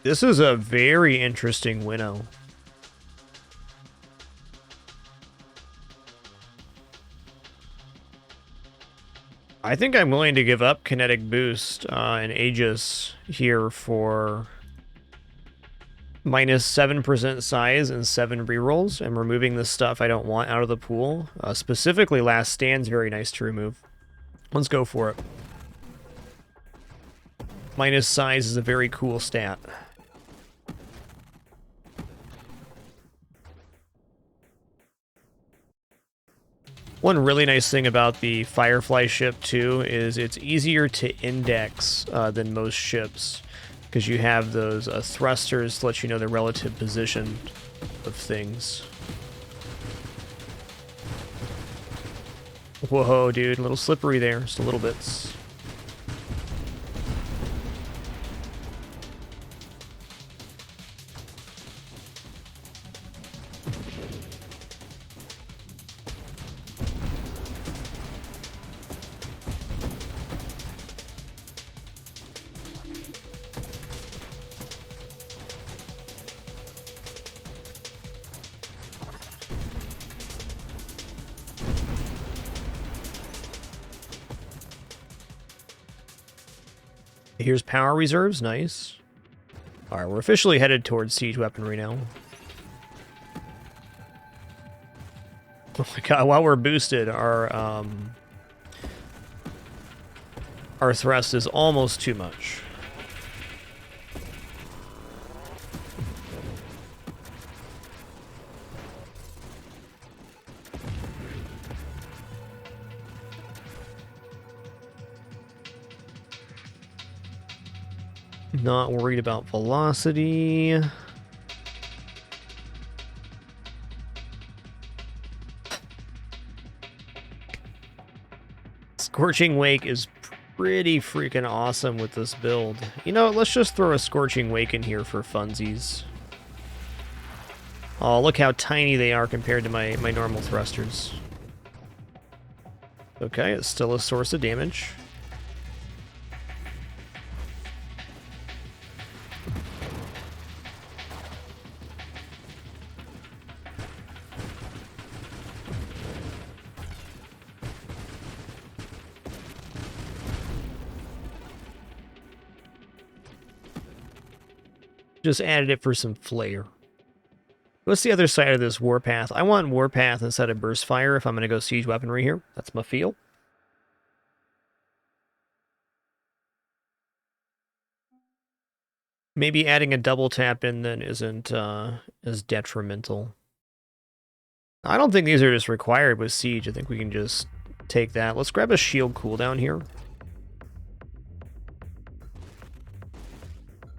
This is a very interesting winnow. I think I'm willing to give up Kinetic Boost and Aegis here for minus 7% size and 7 rerolls, and removing the stuff I don't want out of the pool. Specifically, Last Stand's very nice to remove. Let's go for it. Minus size is a very cool stat. One really nice thing about the Firefly ship, too, is it's easier to index than most ships, because you have those thrusters to let you know the relative position of things. Whoa, dude, a little slippery there, just a little bit. Here's Power Reserves, nice. Alright, we're officially headed towards Siege Weaponry now. Oh my god, while we're boosted, our thrust is almost too much. Not worried about velocity. Scorching Wake is pretty freaking awesome with this build. You know, let's just throw a Scorching Wake in here for funsies. Oh, look how tiny they are compared to my normal thrusters. Okay, it's still a source of damage. Just added it for some flair. What's the other side of this Warpath? I want Warpath instead of Burst Fire if I'm going to go Siege Weaponry here. That's my feel. Maybe adding a double tap in then isn't as detrimental. I don't think these are just required with Siege. I think we can just take that. Let's grab a shield cooldown here.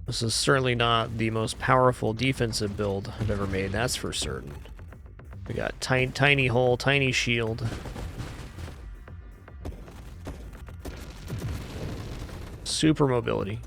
This is certainly not the most powerful defensive build I've ever made, that's for certain. We got tiny hull, tiny shield. Super mobility.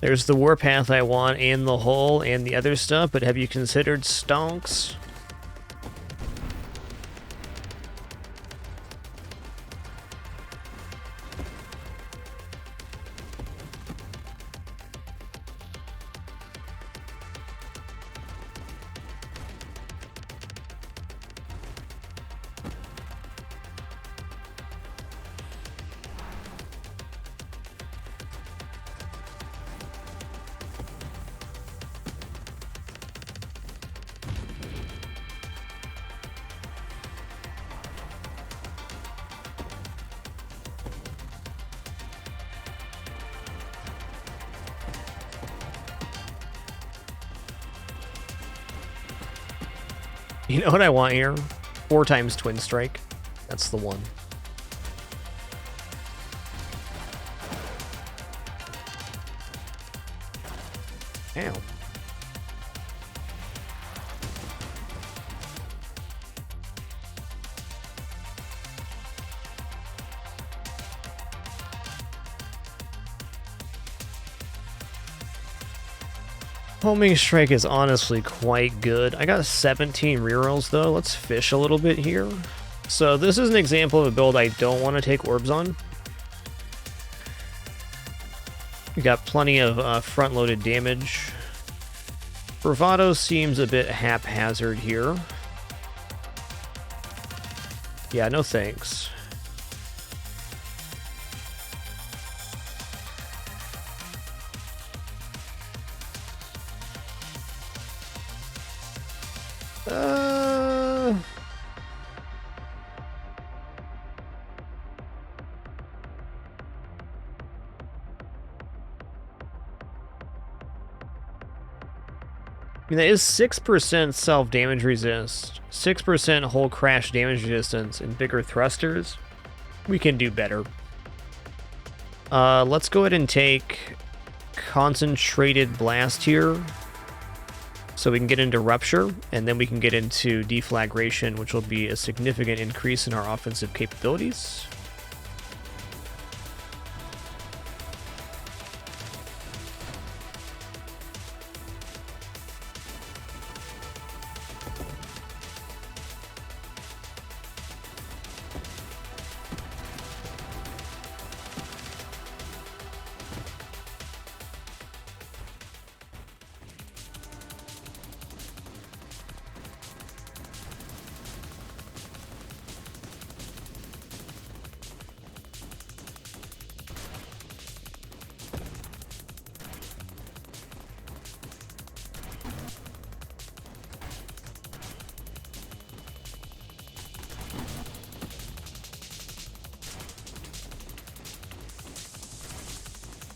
There's the Warpath I want, and the hull, and the other stuff, but have you considered stonks? You know what I want here? 4 times Twin Strike. That's the one. Ow. Homing Strike is honestly quite good. I got 17 rerolls though. Let's fish a little bit here. So this is an example of a build I don't want to take orbs on. We got plenty of front-loaded damage. Bravado seems a bit haphazard here. Yeah, no thanks. I mean, that is 6% self-damage resist, 6% whole crash damage resistance, and bigger thrusters. We can do better. Let's go ahead and take Concentrated Blast here, so we can get into Rupture, and then we can get into Deflagration, which will be a significant increase in our offensive capabilities.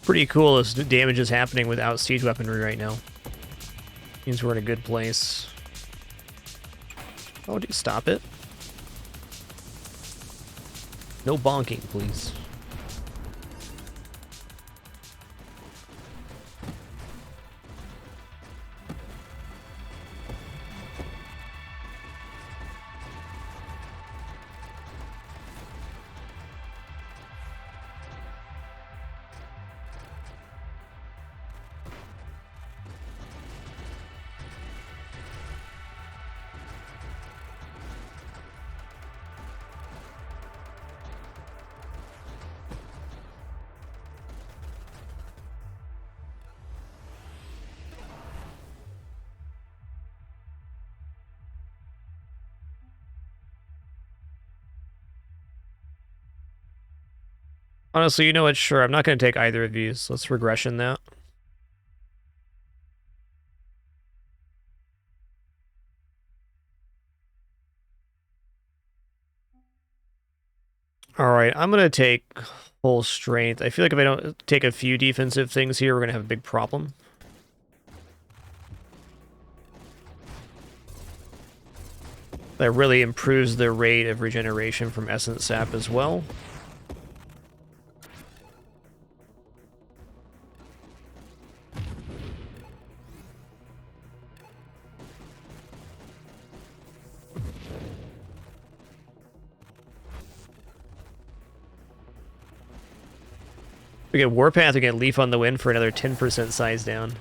Pretty cool as damage is happening without siege weaponry right now. Means we're in a good place. Oh, stop it. No bonking, please. Honestly, you know what? Sure, I'm not going to take either of these. Let's regression that. Alright, I'm going to take full strength. I feel like if I don't take a few defensive things here, we're going to have a big problem. That really improves the rate of regeneration from Essence Sap as well. We get Warpath, we get Leaf on the Wind for another 10% size down.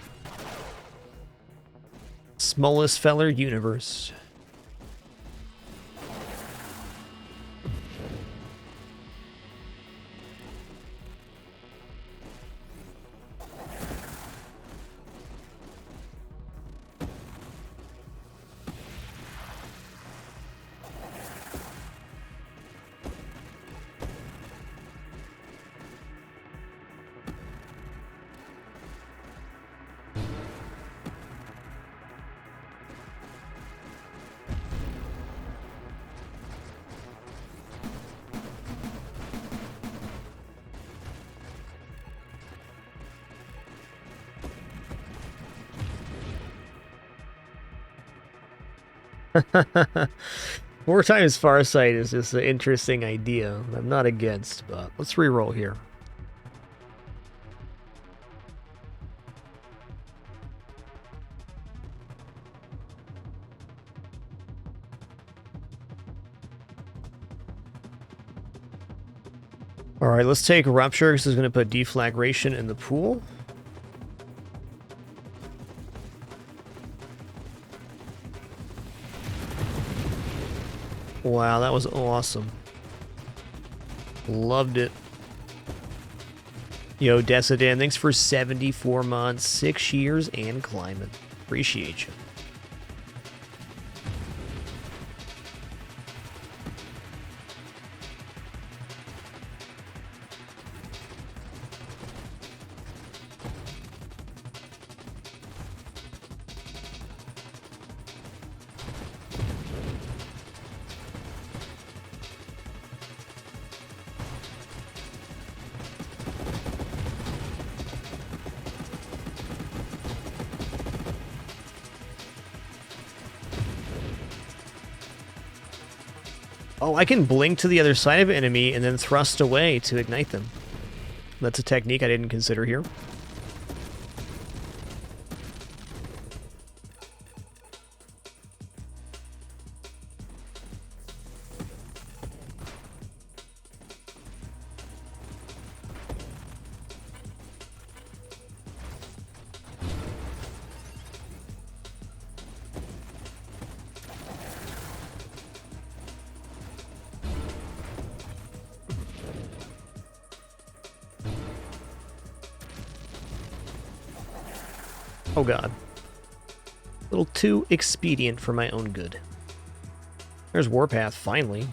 Smallest Feller Universe. Four times Farsight is just an interesting idea. I'm not against, but let's re-roll here. Alright, let's take Rupture. This is going to put Deflagration in the pool. Wow, that was awesome. Loved it. Yo, Desidan, thanks for 74 months, 6 years, and climbing. Appreciate you. Oh, I can blink to the other side of an enemy and then thrust away to ignite them. That's a technique I didn't consider here. Oh god. A little too expedient for my own good. There's Warpath, finally.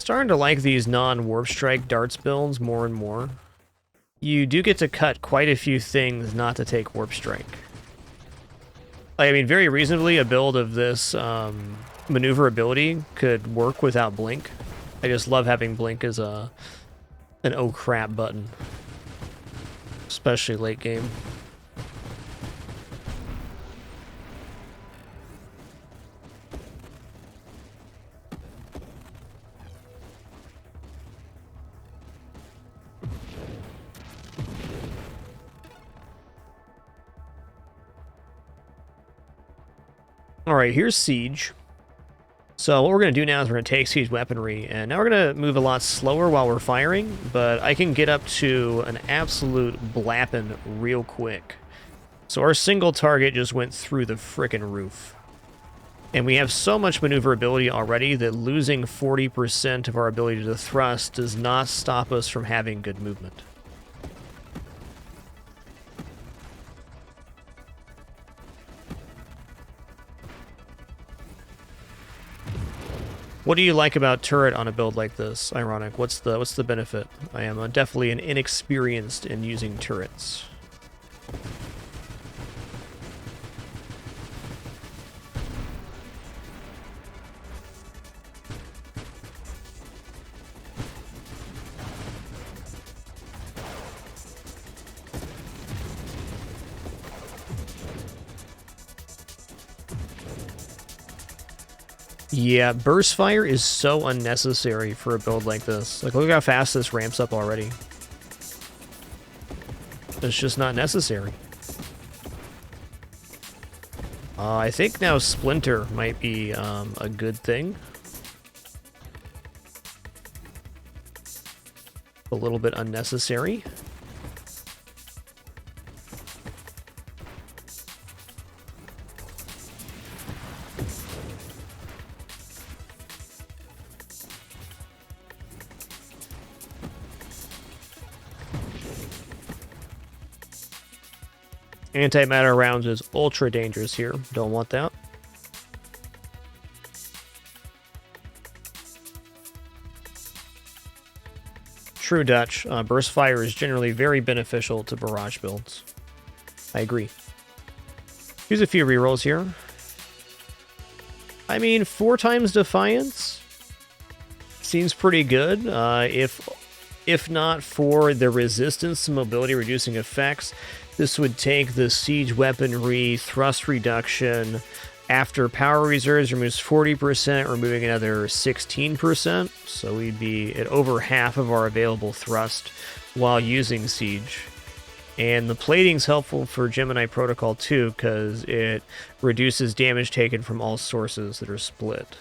Starting to like these non-warp strike darts builds more and more. You do get to cut quite a few things not to take warp strike. I mean, very reasonably, a build of this maneuverability could work without blink. I just love having blink as an oh crap button, especially late game. All right, here's Siege. So what we're going to do now is we're going to take Siege weaponry, and now we're going to move a lot slower while we're firing, but I can get up to an absolute blapping real quick. So our single target just went through the frickin' roof. And we have so much maneuverability already that losing 40% of our ability to thrust does not stop us from having good movement. What do you like about turret on a build like this, Ironic? What's the benefit? I am definitely an inexperienced in using turrets. Yeah, burst fire is so unnecessary for a build like this. Like, look how fast this ramps up already. It's just not necessary. I think now Splinter might be a good thing. A little bit unnecessary. Antimatter rounds is ultra dangerous here. Don't want that. True Dutch. Burst fire is generally very beneficial to barrage builds. I agree. Here's a few rerolls here. I mean, 4 times Defiance seems pretty good. If not for the resistance to mobility reducing effects, this would take the siege weaponry thrust reduction after power reserves removes 40%, removing another 16%. So we'd be at over half of our available thrust while using siege. And the plating's helpful for Gemini Protocol too, because it reduces damage taken from all sources that are split.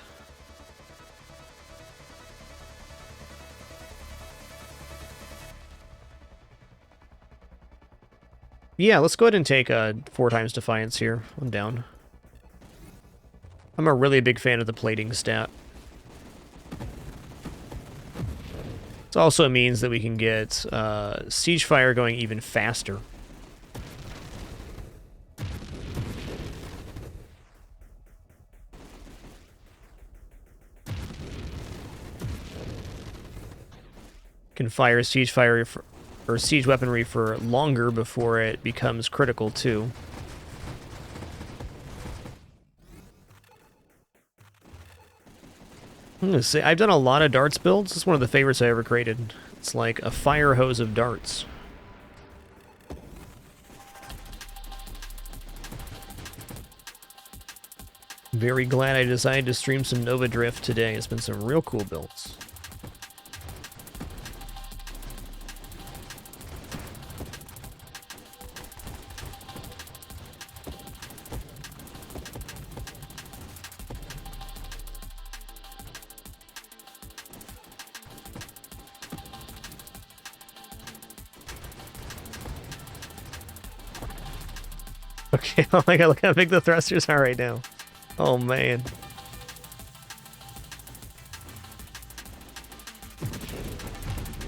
Yeah, let's go ahead and take 4 times Defiance here. I'm down. I'm a really big fan of the plating stat. It also means that we can get siege fire going even faster. Can fire siege fire or siege weaponry for longer before it becomes critical too. I'm gonna say I've done a lot of darts builds. This is one of the favorites I ever created. It's like a fire hose of darts. Very glad I decided to stream some Nova Drift today. It's been some real cool builds. Okay, oh my god, look how big the thrusters are right now. Oh man.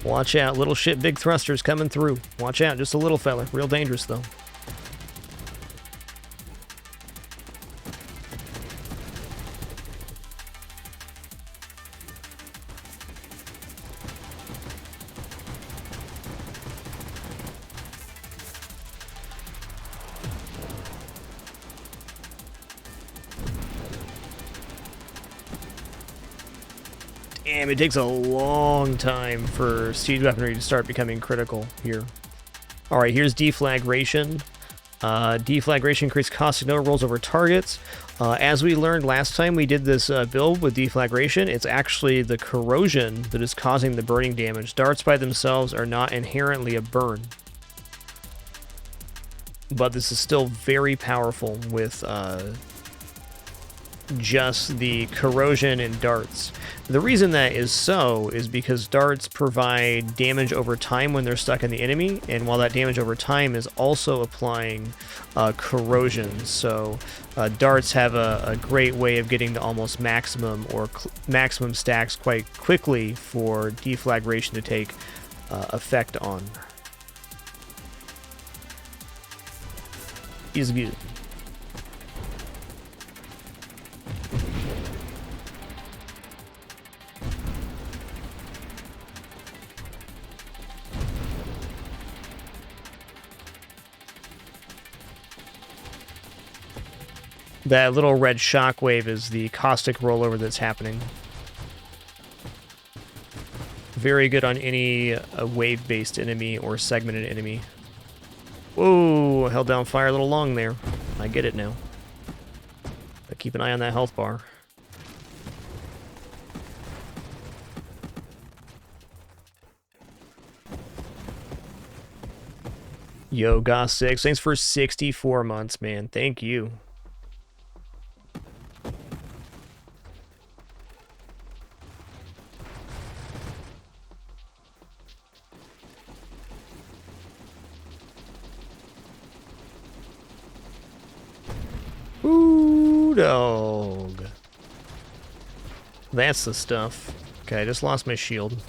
Watch out, little shit, big thrusters coming through. Watch out, just a little fella. Real dangerous though. Damn, it takes a long time for siege weaponry to start becoming critical here. Alright, here's Deflagration. Deflagration increases caustic nova rolls over targets. As we learned last time we did this build with Deflagration, it's actually the corrosion that is causing the burning damage. Darts by themselves are not inherently a burn. But this is still very powerful with just the corrosion and darts. The reason that is so is because darts provide damage over time when they're stuck in the enemy, and while that damage over time is also applying corrosion, so darts have a great way of getting to almost maximum or maximum stacks quite quickly for deflagration to take effect on. Is good. That little red shockwave is the caustic rollover that's happening. Very good on any wave-based enemy or segmented enemy. Whoa, held down fire a little long there. I get it now. But keep an eye on that health bar. Yo, Goss6, thanks for 64 months, man. Thank you. Ooh, dog. That's the stuff. Okay, I just lost my shield.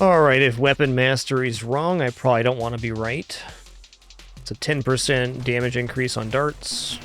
Alright, if weapon mastery's wrong, I probably don't want to be right. It's a 10% damage increase on darts.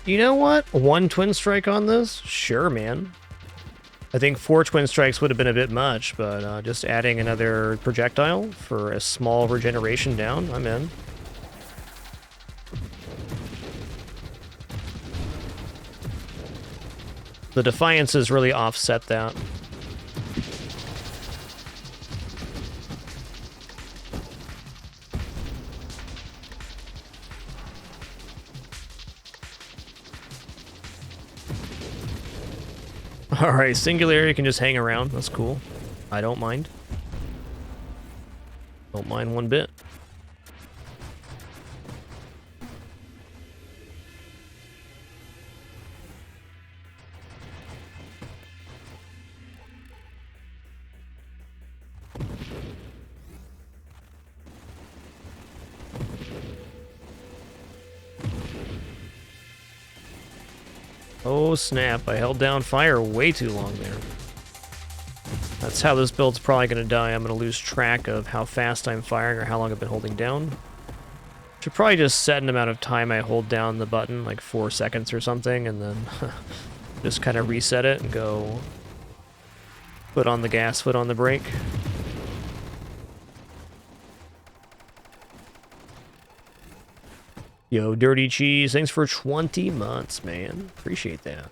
You know what? One twin strike on this? Sure, man. I think 4 twin strikes would have been a bit much, but just adding another projectile for a small regeneration down, I'm in. The Defiances really offset that. Alright, Singularity can just hang around. That's cool. I don't mind. Don't mind one bit. Oh snap, I held down fire way too long there. That's how this build's probably going to die. I'm going to lose track of how fast I'm firing or how long I've been holding down. Should probably just set an amount of time I hold down the button, like 4 seconds or something, and then just kind of reset it and go foot on the gas, foot on the brake. Yo, Dirty Cheese, thanks for 20 months, man. Appreciate that.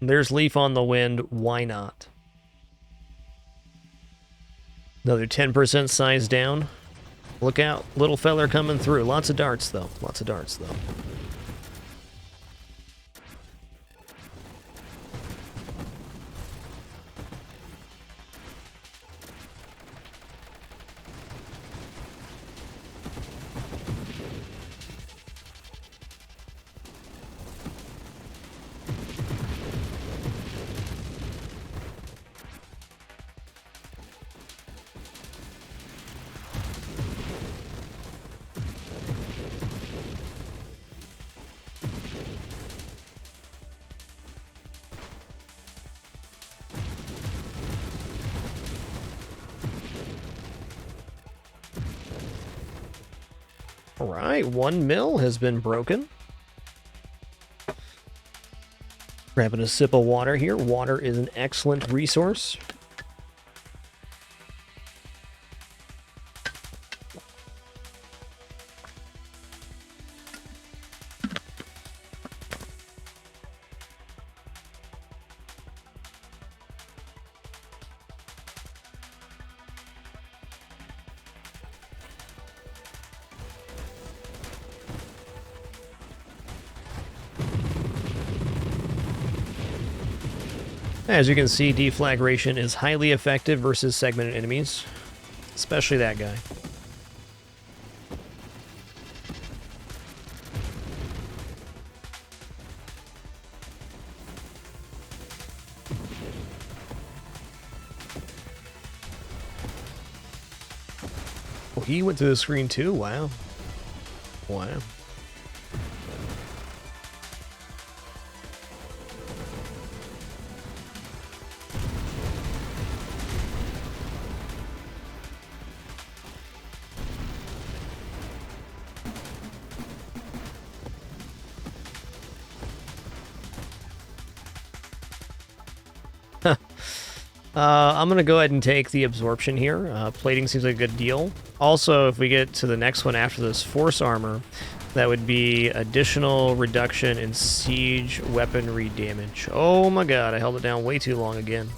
There's Leaf on the Wind. Why not? Another 10% size down. Look out. Little feller coming through. Lots of darts, though. Lots of darts, though. Alright, 1 mil has been broken. Grabbing a sip of water here. Water is an excellent resource. As you can see, deflagration is highly effective versus segmented enemies, especially that guy. Oh, he went through the screen too? Wow. Wow. I'm going to go ahead and take the absorption here. Plating seems like a good deal. Also, if we get to the next one after this force armor, that would be additional reduction in siege weaponry damage. Oh my god, I held it down way too long again.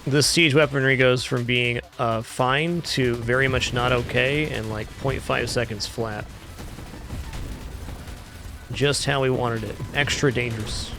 This siege weaponry goes from being fine to very much not okay in like 0.5 seconds flat. Just how we wanted it. Extra dangerous.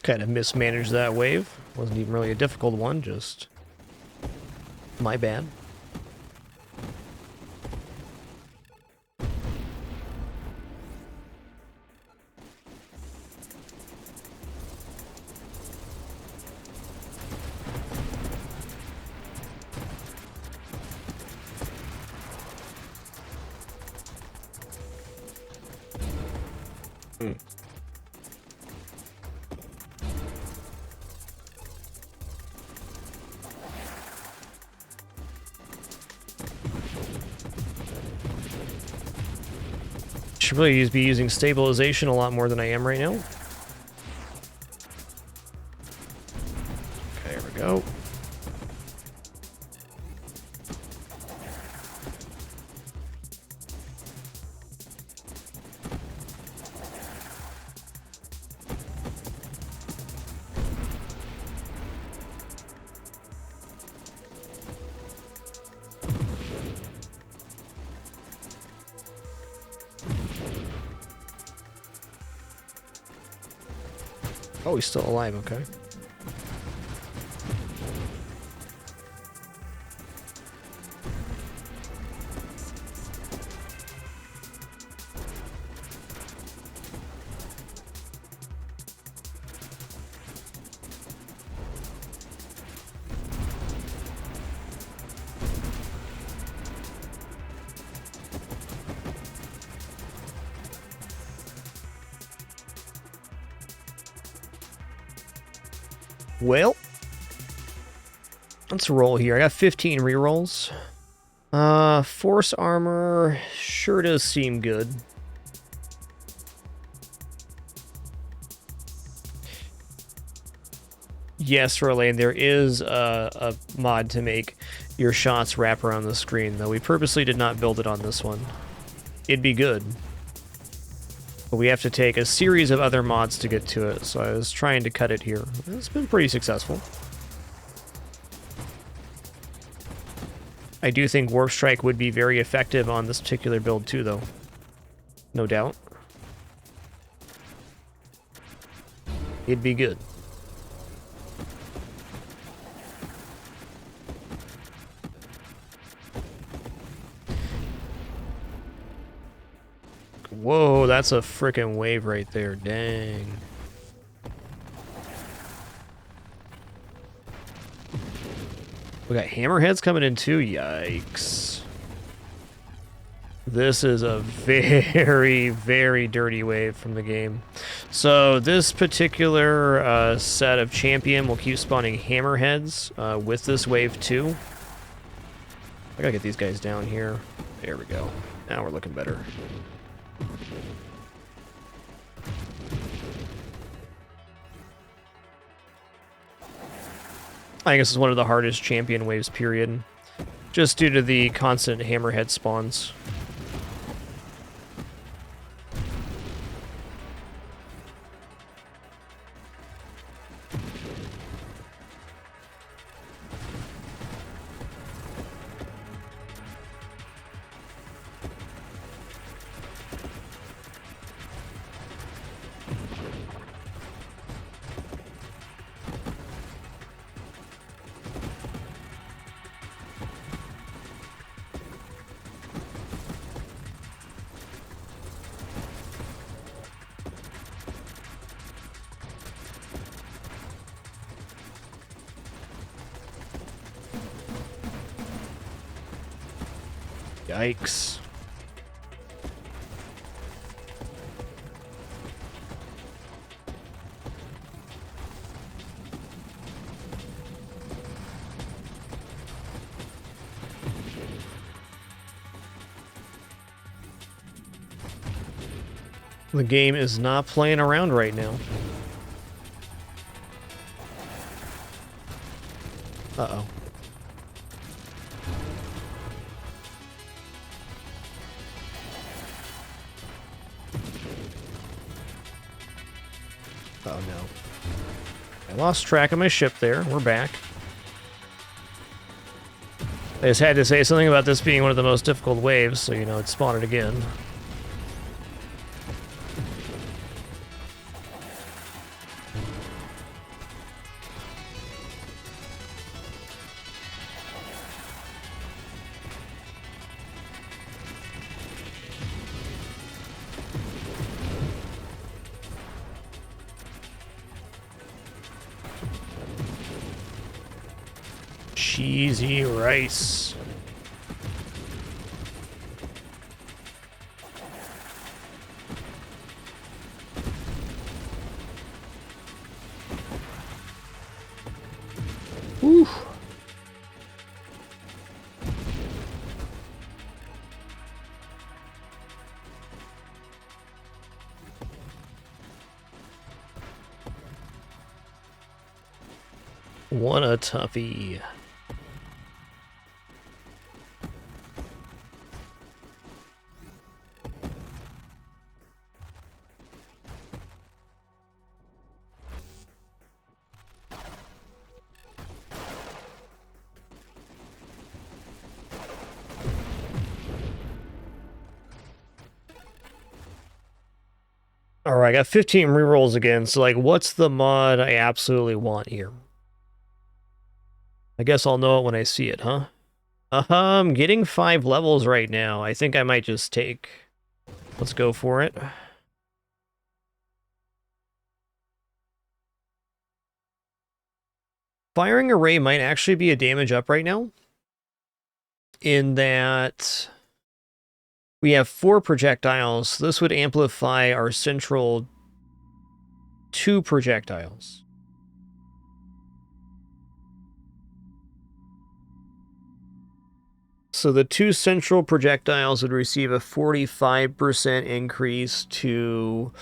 Kind of mismanaged that wave. Wasn't even really a difficult one, just my bad. Should really be using stabilization a lot more than I am right now. Okay, there we go. Oh, he's still alive, okay. Well, let's roll here. I got 15 rerolls. Force armor sure does seem good. Yes, Rolane, there is a mod to make your shots wrap around the screen, though we purposely did not build it on this one. It'd be good, but we have to take a series of other mods to get to it, so I was trying to cut it here. It's been pretty successful. I do think Warp Strike would be very effective on this particular build too, though. No doubt. It'd be good. Whoa, that's a frickin' wave right there. Dang. We got hammerheads coming in too. Yikes. This is a very, very dirty wave from the game. So this particular set of champion will keep spawning hammerheads with this wave too. I gotta get these guys down here. There we go. Now we're looking better. I guess it's one of the hardest champion waves, period. Just due to the constant hammerhead spawns. Yikes. The game is not playing around right now. Uh-oh. Oh no. I lost track of my ship there. We're back. I just had to say something about this being one of the most difficult waves, so you know, it spawned it again. Cheesy rice. Whew. What a toughie. All right, I got 15 rerolls again, so like, what's the mod I absolutely want here? I guess I'll know it when I see it, huh? I'm getting 5 levels right now. I think I might just take... Let's go for it. Firing array might actually be a damage up right now, in that we have 4 projectiles. So this would amplify our central 2 projectiles. So the 2 central projectiles would receive a 45% increase to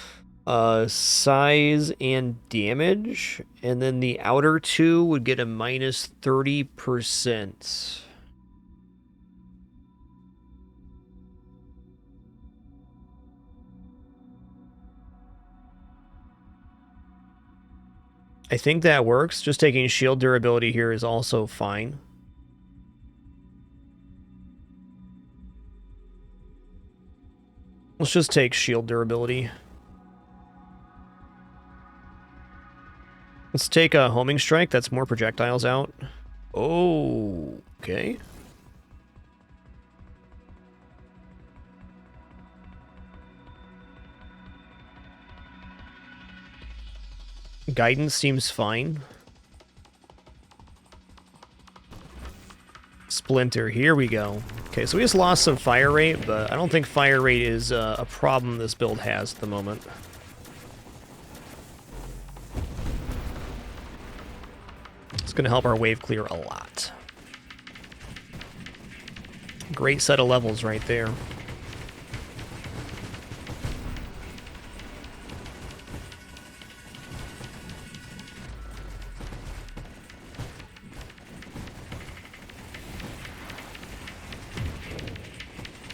size and damage, and then the outer 2 would get a minus 30%. I think that works. Just taking shield durability here is also fine. Let's just take shield durability. Let's take a homing strike. That's more projectiles out. Oh, okay. Guidance seems fine. Splinter, here we go. Okay, so we just lost some fire rate, but I don't think fire rate is a problem this build has at the moment. It's going to help our wave clear a lot. Great set of levels right there.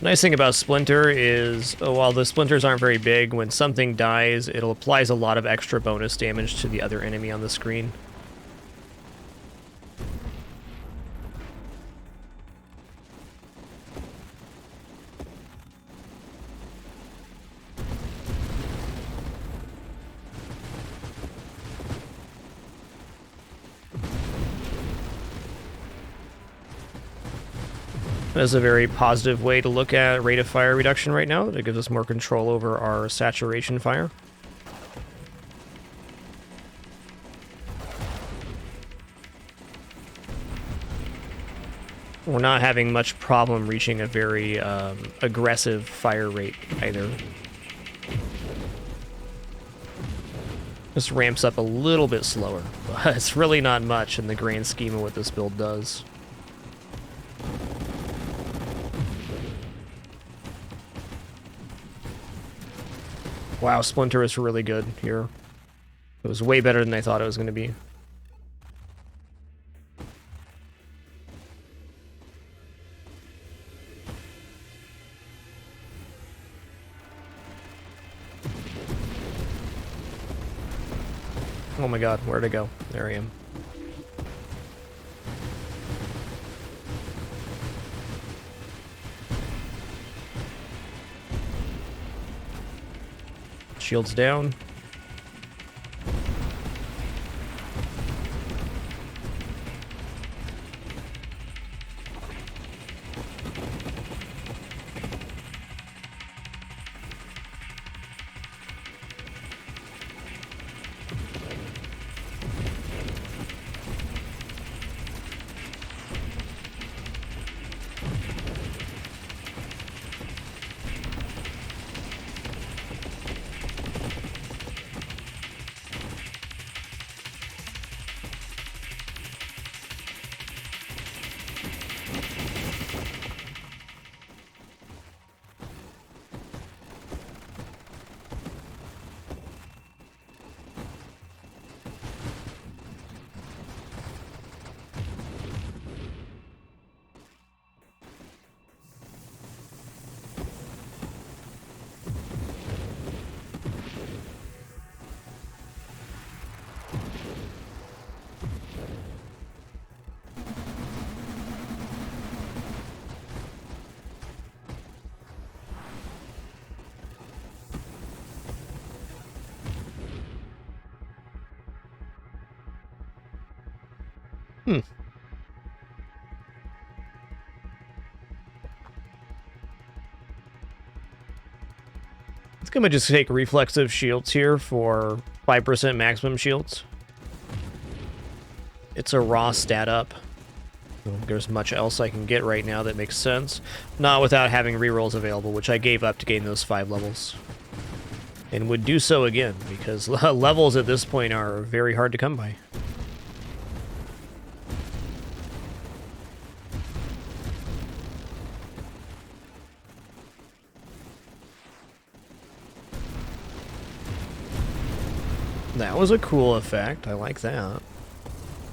Nice thing about Splinter is, while the splinters aren't very big, when something dies, it applies a lot of extra bonus damage to the other enemy on the screen. That's a very positive way to look at rate of fire reduction right now. It gives us more control over our saturation fire. We're not having much problem reaching a very aggressive fire rate either. This ramps up a little bit slower, but it's really not much in the grand scheme of what this build does. Wow, Splinter is really good here. It was way better than I thought it was going to be. Oh my god, where'd I go? There I am. Shields down. Hmm. It's gonna just take reflexive shields here for 5% maximum shields. It's a raw stat up. I don't think there's much else I can get right now that makes sense. Not without having rerolls available, which I gave up to gain those 5 levels. And would do so again, because levels at this point are very hard to come by. That was a cool effect. I like that.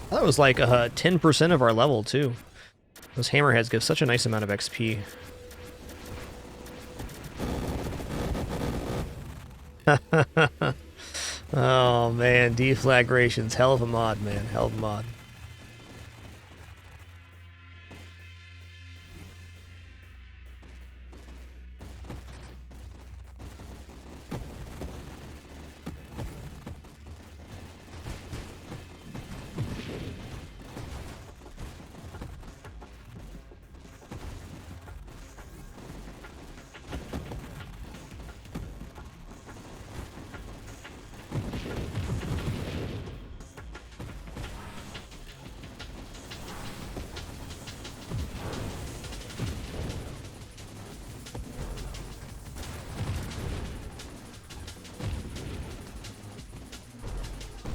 That was like 10% of our level, too. Those hammerheads give such a nice amount of XP. Oh, man. Deflagration's hell of a mod, man. Hell of a mod.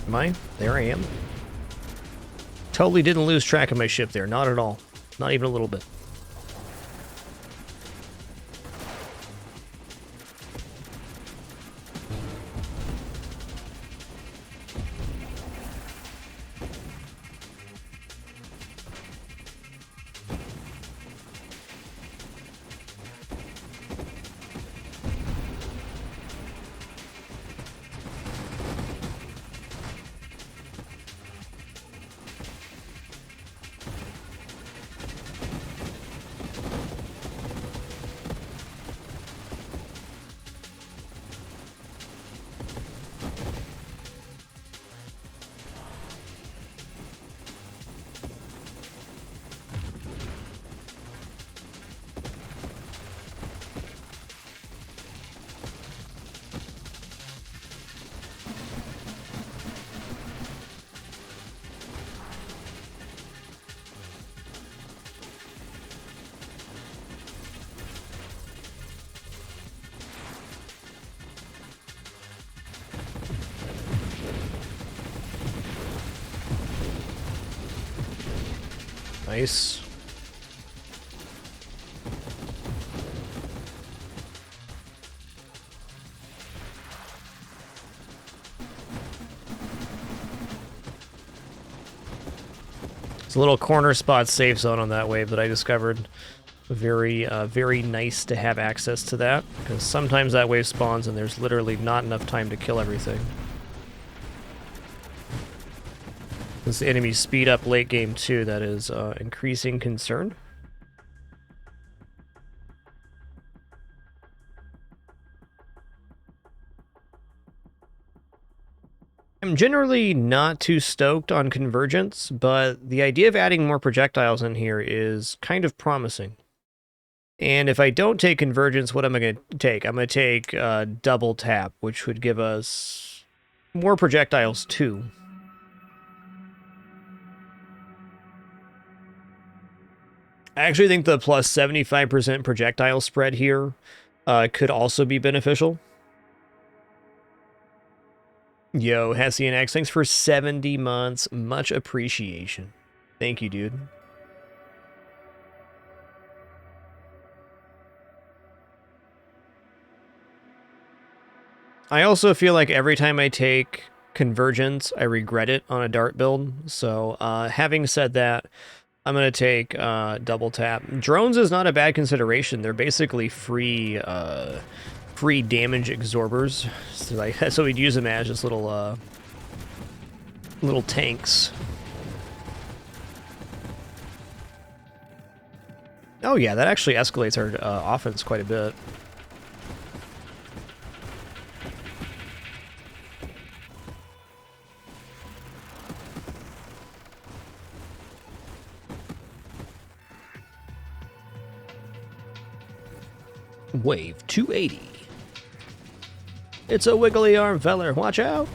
Am I? There I am. Totally didn't lose track of my ship there. Not at all. Not even a little bit. Nice. It's a little corner spot safe zone on that wave that I discovered. Very, very nice to have access to that, because sometimes that wave spawns and there's literally not enough time to kill everything. Since the enemies speed up late game too, that is increasing concern. I'm generally not too stoked on convergence, but the idea of adding more projectiles in here is kind of promising. And if I don't take convergence, what am I going to take? I'm going to take double tap, which would give us more projectiles too. I actually think the plus 75% projectile spread here could also be beneficial. Yo, Hessian X, thanks for 70 months. Much appreciation. Thank you, dude. I also feel like every time I take convergence, I regret it on a dart build. So having said that, I'm going to take double tap. Drones is not a bad consideration. They're basically free free damage absorbers. So, like, so we'd use them as just little little tanks. Oh yeah, that actually escalates our offense quite a bit. Wave 280. It's a wiggly arm feller. Watch out.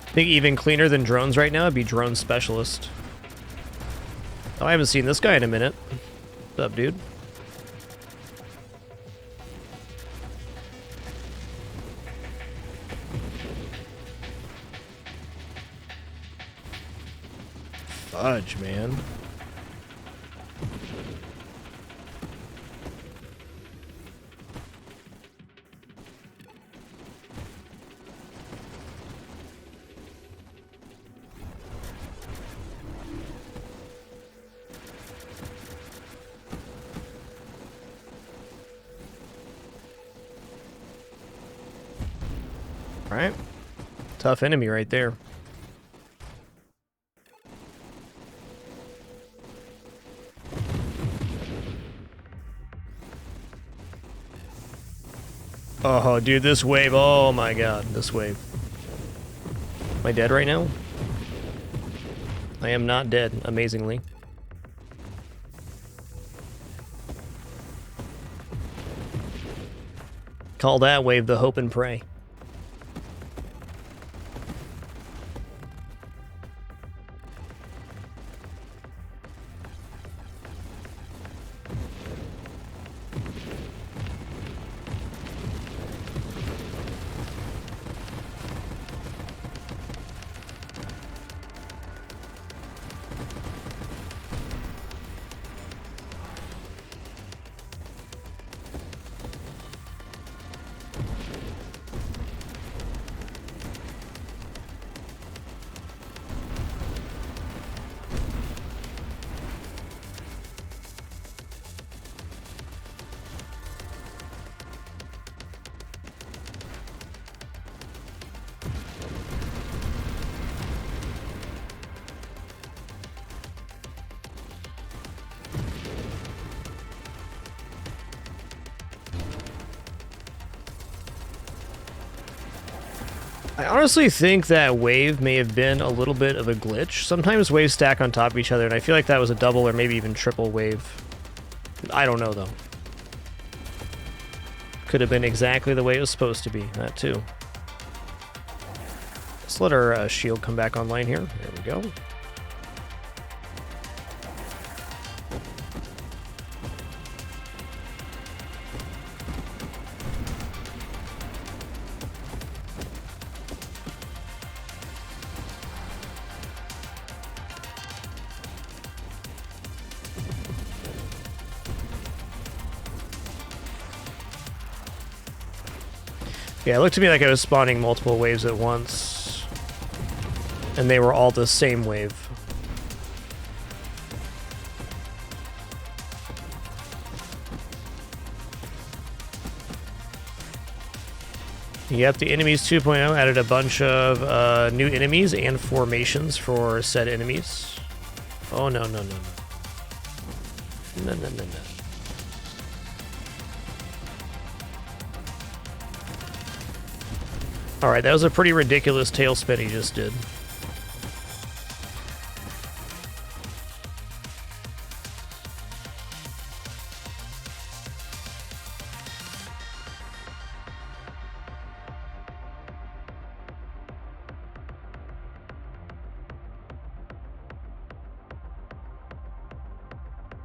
I think even cleaner than drones right now would be drone specialist. Oh, I haven't seen this guy in a minute. What's up, dude? Fudge, man. All right. Tough enemy right there. Oh, dude, this wave. Oh my god, this wave. Am I dead right now? I am not dead, amazingly. Call that wave the hope and pray. I honestly think that wave may have been a little bit of a glitch. Sometimes waves stack on top of each other, and I feel like that was a double or maybe even triple wave. I don't know, though. Could have been exactly the way it was supposed to be. That, too. Let's let our shield come back online here. There we go. Yeah, it looked to me like I was spawning multiple waves at once. And they were all the same wave. Yep, the enemies 2.0 added a bunch of new enemies and formations for said enemies. Oh, no, no, no, no. No, no, no, no. Alright, that was a pretty ridiculous tailspin he just did.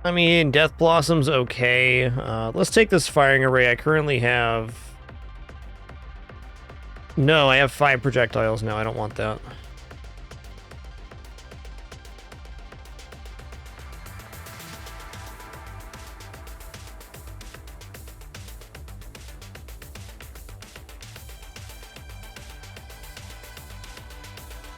I mean, Death Blossom's okay. Let's take this firing array. I currently have... No, I have 5 projectiles now. I don't want that.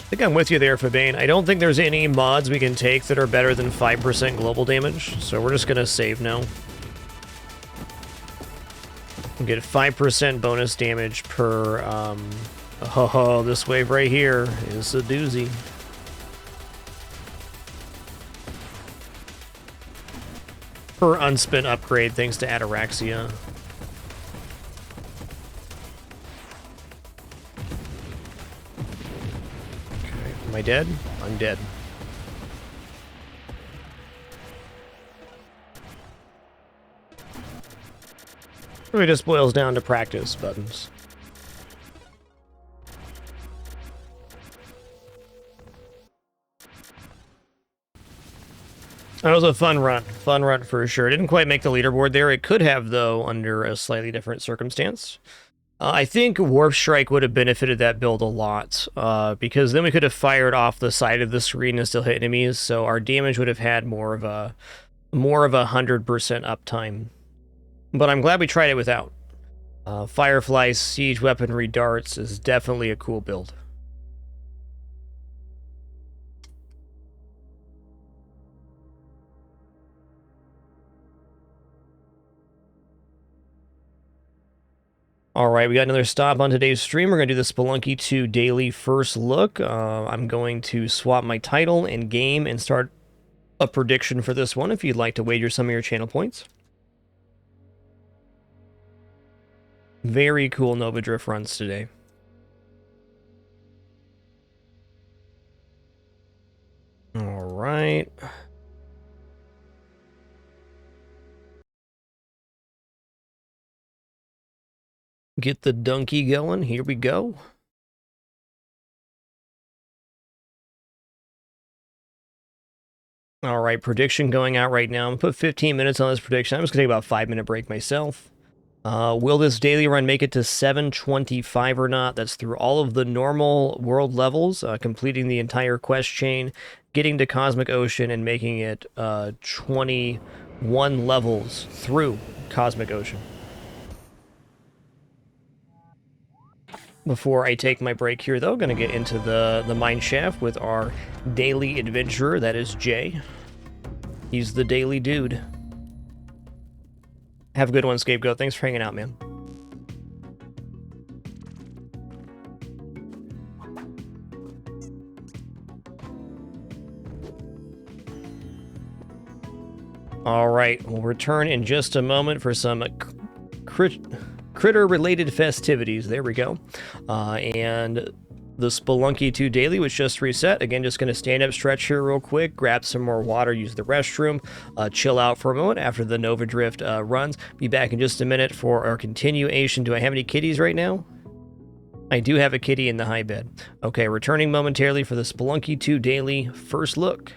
I think I'm with you there, Fabane. I don't think there's any mods we can take that are better than 5% global damage, so we're just gonna save now. Get 5% bonus damage per, oh, this wave right here is a doozy. Per unspent upgrade, thanks to Ataraxia. Am I dead? I'm dead. It just boils down to practice buttons. That was a fun run. Fun run for sure. Didn't quite make the leaderboard there. It could have, though, under a slightly different circumstance. I think Warp Strike would have benefited that build a lot, because then we could have fired off the side of the screen and still hit enemies, so our damage would have had more of a 100% uptime. But I'm glad we tried it without. Firefly Siege Weaponry Darts is definitely a cool build. All right, we got another stop on today's stream. We're going to do the Spelunky 2 daily first look. I'm going to swap my title and game and start a prediction for this one if you'd like to wager some of your channel points. Very cool Nova Drift runs today. All right. Get the donkey going. Here we go. All right, prediction going out right now. I'm going to put 15 minutes on this prediction. I'm just going to take about a 5-minute break myself. Will this daily run make it to 725 or not? That's through all of the normal world levels, completing the entire quest chain, getting to Cosmic Ocean, and making it 21 levels through Cosmic Ocean. Before I take my break here, though, going to get into the mine shaft with our daily adventurer. That is Jay. He's the daily dude. Have a good one, Scapegoat. Thanks for hanging out, man. All right, we'll return in just a moment for some critter-related festivities. There we go. And the Spelunky 2 daily was just reset. Again, just going to stand up, stretch here real quick, grab some more water, use the restroom, chill out for a moment after the Nova Drift runs. Be back in just a minute for our continuation. Do I have any kitties right now? I do have a kitty in the high bed. Okay, returning momentarily for the Spelunky 2 daily first look.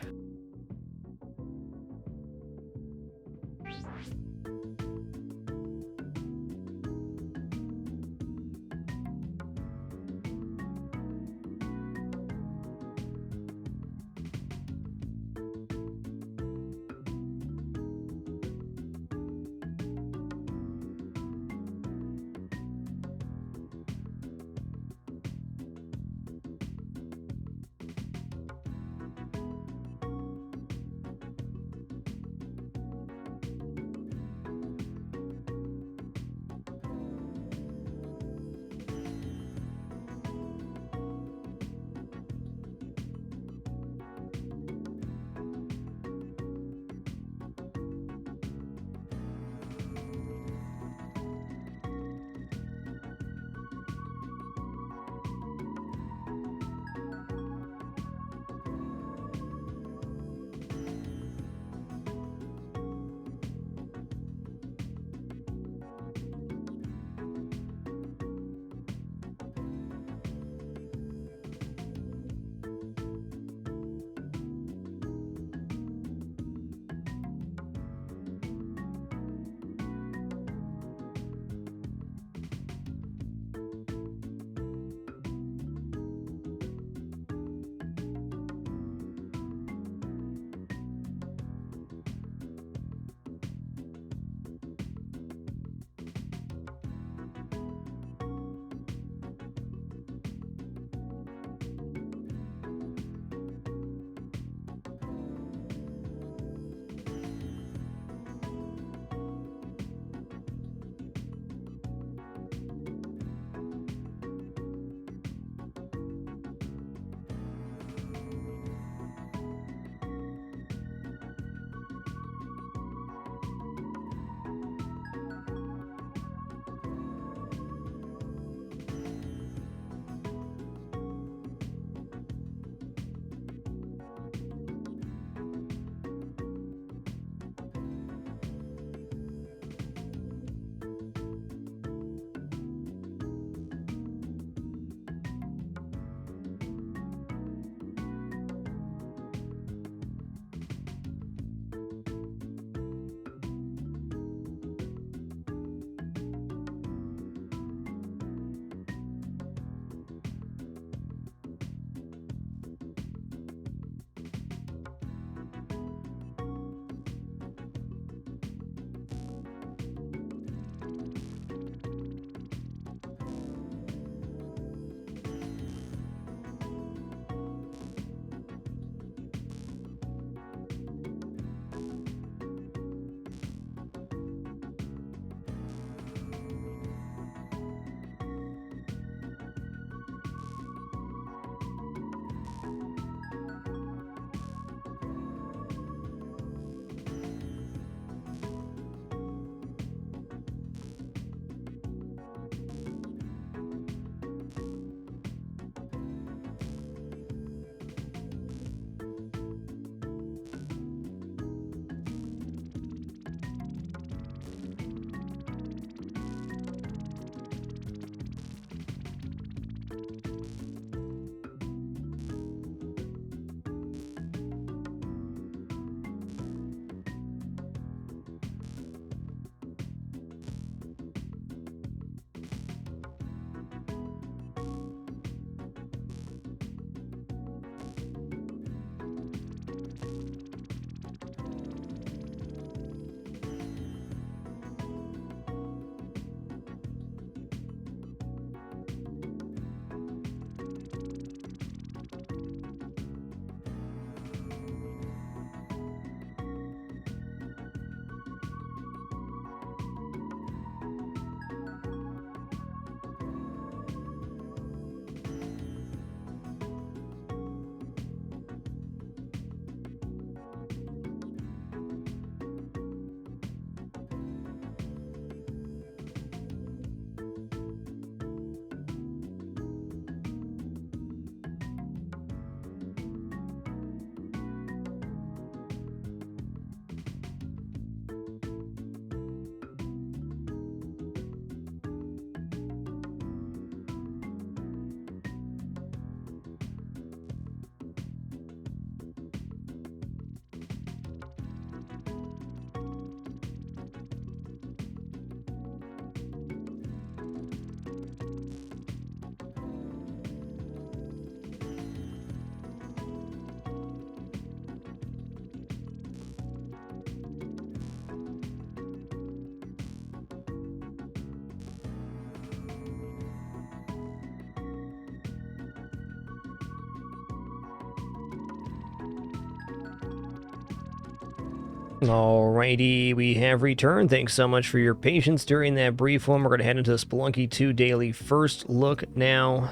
Alrighty, we have returned. Thanks so much for your patience during that brief one. We're going to head into the Spelunky 2 daily first look now.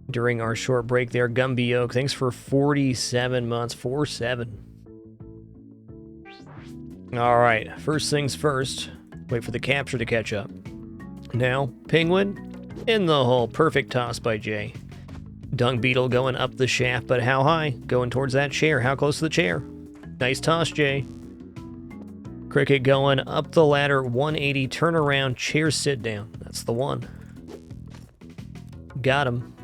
During our short break there, Gumby Oak, thanks for 47 months, 47. Alright, first things first, wait for the capture to catch up. Now, Penguin in the hole, perfect toss by Jay. Dung Beetle going up the shaft, but how high? Going towards that chair, how close to the chair? Nice toss, Jay. Cricket going up the ladder, 180, turn around, chair sit down. That's the one. Got him.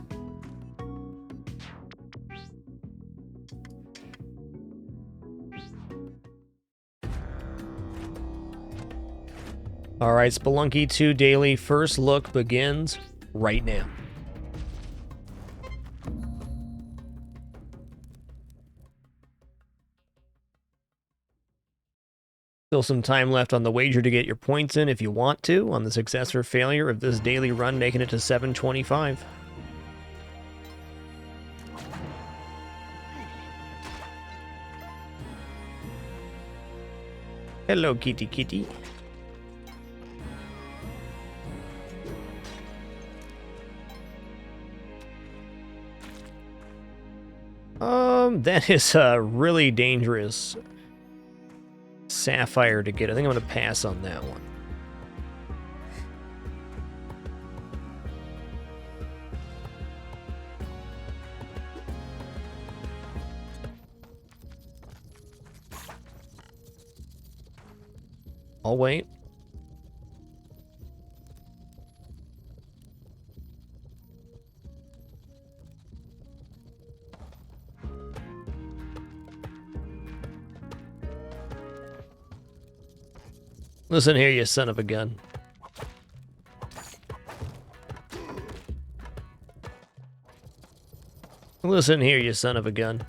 Alright, Spelunky 2 daily first look begins right now. Still some time left on the wager to get your points in if you want to on the success or failure of this daily run, making it to 725. Hello, kitty kitty. That is really dangerous. Sapphire to get. I think I'm going to pass on that one. I'll wait. Listen here, you son of a gun. Listen here, you son of a gun.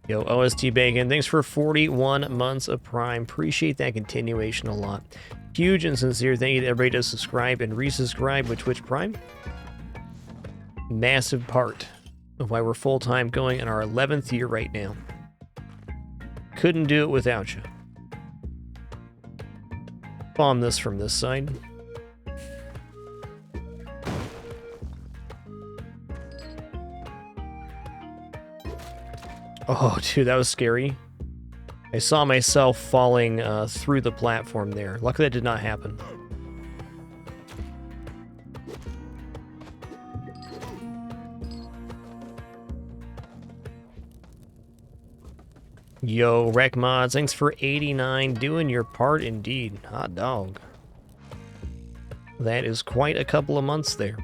Yo, OST Bacon, thanks for 41 months of Prime. Appreciate that continuation a lot. Huge and sincere thank you to everybody to subscribe and resubscribe with Twitch Prime. Massive part of why we're full-time going in our 11th year right now. Couldn't do it without you. Bomb this from this side. Oh, dude, that was scary. I saw myself falling through the platform there. Luckily, that did not happen. Yo, Wreck Mods, thanks for 89. Doing your part indeed. Hot dog. That is quite a couple of months there.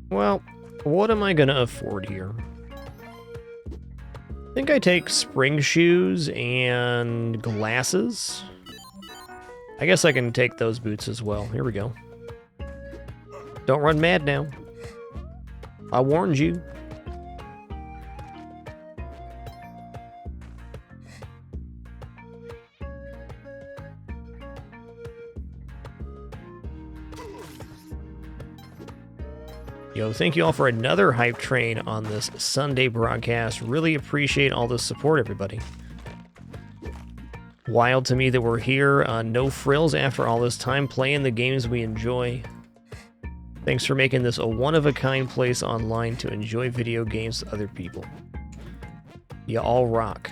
Well, what am I gonna afford here? I think I take spring shoes and glasses. I guess I can take those boots as well. Here we go. Don't run mad now. I warned you. Yo, thank you all for another hype train on this Sunday broadcast. Really appreciate all the support, everybody. Wild to me that we're here, no frills after all this time playing the games we enjoy. Thanks for making this a one-of-a-kind place online to enjoy video games with other people. You all rock.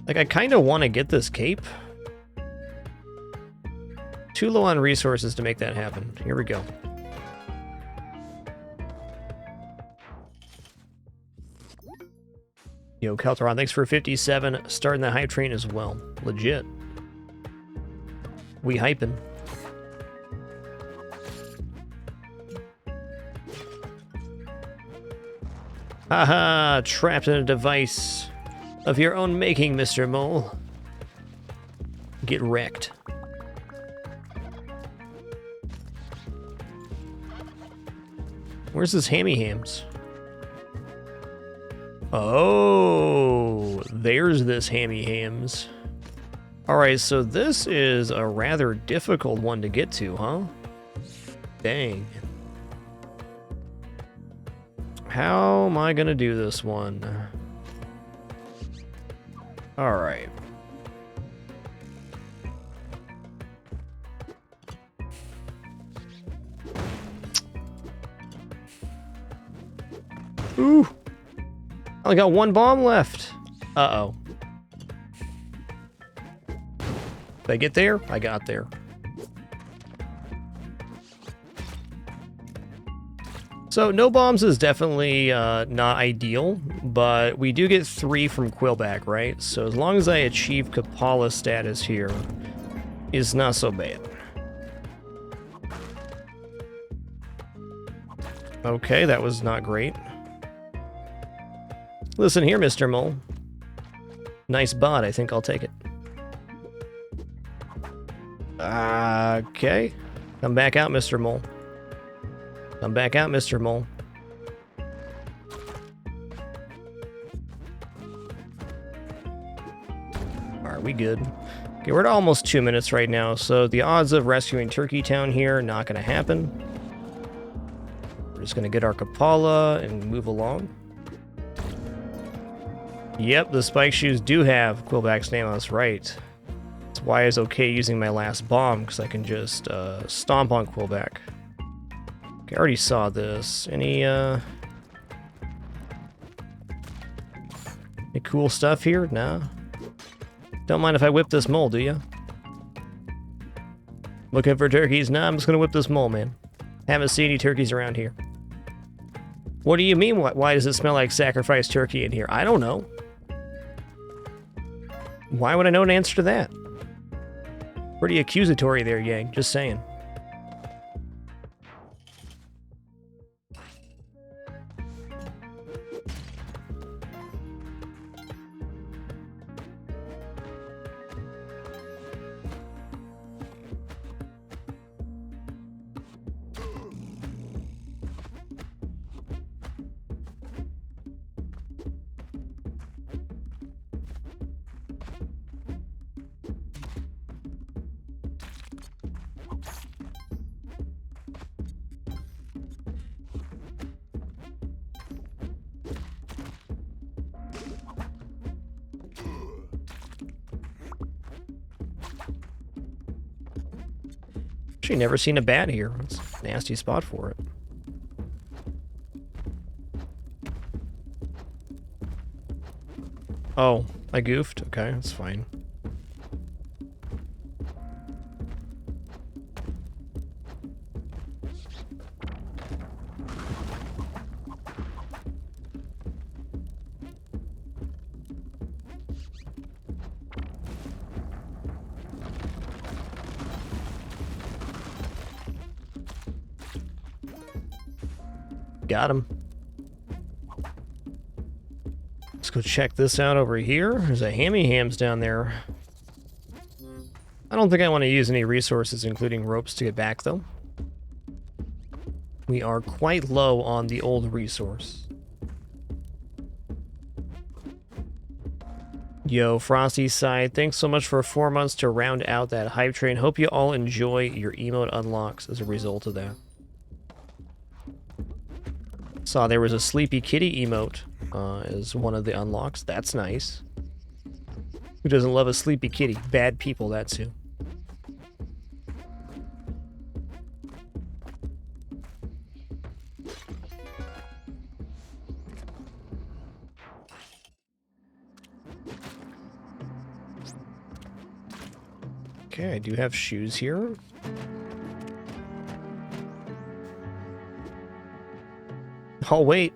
Like, I kind of want to get this cape. Too low on resources to make that happen. Here we go. Yo, Kelteron, thanks for 57. Starting the hype train as well. Legit. We hyping. Haha, trapped in a device of your own making, Mr. Mole. Get wrecked. Where's his hammy hams? Oh, there's this hammy hams. Alright, so this is a rather difficult one to get to, huh? Dang. How am I gonna do this one? Alright. Ooh! I only got one bomb left. Uh-oh. Did I get there? I got there. So, no bombs is definitely not ideal, but we do get 3 from Quillback, right? So as long as I achieve Kapala status here, it's not so bad. Okay, that was not great. Listen here, Mr. Mole. Nice bot, I think I'll take it. Okay. Come back out, Mr. Mole. Come back out, Mr. Mole. Alright, we good. Okay, we're at almost 2 minutes right now, so the odds of rescuing Turkey Town here, not gonna happen. We're just gonna get our Kapala and move along. Yep, the spike shoes do have Quillback's name on us, right. That's why it's okay using my last bomb, because I can just stomp on Quillback. Okay, I already saw this. Any cool stuff here? Nah. Don't mind if I whip this mole, do ya? Looking for turkeys? Nah, I'm just gonna whip this mole, man. Haven't seen any turkeys around here. What do you mean? Why does it smell like sacrificed turkey in here? I don't know. Why would I know an answer to that? Pretty accusatory there, Yang. Just saying. Actually, never seen a bat here. It's a nasty spot for it. Oh, I goofed. Okay, that's fine. Got him. Let's go check this out over here. There's a hammy hams down there. I don't think I want to use any resources, including ropes, to get back, though. We are quite low on the old resource. Yo, Frosty Side, thanks so much for 4 months to round out that hype train. Hope you all enjoy your emote unlocks as a result of that. Saw there was a Sleepy Kitty emote as one of the unlocks. That's nice. Who doesn't love a Sleepy Kitty? Bad people, that's who. Okay, I do have shoes here. Oh, wait.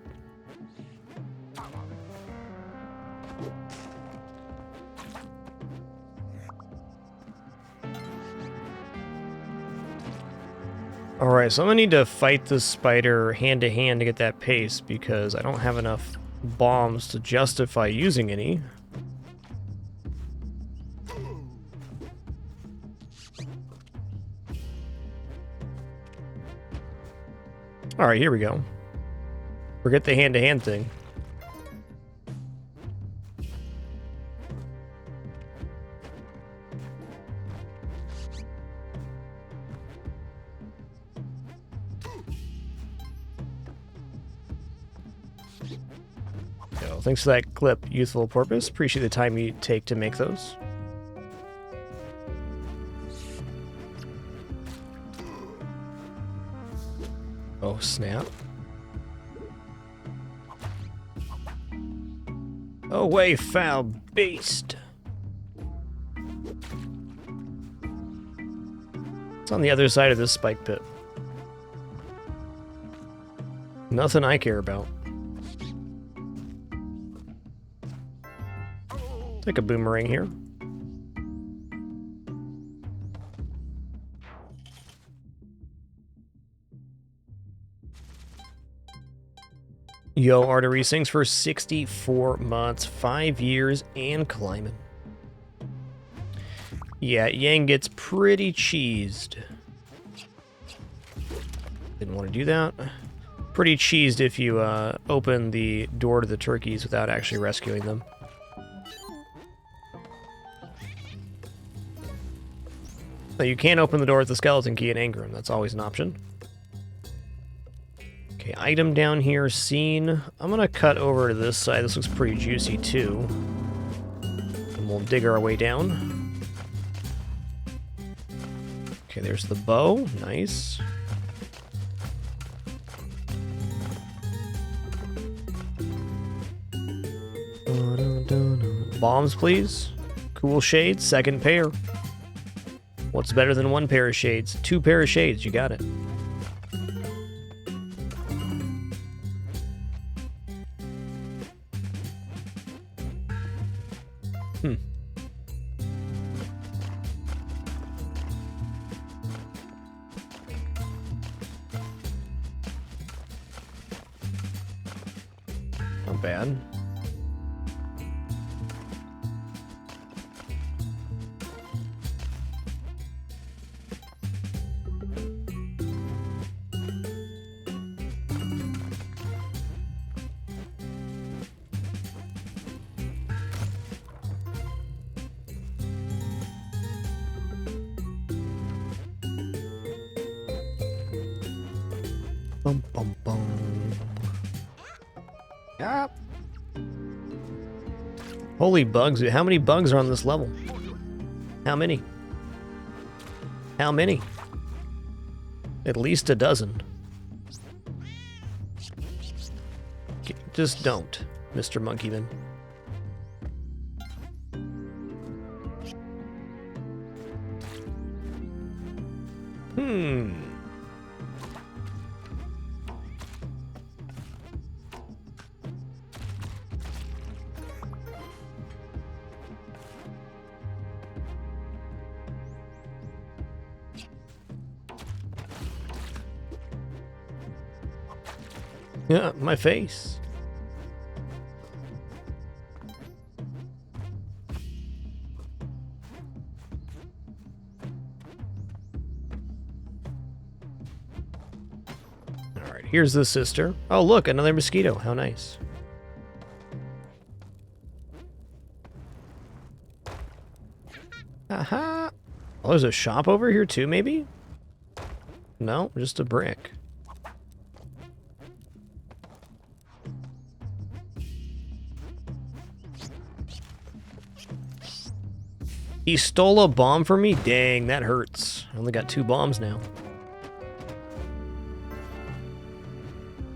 Alright, so I'm gonna need to fight this spider hand-to-hand to get that pace, because I don't have enough bombs to justify using any. Alright, here we go. Forget the hand-to-hand thing. So, thanks for that clip, Youthful Porpoise. Appreciate the time you take to make those. Oh, snap. Away, foul beast! It's on the other side of this spike pit. Nothing I care about. Take a boomerang here. Yo, Artery sings for 64 months, 5 years, and climbing. Yeah, Yang gets pretty cheesed. Didn't want to do that. Pretty cheesed if you open the door to the turkeys without actually rescuing them. So you can open the door with the skeleton key and anger him. That's always an option. Okay, item down here, scene. I'm gonna cut over to this side. This looks pretty juicy too. And we'll dig our way down. Okay, there's the bow. Nice. Bombs, please. Cool shades, second pair. What's better than one pair of shades? 2 pair of shades, you got it. Not bad. Bum, bum, bum. Ah. Holy bugs. How many bugs are on this level? How many? How many? At least a dozen. Just don't, Mr. Monkeyman. Yeah, my face. All right, here's the sister. Oh, look, another mosquito. How nice. Aha. Oh, there's a shop over here too, maybe? No, just a brick. He stole a bomb from me? Dang, that hurts. I only got 2 bombs now.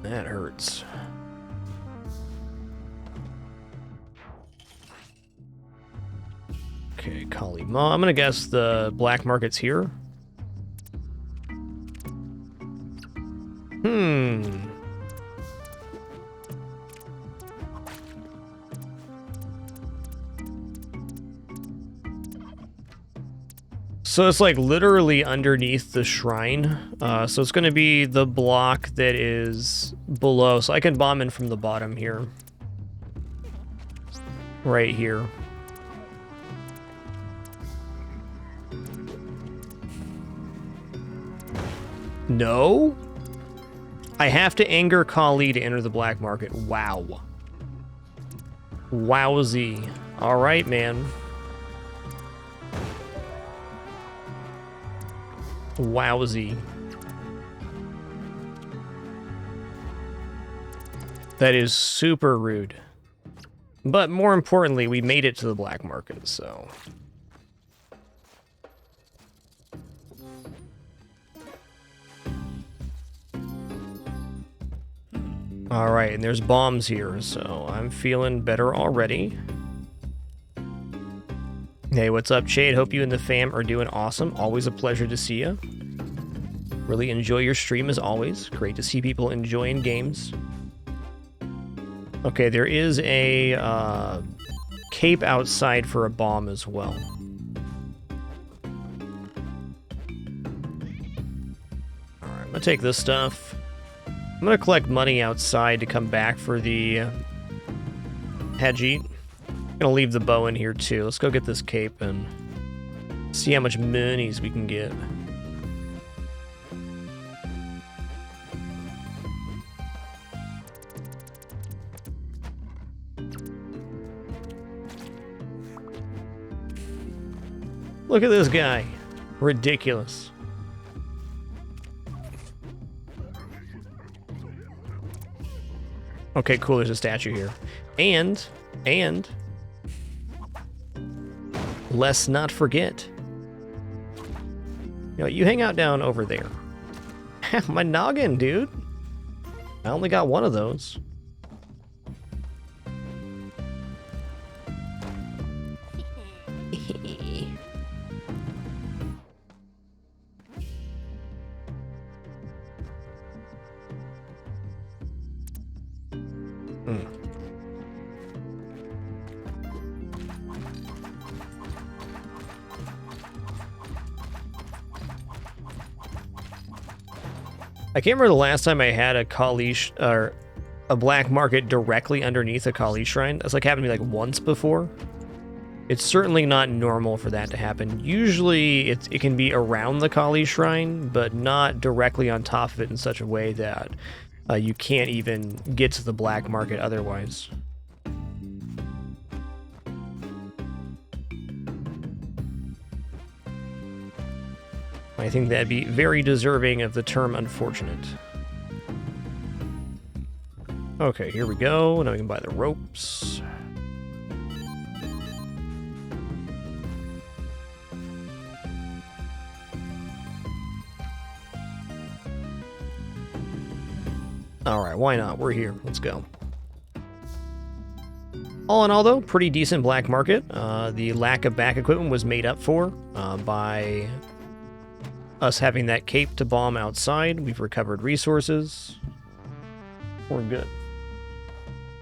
That hurts. Okay, Kali Ma. I'm gonna guess the black market's here. So it's like literally underneath the shrine. So it's going to be the block that is below. So I can bomb in from the bottom here. Right here. No? I have to anger Kali to enter the black market. Wow. Wowzy. All right, man. Wowzy. That is super rude. But more importantly, we made it to the black market, so... Alright, and there's bombs here, so I'm feeling better already. Hey, what's up, Chade? Hope you and the fam are doing awesome. Always a pleasure to see you. Really enjoy your stream as always. Great to see people enjoying games. Okay, there is a cape outside for a bomb as well. Alright, I'm gonna take this stuff. I'm gonna collect money outside to come back for the Hajit. I'm gonna leave the bow in here too. Let's go get this cape and see how much monies we can get. Look at this guy. Ridiculous. Okay, cool, there's a statue here. And, let's not forget. You know, you hang out down over there. My noggin, dude. I only got one of those. I can't remember the last time I had a Kali or a black market directly underneath a Kali shrine. That's like happened to me like once before. It's certainly not normal for that to happen. Usually it can be around the Kali shrine, but not directly on top of it in such a way that you can't even get to the black market otherwise. I think that'd be very deserving of the term unfortunate. Okay, here we go. Now we can buy the ropes. Alright, why not? We're here. Let's go. All in all, though, pretty decent black market. The lack of back equipment was made up for by us having that cape to bomb outside. We've recovered resources. We're good.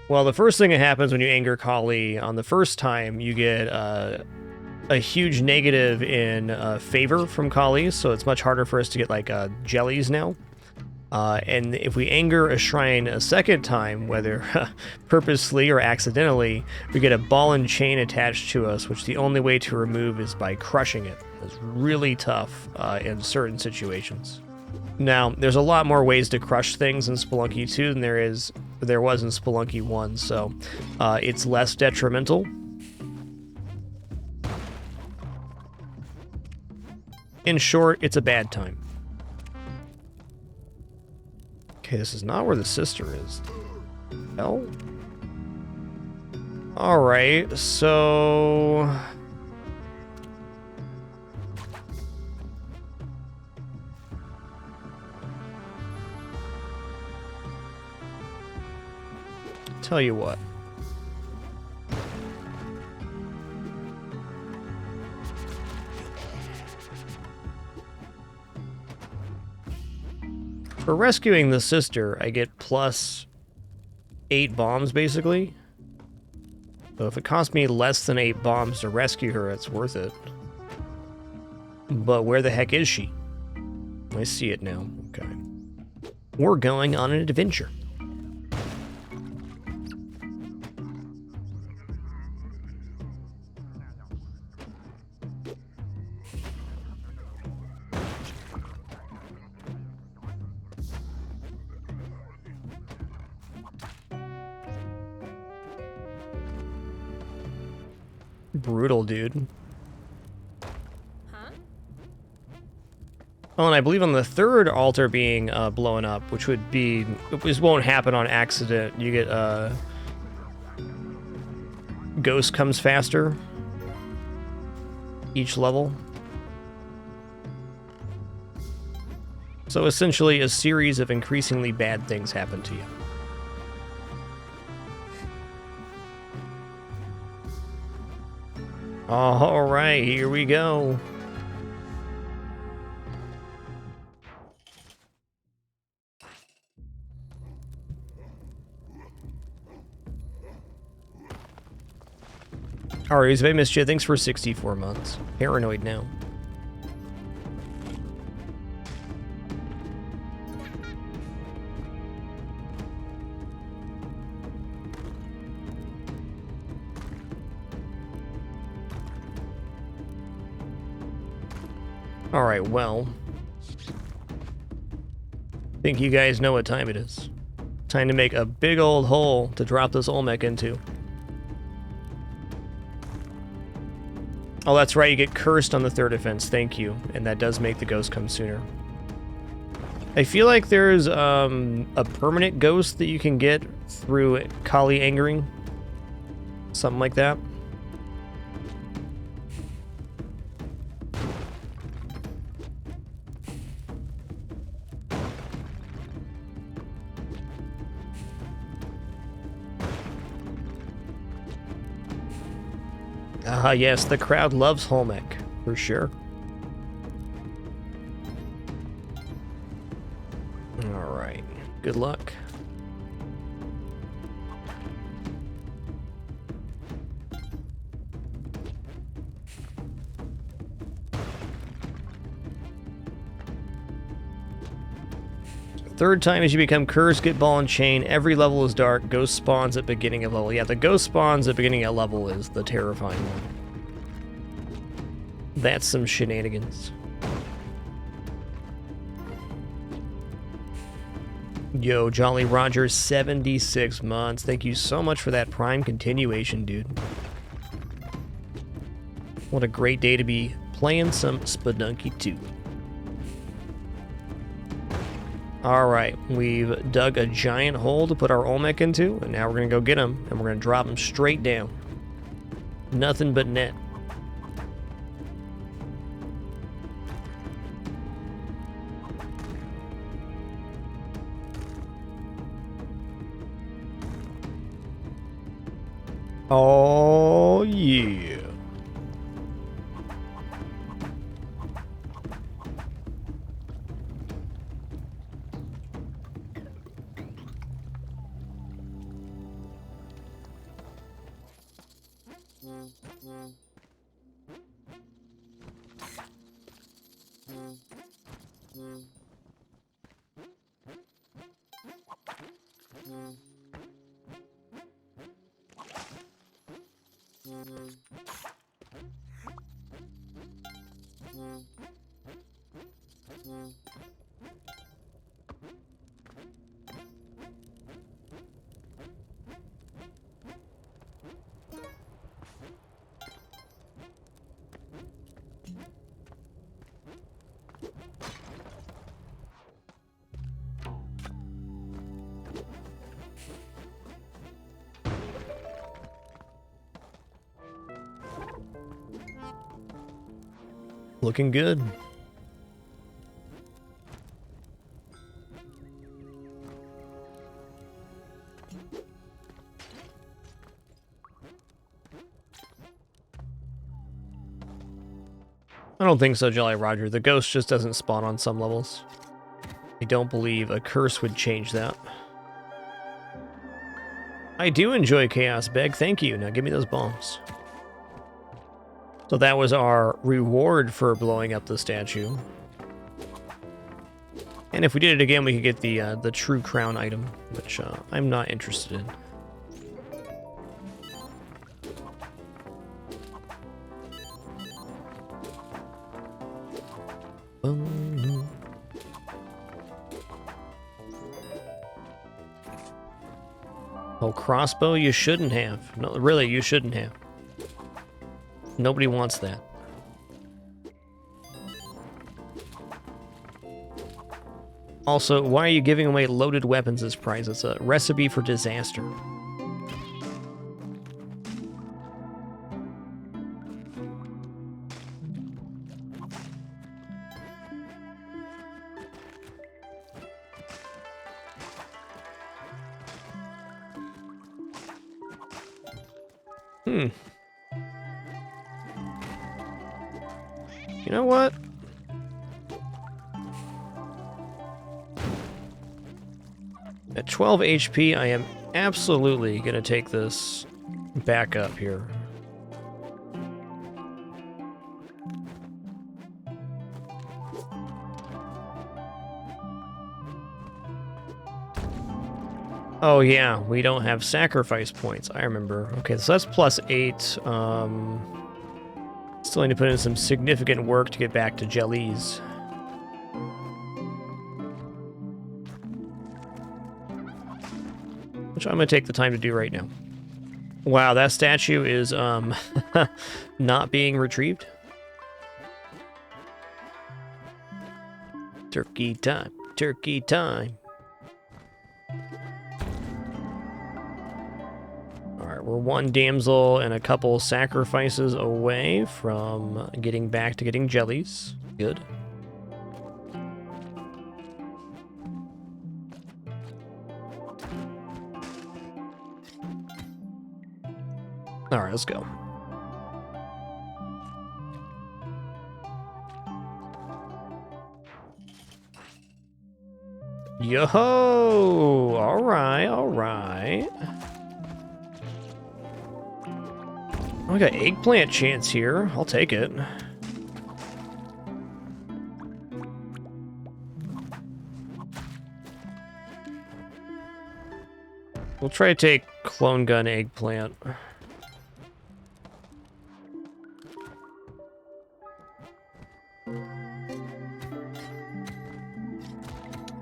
Well, the first thing that happens when you anger Kali on the first time, you get a huge negative in favor from Kali, so it's much harder for us to get like jellies now. And if we anger a shrine a second time, whether purposely or accidentally, we get a ball and chain attached to us, which the only way to remove is by crushing it. It's really tough in certain situations. Now, there's a lot more ways to crush things in Spelunky 2 than there was in Spelunky 1, so it's less detrimental. In short, it's a bad time. Okay, this is not where the sister is. Hell? Alright, so... Tell you what. For rescuing the sister, I get plus 8 bombs, basically. So if it costs me less than 8 bombs to rescue her, it's worth it. But where the heck is she? I see it now. Okay. We're going on an adventure. Brutal, dude.
Huh?
Oh, and I believe on the third altar being blown up, which would be... This won't happen on accident. You get... Ghost comes faster. Each level. So essentially a series of increasingly bad things happen to you. All right, here we go. All right, I missed you. Thanks for 64 months. Paranoid now. Alright, well. I think you guys know what time it is. Time to make a big old hole to drop this Olmec into. Oh, that's right, you get cursed on the third offense, thank you. And that does make the ghost come sooner. I feel like there's a permanent ghost that you can get through Kali angering. Something like that. Ah, yes, the crowd loves Holmec, for sure. Alright, good luck. Third time as you become cursed, get ball and chain. Every level is dark. Ghost spawns at beginning of level. Yeah, the ghost spawns at beginning of level is the terrifying one. That's some shenanigans. Yo, Jolly Roger, 76 months. Thank you so much for that Prime continuation, dude. What a great day to be playing some Spelunky 2. Alright, we've dug a giant hole to put our Olmec into, and now we're going to go get him, and we're going to drop him straight down. Nothing but net. Oh, yeah. Looking good. I don't think so, Jolly Roger. The ghost just doesn't spawn on some levels. I don't believe a curse would change that. I do enjoy Chaos Beg. Thank you. Now give me those bombs. So that was our reward for blowing up the statue. And if we did it again, we could get the true crown item, which I'm not interested in. Oh, crossbow? You shouldn't have. No, really, you shouldn't have. Nobody wants that. Also, why are you giving away loaded weapons as prize? It's a recipe for disaster. You know what? At 12 HP, I am absolutely going to take this back up here. Oh yeah, we don't have sacrifice points. I remember. Okay, so that's +8. Still need to put in some significant work to get back to jellies. Which I'm going to take the time to do right now. Wow, that statue is not being retrieved. Turkey time. Turkey time. Alright, we're one damsel and a couple sacrifices away from getting back to getting jellies. Good. Alright, let's go. Yo-ho! Alright, alright. I got eggplant chance here. I'll take it. We'll try to take clone gun eggplant.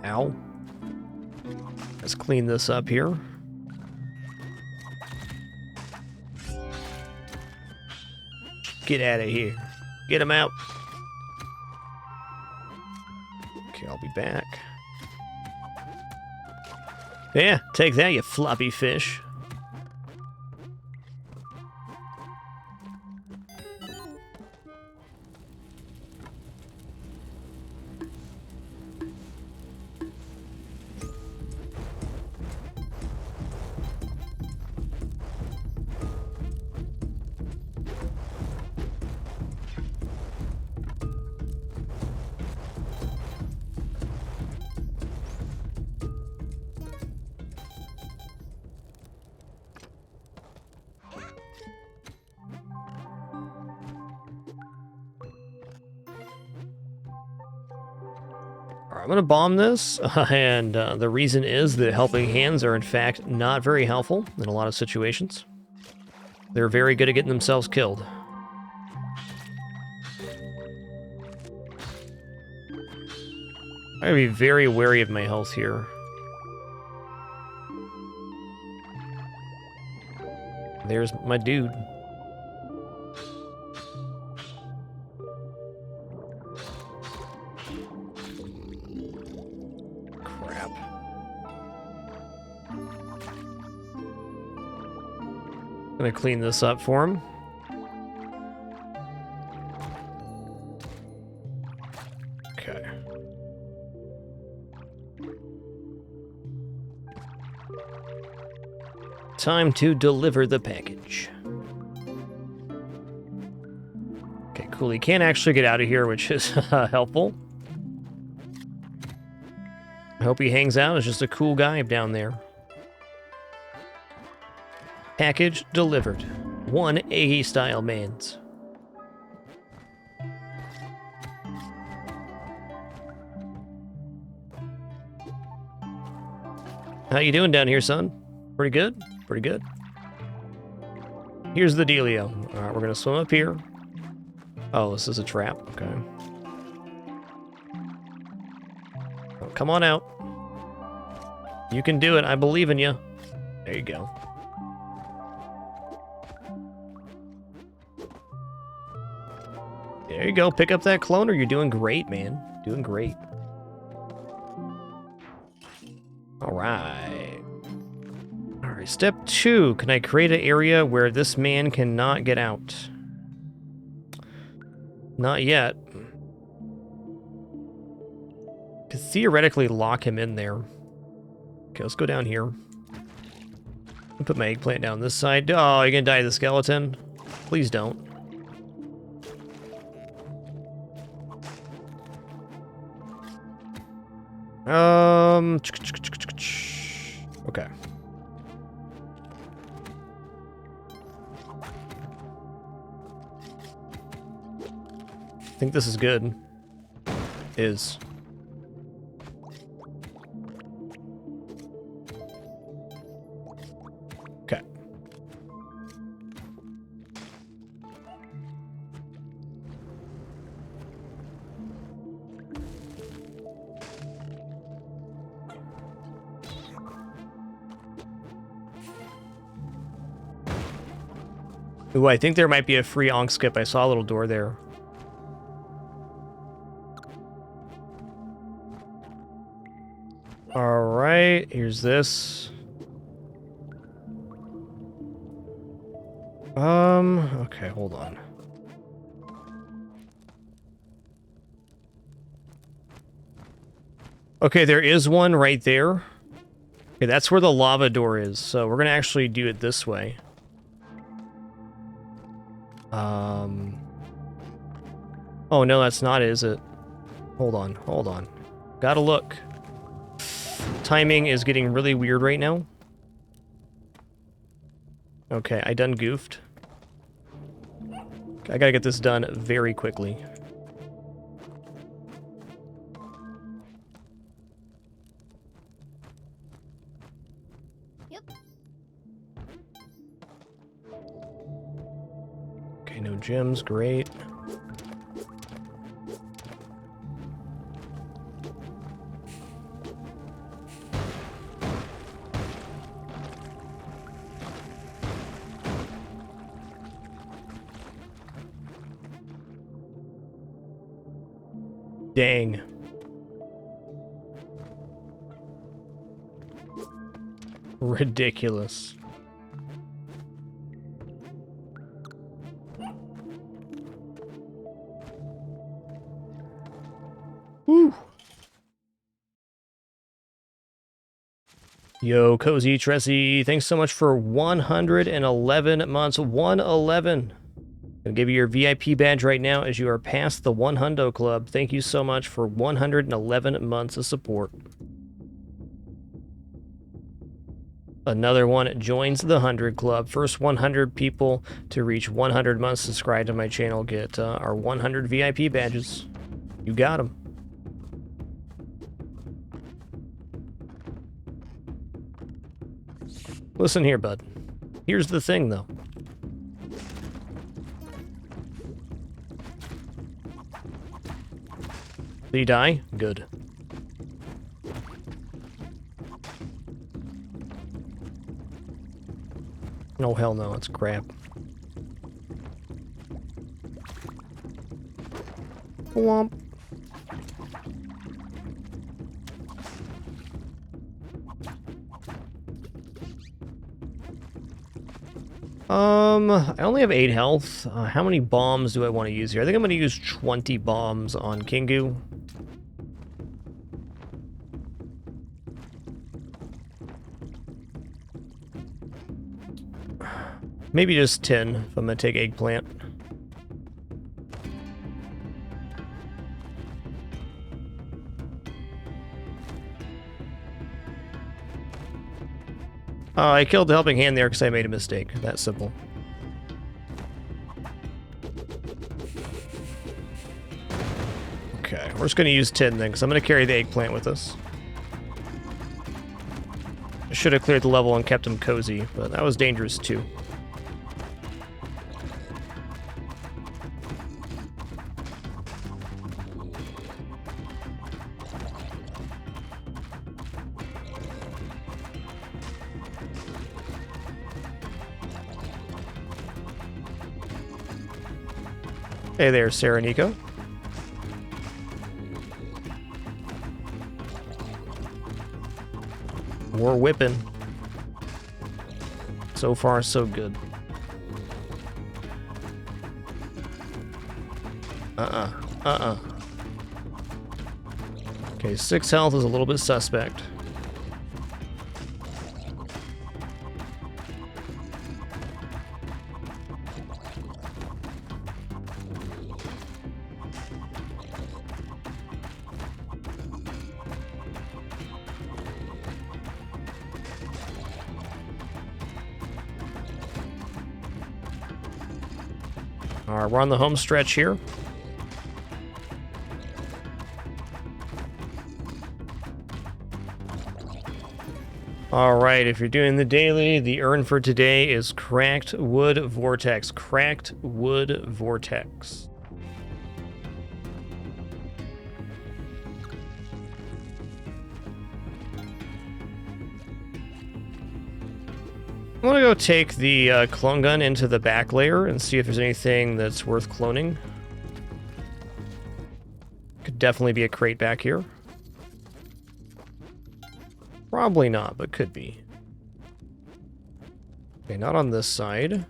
Ow. Let's clean this up here. Get out of here. Get him out. Okay, I'll be back. Yeah, take that, you floppy fish. I'm going to bomb this, and the reason is that helping hands are in fact not very helpful in a lot of situations. They're very good at getting themselves killed. I gotta be very wary of my health here. There's my dude. Crap. Gonna clean this up for him. Okay. Time to deliver the package. Okay, cool. He can't actually get out of here, which is helpful. I hope he hangs out as just a cool guy down there. Package delivered. 1 Aggie-style mans. How you doing down here, son? Pretty good? Pretty good. Here's the dealio. Alright, we're gonna swim up here. Oh, this is a trap. Okay. Oh, come on out. You can do it. I believe in you. There you go. There you go. Pick up that cloner. You're doing great, man. Doing great. Alright. Alright, step 2. Can I create an area where this man cannot get out? Not yet. Could theoretically lock him in there. Okay, let's go down here. Put my eggplant down this side. Oh, you're gonna die to the skeleton? Please don't. Okay. I think this is good. Is. Okay. Ooh, I think there might be a free onk skip. I saw a little door there. Alright, here's this. Okay, hold on. Okay, there is one right there. Okay, that's where the lava door is, so we're gonna actually do it this way. Oh no, that's not it, is it? Hold on, hold on. Gotta look. Timing is getting really weird right now. Okay, I done goofed. I gotta get this done very quickly.
Yep.
Okay, no gems, great. Dang. Ridiculous. Woo. Yo, Cozy Tressie, thanks so much for 111 months. 111. I'll give you your VIP badge right now as you are past the 100 Club. Thank you so much for 111 months of support. Another one joins the 100 Club. First 100 people to reach 100 months subscribed to my channel get our 100 VIP badges. You got them. Listen here, bud. Here's the thing, though. Did he die? Good. Oh, hell no, it's crap. Womp. I only have 8 health. How many bombs do I want to use here? I think I'm going to use 20 bombs on Kingu. Maybe just 10 if I'm going to take eggplant. I killed the helping hand there because I made a mistake. That simple. Okay, we're just going to use 10 then because I'm going to carry the eggplant with us. I should have cleared the level and kept him cozy, but that was dangerous too. Hey there, Sarah Nico. We're whipping. So far, so good. Okay, 6 health is a little bit suspect. Alright, we're on the home stretch here. Alright, if you're doing the daily, the earn for today is Cracked Wood Vortex. Cracked Wood Vortex. I'm gonna go take the clone gun into the back layer and see if there's anything that's worth cloning. Could definitely be a crate back here. Probably not, but could be. Okay, not on this side.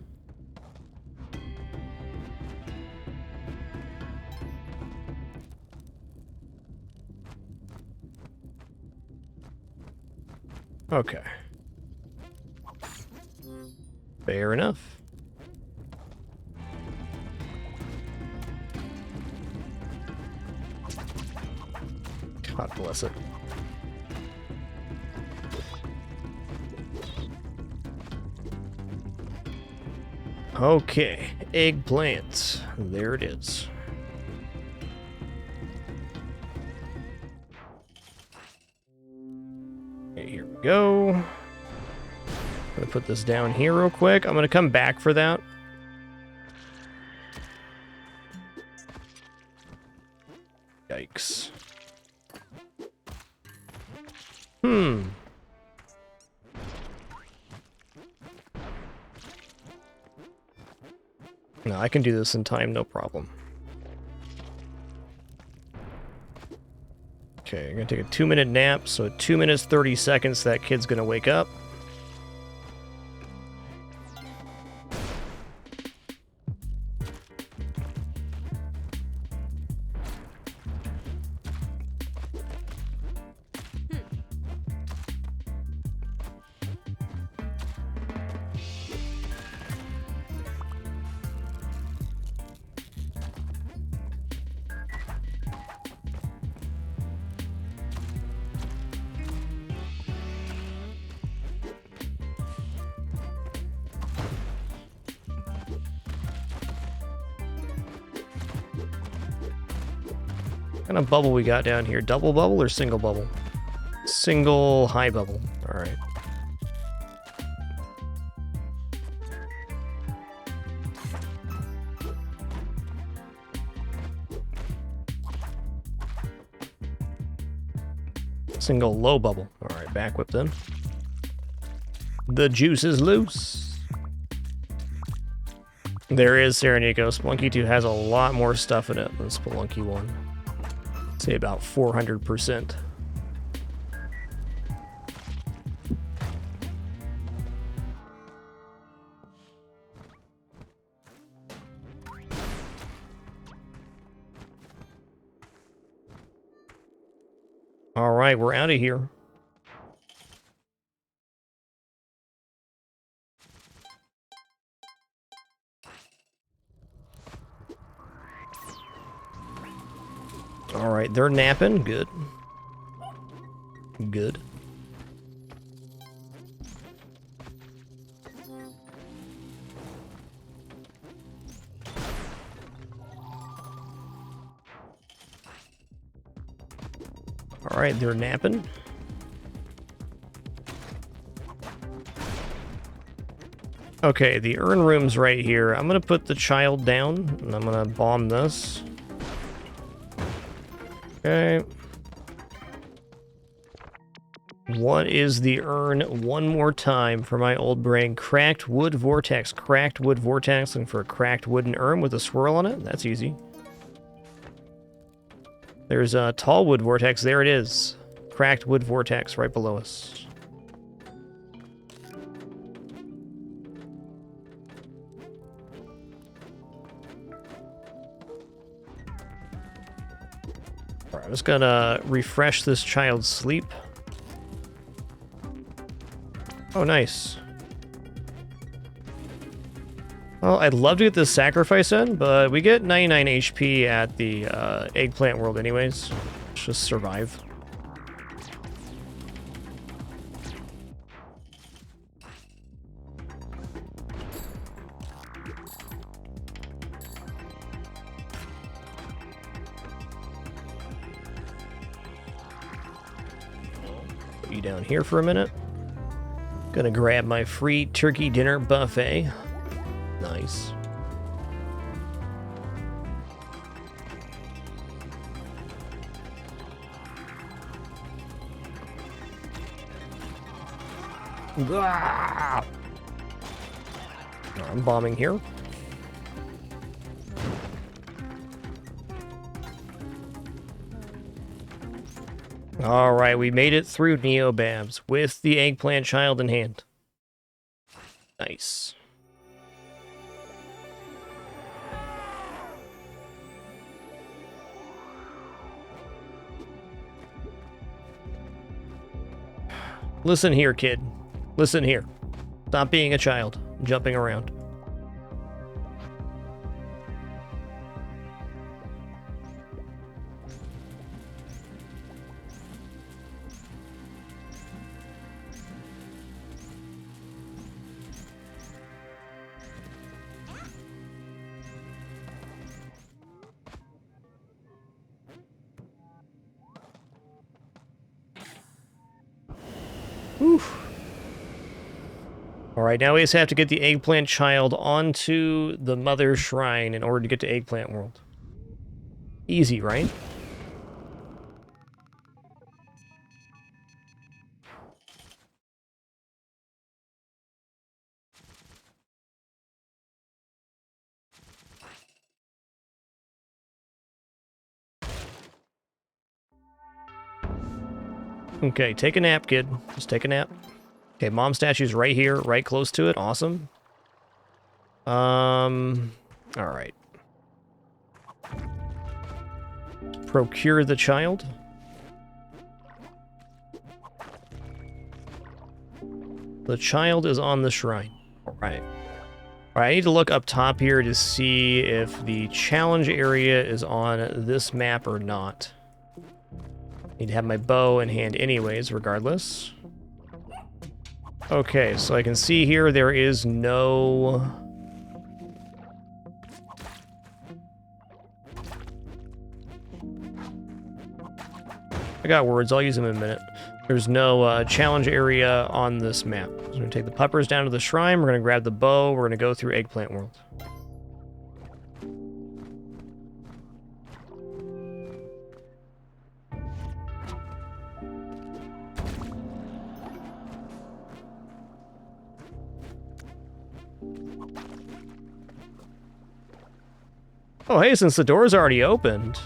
Okay. Fair enough. God bless it. Okay, eggplant. There it is. Okay, here we go. I'm gonna put this down here real quick. I'm gonna come back for that. Yikes. No, I can do this in time, no problem. Okay, I'm gonna take a 2-minute nap, so 2 minutes 30 seconds that kid's gonna wake up. What kind of bubble we got down here? Double bubble or single bubble? Single high bubble. All right. Single low bubble. Alright, back whip then. The juice is loose. There is Serenico. Spelunky 2 has a lot more stuff in it than Spelunky 1. I'd say about 400%. Alright, we're out of here. Alright, they're napping. Good. Good. Alright, they're napping. Okay, the urn room's right here. I'm gonna put the child down, and I'm gonna bomb this. Okay. What is the urn one more time for my old brain? Cracked wood vortex. Cracked wood vortex. Looking for a cracked wooden urn with a swirl on it. That's easy. There's a tall wood vortex. There it is. Cracked wood vortex right below us. All right, I'm just gonna refresh this child's sleep. Oh, nice. Well, I'd love to get this sacrifice in, but we get 99 HP at the eggplant world anyways. Let's just survive. Put you down here for a minute. Gonna grab my free turkey dinner buffet. Nice. Ah! I'm bombing here. Alright, we made it through Neobabs with the eggplant child in hand. Nice. Listen here, kid. Listen here. Stop being a child, jumping around. Oof. Alright, now we just have to get the eggplant child onto the mother shrine in order to get to Eggplant World. Easy, right? Okay, take a nap, kid. Just take a nap. Okay, mom statue's right here, right close to it. Awesome. Alright. Procure the child. The child is on the shrine. Alright. Alright, I need to look up top here to see if the challenge area is on this map or not. Need to have my bow in hand anyways, regardless. Okay, so I can see here there is no... I got words, I'll use them in a minute. There's no challenge area on this map. So we're going to take the puppers down to the shrine, we're going to grab the bow, we're going to go through Eggplant World. Oh, hey, since the door's already opened,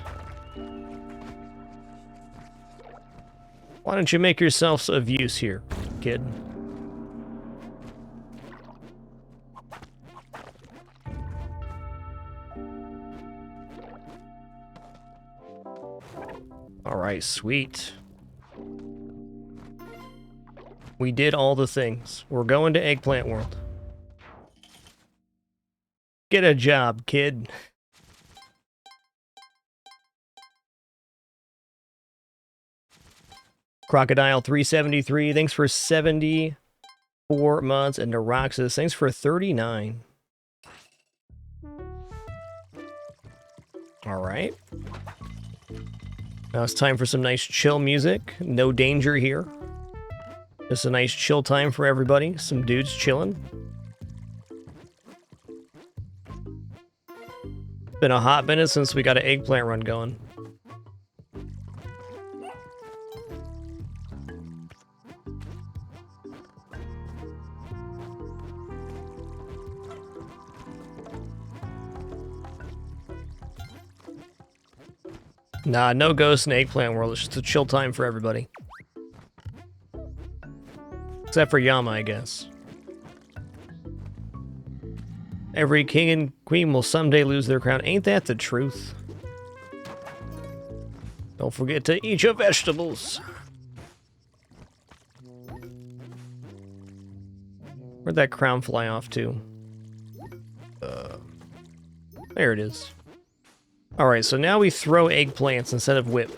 why don't you make yourself of use here, kid? Alright, sweet. We did all the things. We're going to Eggplant World. Get a job, kid. Crocodile 373, thanks for 74 months, and Neroxus, thanks for 39. Alright. Now it's time for some nice chill music. No danger here. Just a nice chill time for everybody. Some dudes chilling. Been a hot minute since we got an eggplant run going. Nah, no ghosts in Eggplant World. It's just a chill time for everybody. Except for Yama, I guess. Every king and queen will someday lose their crown. Ain't that the truth? Don't forget to eat your vegetables. Where'd that crown fly off to? There it is. Alright, so now we throw eggplants instead of whip.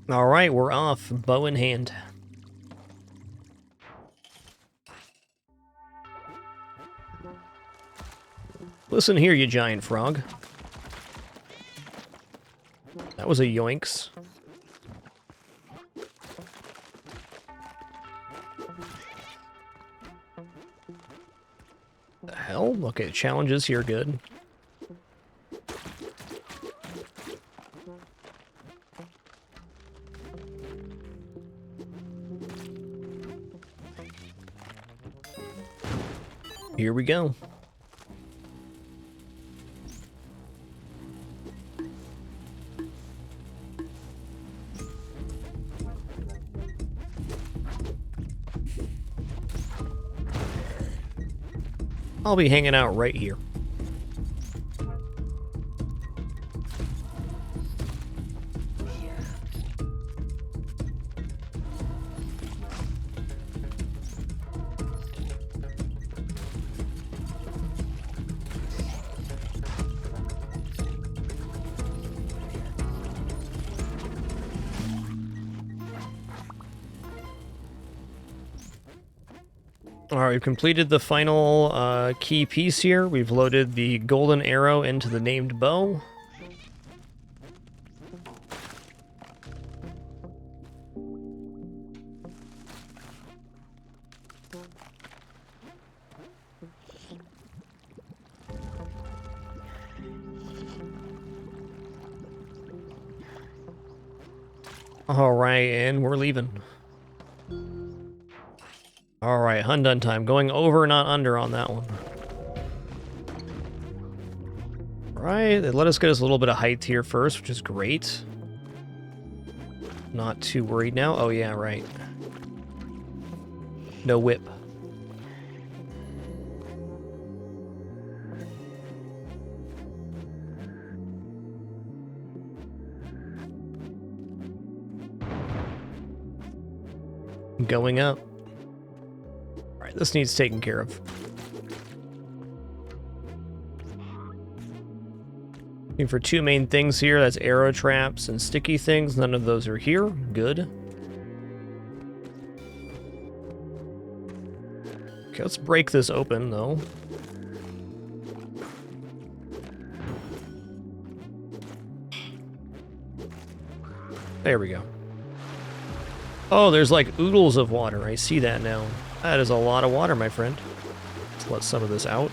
Alright, we're off. Bow in hand. Listen here, you giant frog. That was a yoinks. The hell? Okay, challenges here, good. Here we go. I'll be hanging out right here. Alright, we've completed the final key piece here. We've loaded the golden arrow into the named bow. Alright, and we're leaving. Alright, Hundun time. Going over, not under on that one. Alright, they let us get us a little bit of height here first, which is great. Not too worried now. Oh yeah, right. No whip. Going up. Alright, this needs taken care of. Looking for two main things here. That's arrow traps and sticky things. None of those are here. Good. Okay, let's break this open, though. There we go. Oh, there's like oodles of water. I see that now. That is a lot of water, my friend. Let's let some of this out.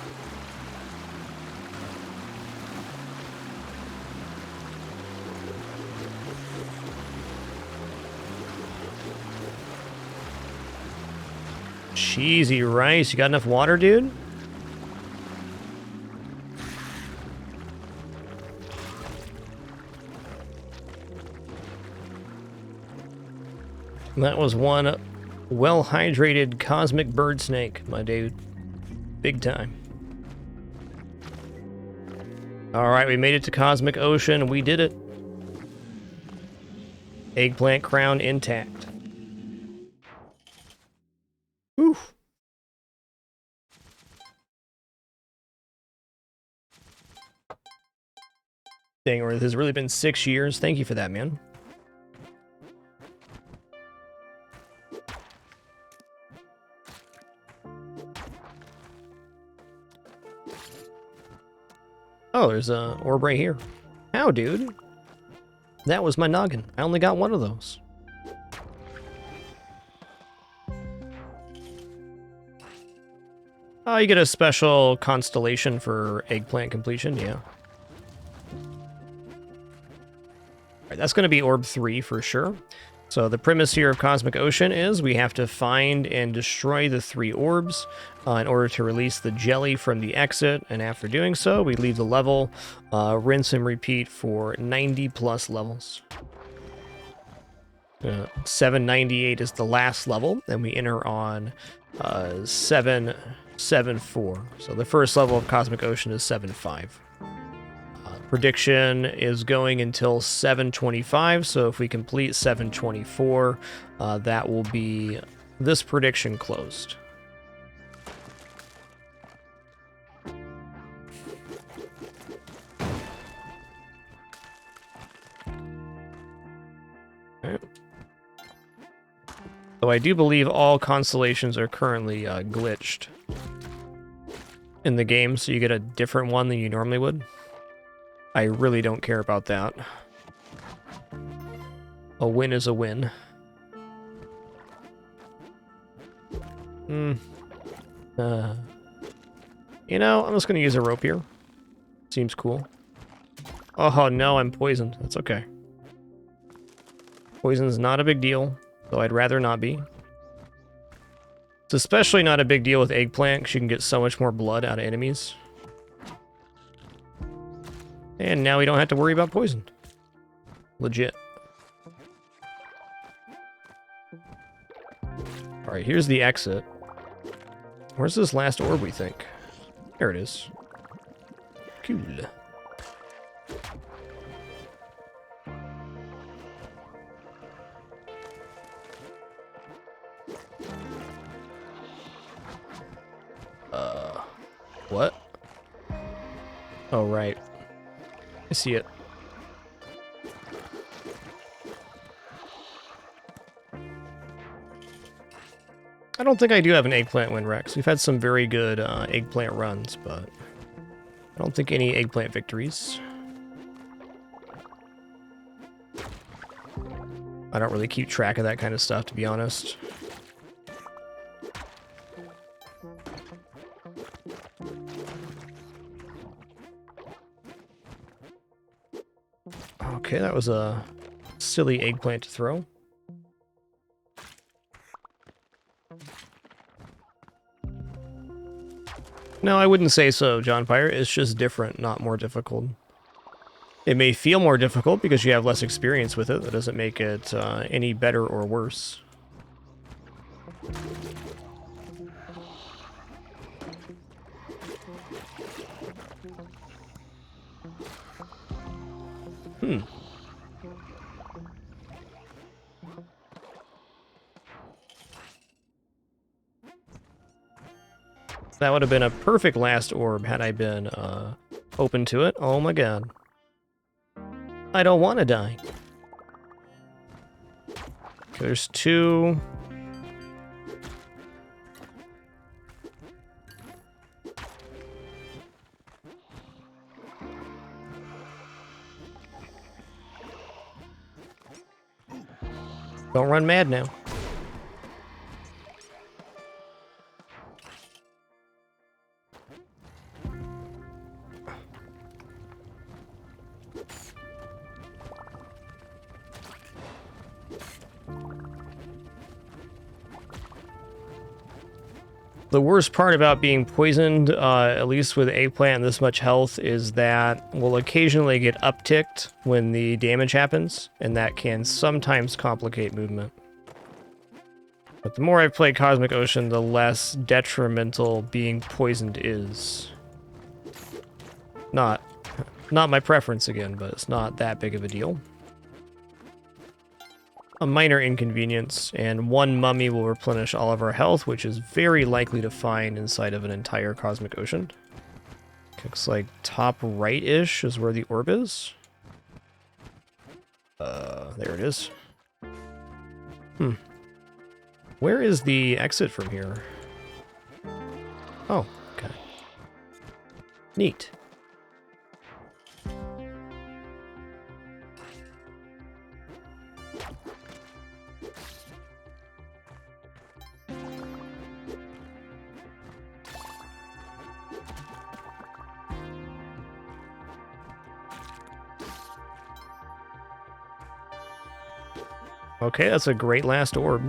Cheesy rice. You got enough water, dude? That was one well-hydrated cosmic bird snake, my dude. Big time. Alright, we made it to Cosmic Ocean. We did it. Eggplant crown intact. Oof. Dang, or this has really been 6 years. Thank you for that, man. Oh, there's a orb right here. How, dude? That was my noggin. I only got one of those. Oh, you get a special constellation for eggplant completion, yeah. Alright, that's going to be orb 3 for sure. So the premise here of Cosmic Ocean is we have to find and destroy the 3 orbs in order to release the jelly from the exit, and after doing so, we leave the level, rinse and repeat for 90 plus levels. 798 is the last level, and we enter on 774. So the first level of Cosmic Ocean is 75. Prediction is going until 725, so if we complete 724, that will be this prediction closed. Okay. So I do believe all constellations are currently glitched in the game, so you get a different one than you normally would. I really don't care about that. A win is a win. You know, I'm just gonna use a rope here. Seems cool. Oh no, I'm poisoned. That's okay. Poison's not a big deal, though I'd rather not be. It's especially not a big deal with eggplant, because you can get so much more blood out of enemies. And now we don't have to worry about poison. Legit. Alright, here's the exit. Where's this last orb, we think? There it is. Cool. What? Oh, right. I see it. I don't think I do have an eggplant win, Rex. We've had some very good eggplant runs, but I don't think any eggplant victories. I don't really keep track of that kind of stuff, to be honest. Okay, that was a silly eggplant to throw. No, I wouldn't say so, John Pyre. It's just different, not more difficult. It may feel more difficult because you have less experience with it. That doesn't make it any better or worse. That would have been a perfect last orb had I been open to it. Oh my god. I don't want to die. Okay, there's 2. Don't run mad now. The worst part about being poisoned, at least with eggplant and this much health, is that we'll occasionally get upticked when the damage happens, and that can sometimes complicate movement. But the more I've played Cosmic Ocean, the less detrimental being poisoned is. Not my preference again, but it's not that big of a deal. A minor inconvenience, and one mummy will replenish all of our health, which is very likely to find inside of an entire Cosmic Ocean. Looks like top right-ish is where the orb is. There it is. Where is the exit from here? Oh, okay. Neat. Okay, that's a great last orb.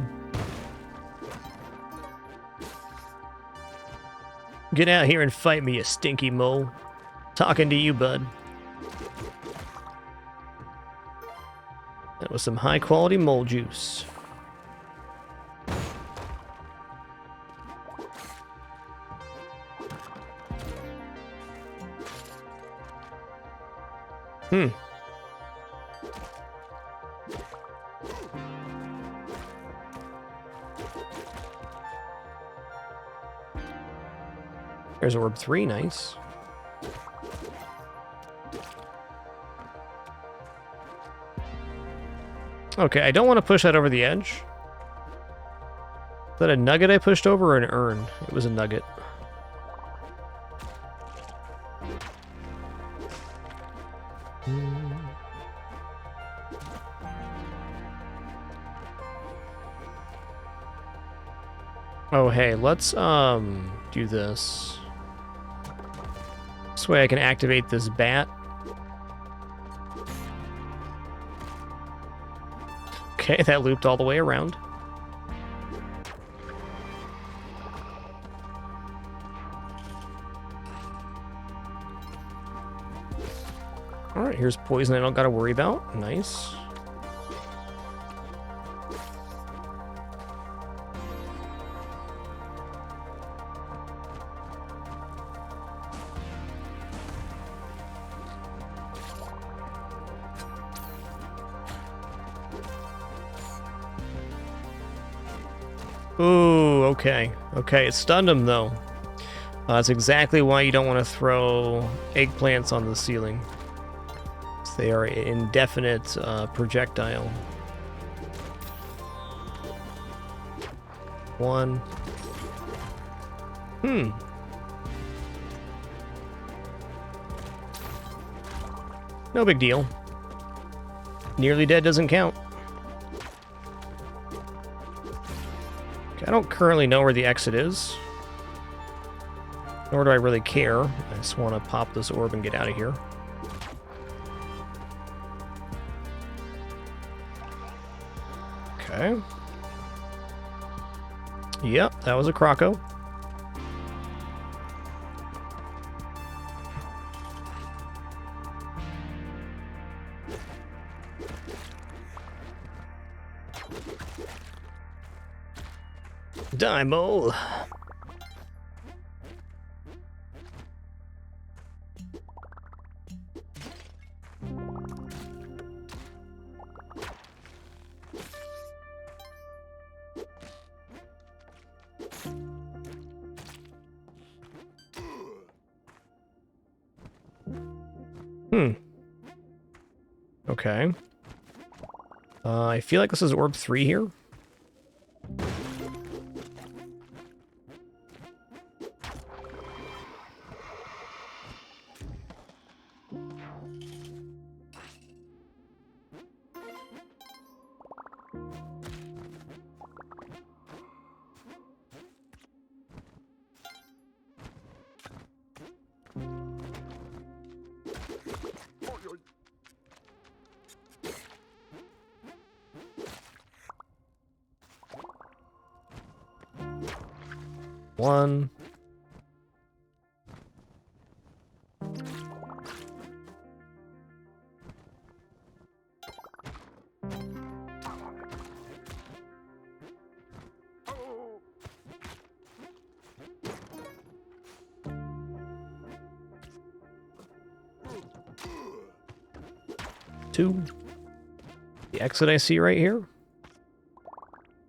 Get out here and fight me, you stinky mole. Talking to you, bud. That was some high-quality mole juice. There's orb 3, nice. Okay, I don't want to push that over the edge. Is that a nugget I pushed over or an urn? It was a nugget. Oh, hey, let's, do this. This way I can activate this bat. Okay, that looped all the way around. Alright, here's poison I don't gotta worry about. Nice. Ooh, okay. Okay, it stunned him, though. That's exactly why you don't want to throw eggplants on the ceiling. They are an indefinite projectile. 1. No big deal. Nearly dead doesn't count. I don't currently know where the exit is. Nor do I really care. I just want to pop this orb and get out of here. Okay. Yep, that was a Croco. Die, mole. Okay. I feel like this is orb 3 here. 1. Two. The exit I see right here?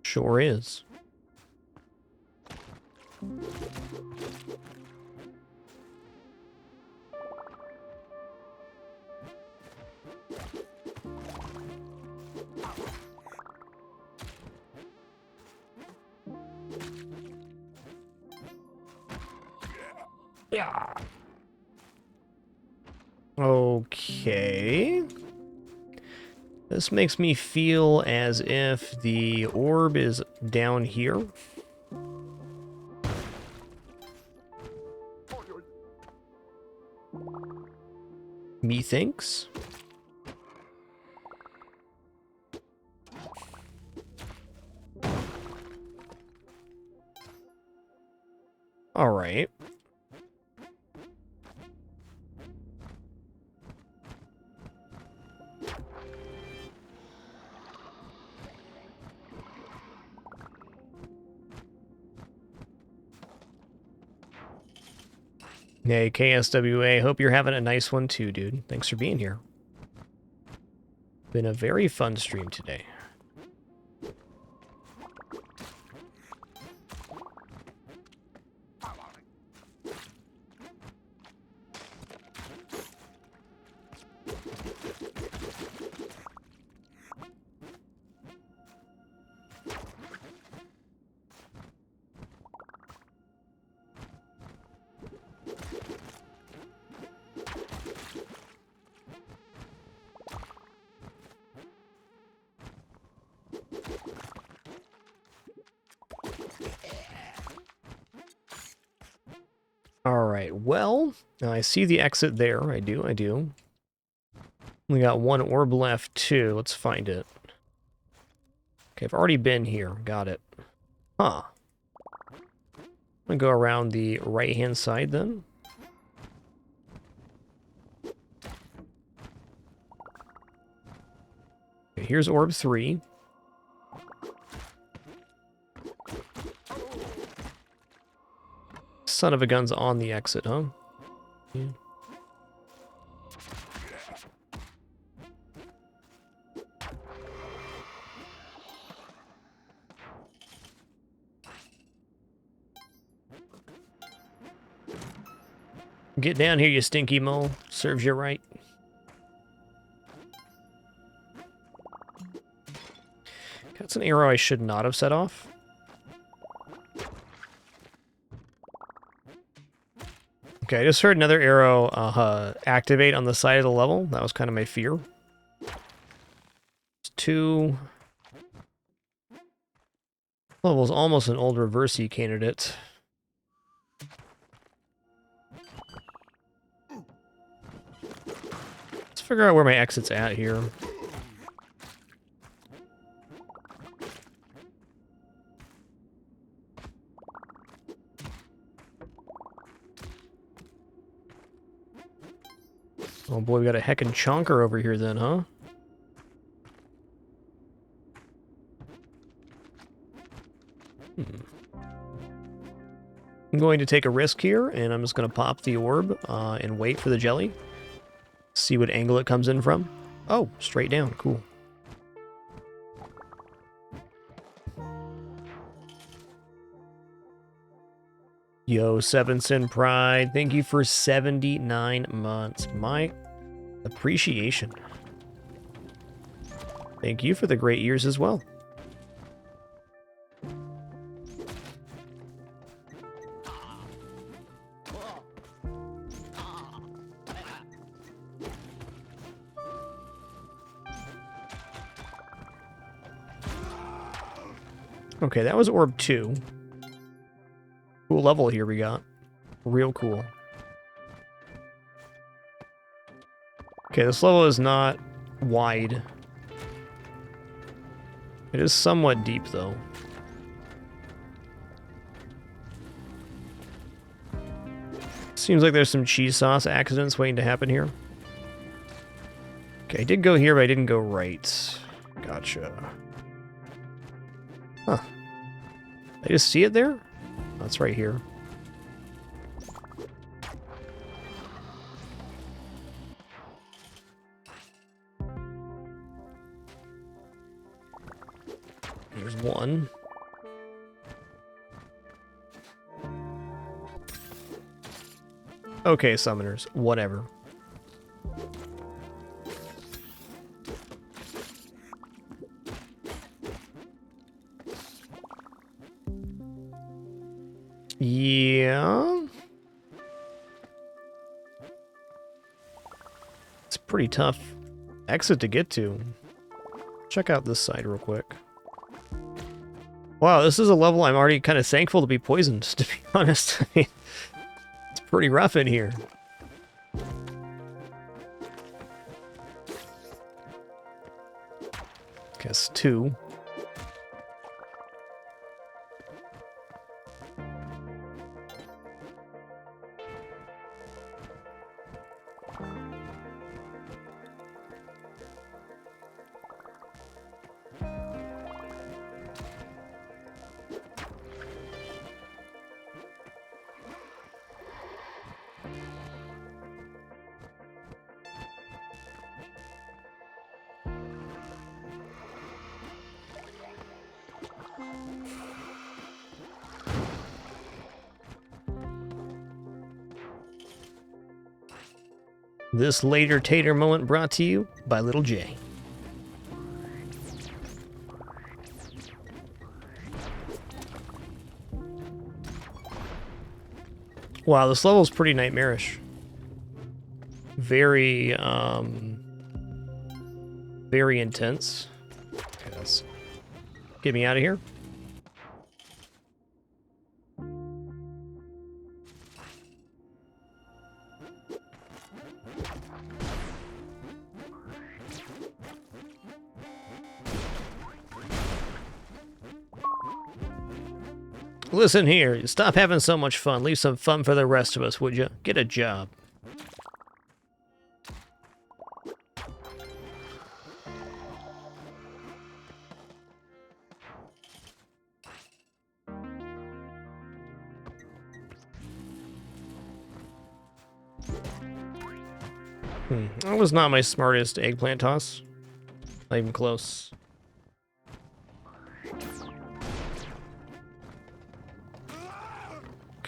Sure is. Yeah. Okay. This makes me feel as if the orb is down here. Methinks. All right. Hey, KSWA, hope you're having a nice one too, dude. Thanks for being here. Been a very fun stream today. Alright, well, I see the exit there. I do. We got one orb left, too. Let's find it. Okay, I've already been here. Got it. Huh. I'm gonna go around the right-hand side, then. Okay, here's orb 3. Son of a gun's on the exit, huh? Yeah. Get down here, you stinky mole. Serves you right. That's an arrow I should not have set off. Okay, I just heard another arrow activate on the side of the level. That was kind of my fear. It's 2. Level's almost an old reversey candidate. Let's figure out where my exit's at here. Oh boy, we got a heckin' chonker over here then, huh? I'm going to take a risk here, and I'm just going to pop the orb and wait for the jelly. See what angle it comes in from. Oh, straight down. Cool. Yo, Seven Sin Pride, thank you for 79 months. My appreciation. Thank you for the great years as well. Okay, that was orb 2. Cool level here we got. Real cool. Okay, this level is not wide. It is somewhat deep, though. Seems like there's some cheese sauce accidents waiting to happen here. Okay, I did go here, but I didn't go right. Gotcha. Huh. I just see it there? That's right here. There's one. Okay, summoners. Whatever. Yeah. It's a pretty tough exit to get to. Check out this side real quick. Wow, this is a level I'm already kind of thankful to be poisoned, to be honest. It's pretty rough in here. Guess 2. This later tater moment brought to you by Little J. Wow, this level is pretty nightmarish. Very, very intense. Okay, let's get me out of here. Listen here, stop having so much fun. Leave some fun for the rest of us, would you? Get a job. That was not my smartest eggplant toss. Not even close.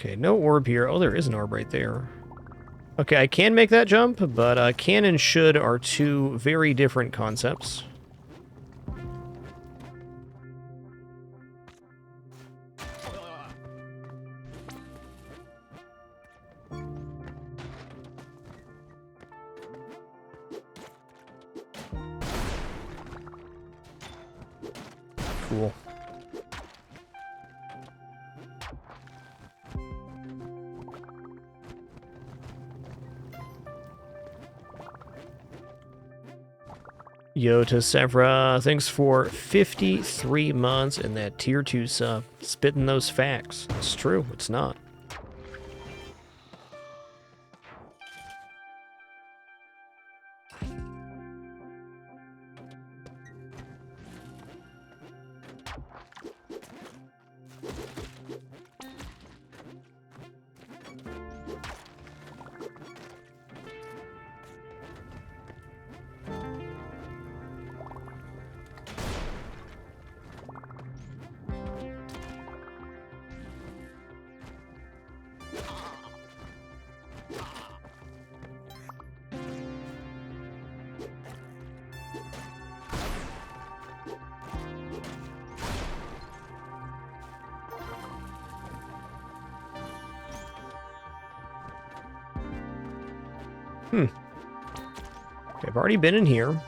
Okay, no orb here. Oh, there is an orb right there. Okay, I can make that jump, but can and should are two very different concepts. Cool. Yo to Sevra, thanks for 53 months and that tier 2 sub. Spitting those facts. It's true, it's not. Okay, I've already been in here.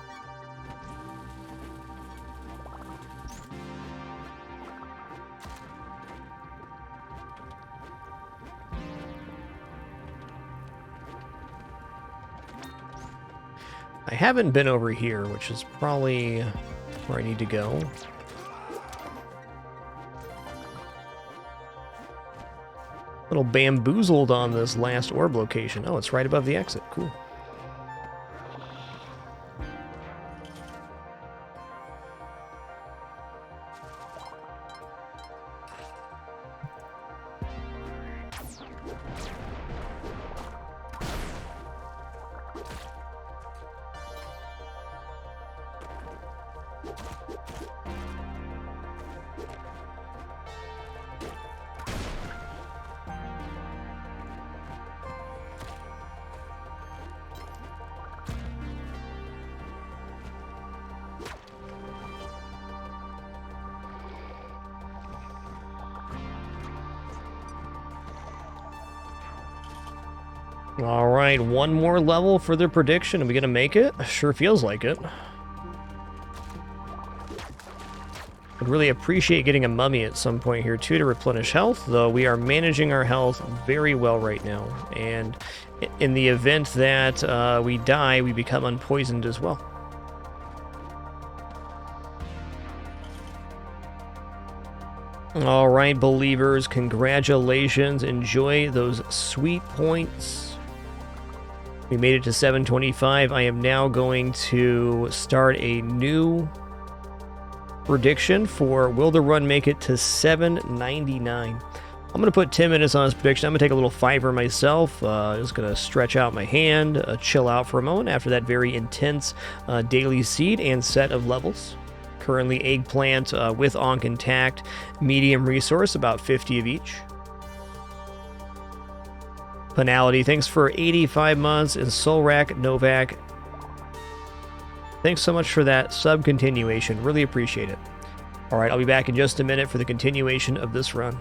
I haven't been over here, which is probably where I need to go. little bamboozled on this last orb location. Oh, it's right above the exit. Cool. All right, one more level for the prediction. Are we gonna make it? Sure feels like it. Would really appreciate getting a mummy at some point here too to replenish health, though we are managing our health very well right now. And in the event that we die, we become unpoisoned as well. All right, believers, congratulations. Enjoy those sweet points. We made it to 725. I am now going to start a new prediction for will the run make it to 799. I'm going to put 10 minutes on this prediction. I'm going to take a little fiver myself. Just going to stretch out my hand, chill out for a moment after that very intense daily seed and set of levels. Currently eggplant with Ankh intact, medium resource, about 50 of each. Penalty, thanks for 85 months, and Solrak Novak, thanks so much for that sub continuation. Really appreciate it. All right, I'll be back in just a minute for the continuation of this run.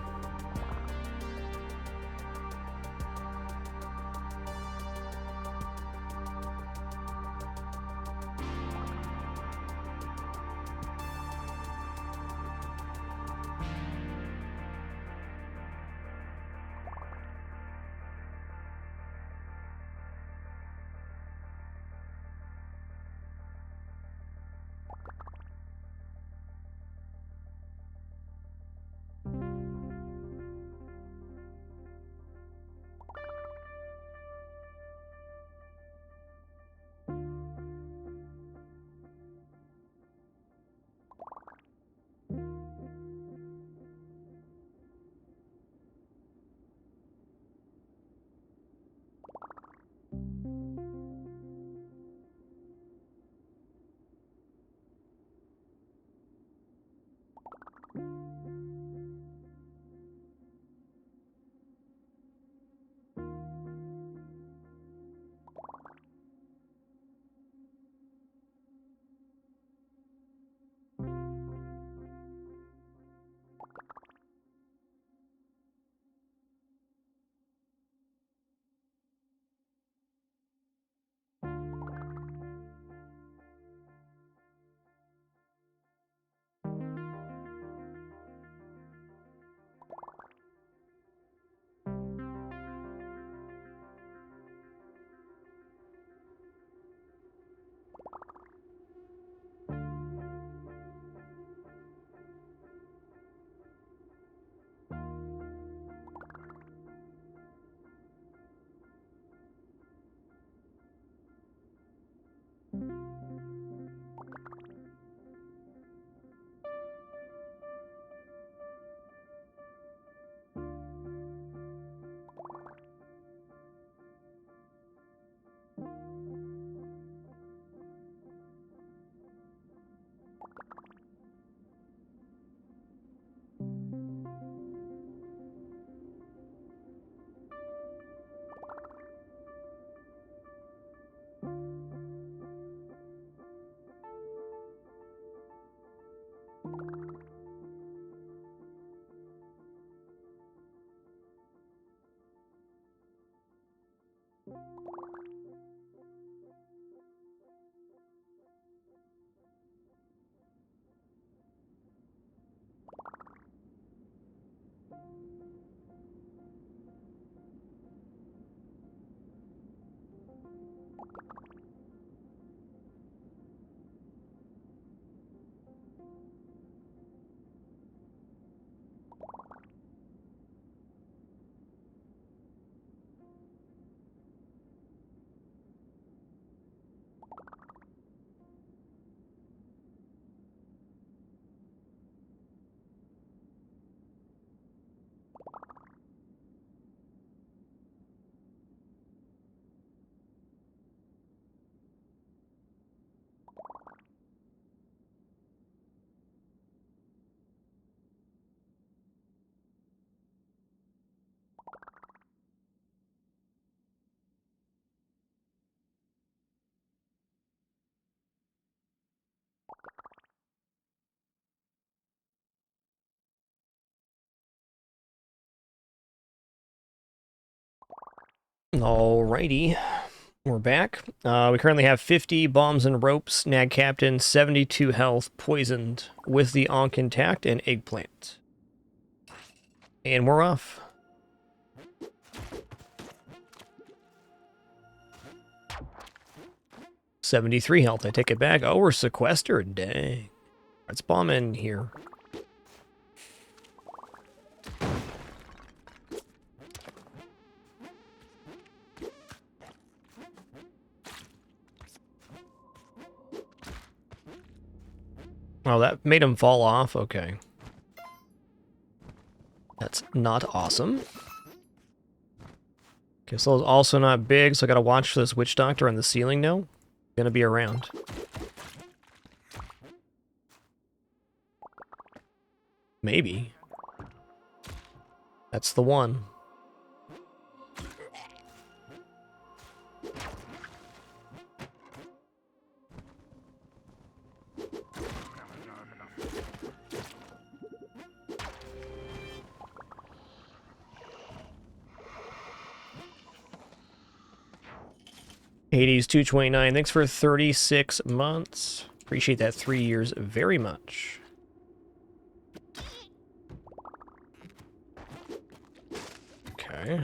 Alrighty. We're back. We currently have 50 bombs and ropes, nag captain, 72 health, poisoned, with the Ankh intact, and eggplant. And we're off. $73 health, I take it back. Oh, we're sequestered, dang. Let's bomb in here. Oh, that made him fall off? Okay. That's not awesome. Okay, so it's also not big, so I gotta watch for this witch doctor on the ceiling now. Gonna be around. Maybe. That's the one. Hades 229, thanks for 36 months. Appreciate that 3 years very much. Okay.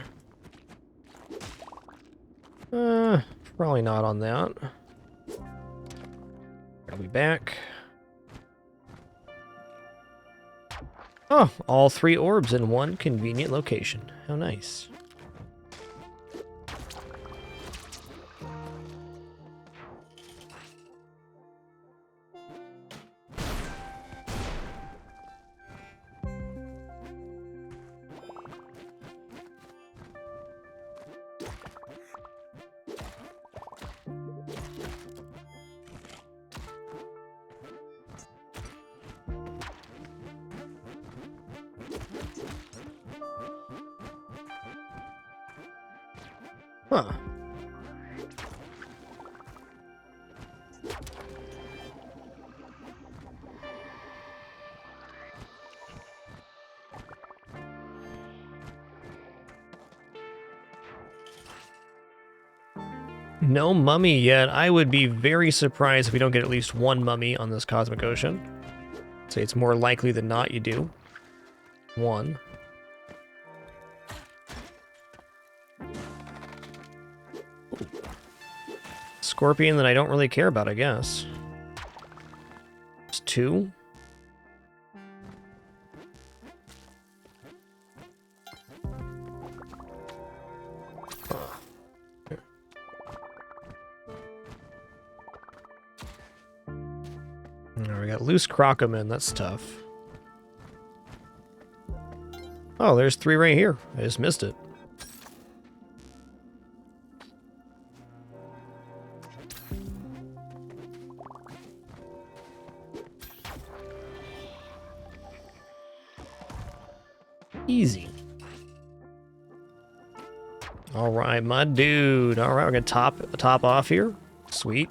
Probably not on that. Gotta be back. Oh, all 3 orbs in one convenient location. How nice. Huh. No mummy yet. I would be very surprised if we don't get at least one mummy on this Cosmic Ocean. Say it's more likely than not you do. One. Ooh. Scorpion that I don't really care about, I guess. It's 2. We got loose Crocoman, that's tough. Oh, there's 3 right here. I just missed it. Easy. All right, my dude. All right, we're gonna top off here. Sweet.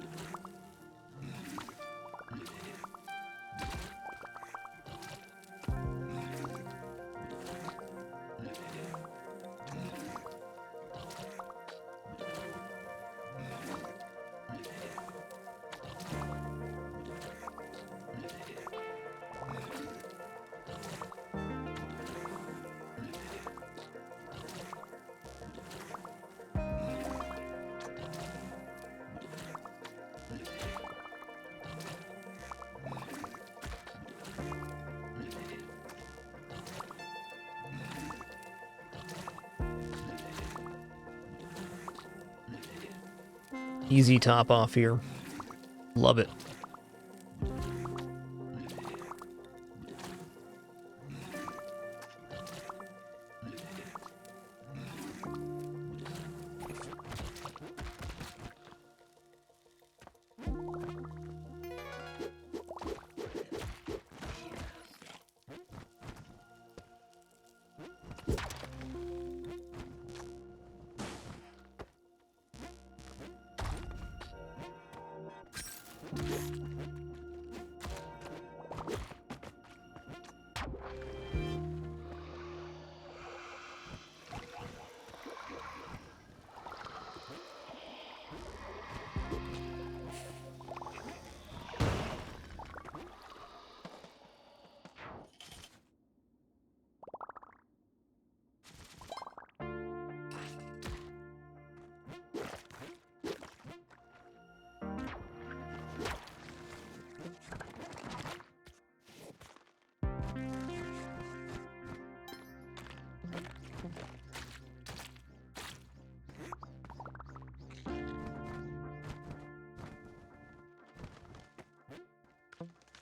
Easy top off here. Love it.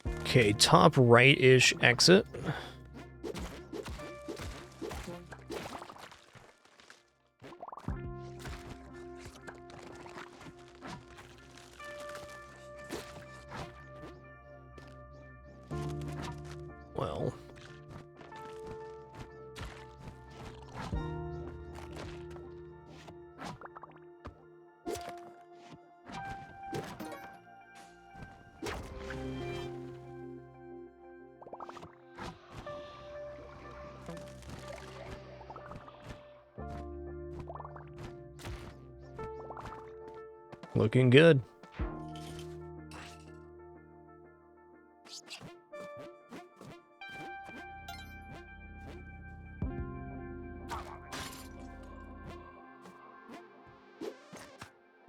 Okay, top right-ish exit. Well. Looking good.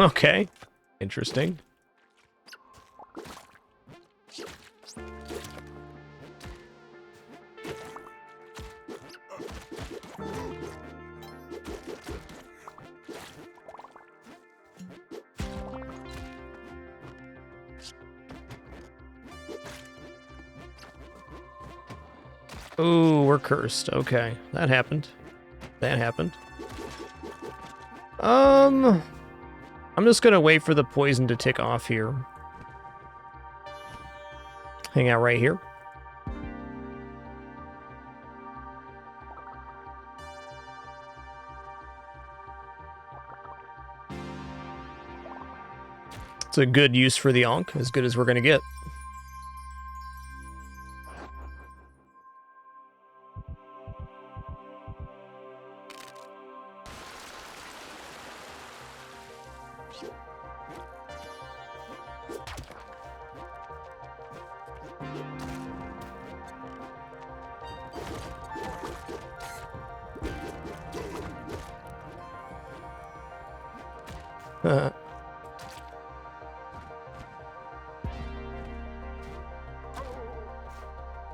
Okay. Interesting. Ooh, we're cursed. Okay, that happened. That happened. I'm just gonna wait for the poison to tick off here. Hang out right here. It's a good use for the Ankh, as good as we're gonna get.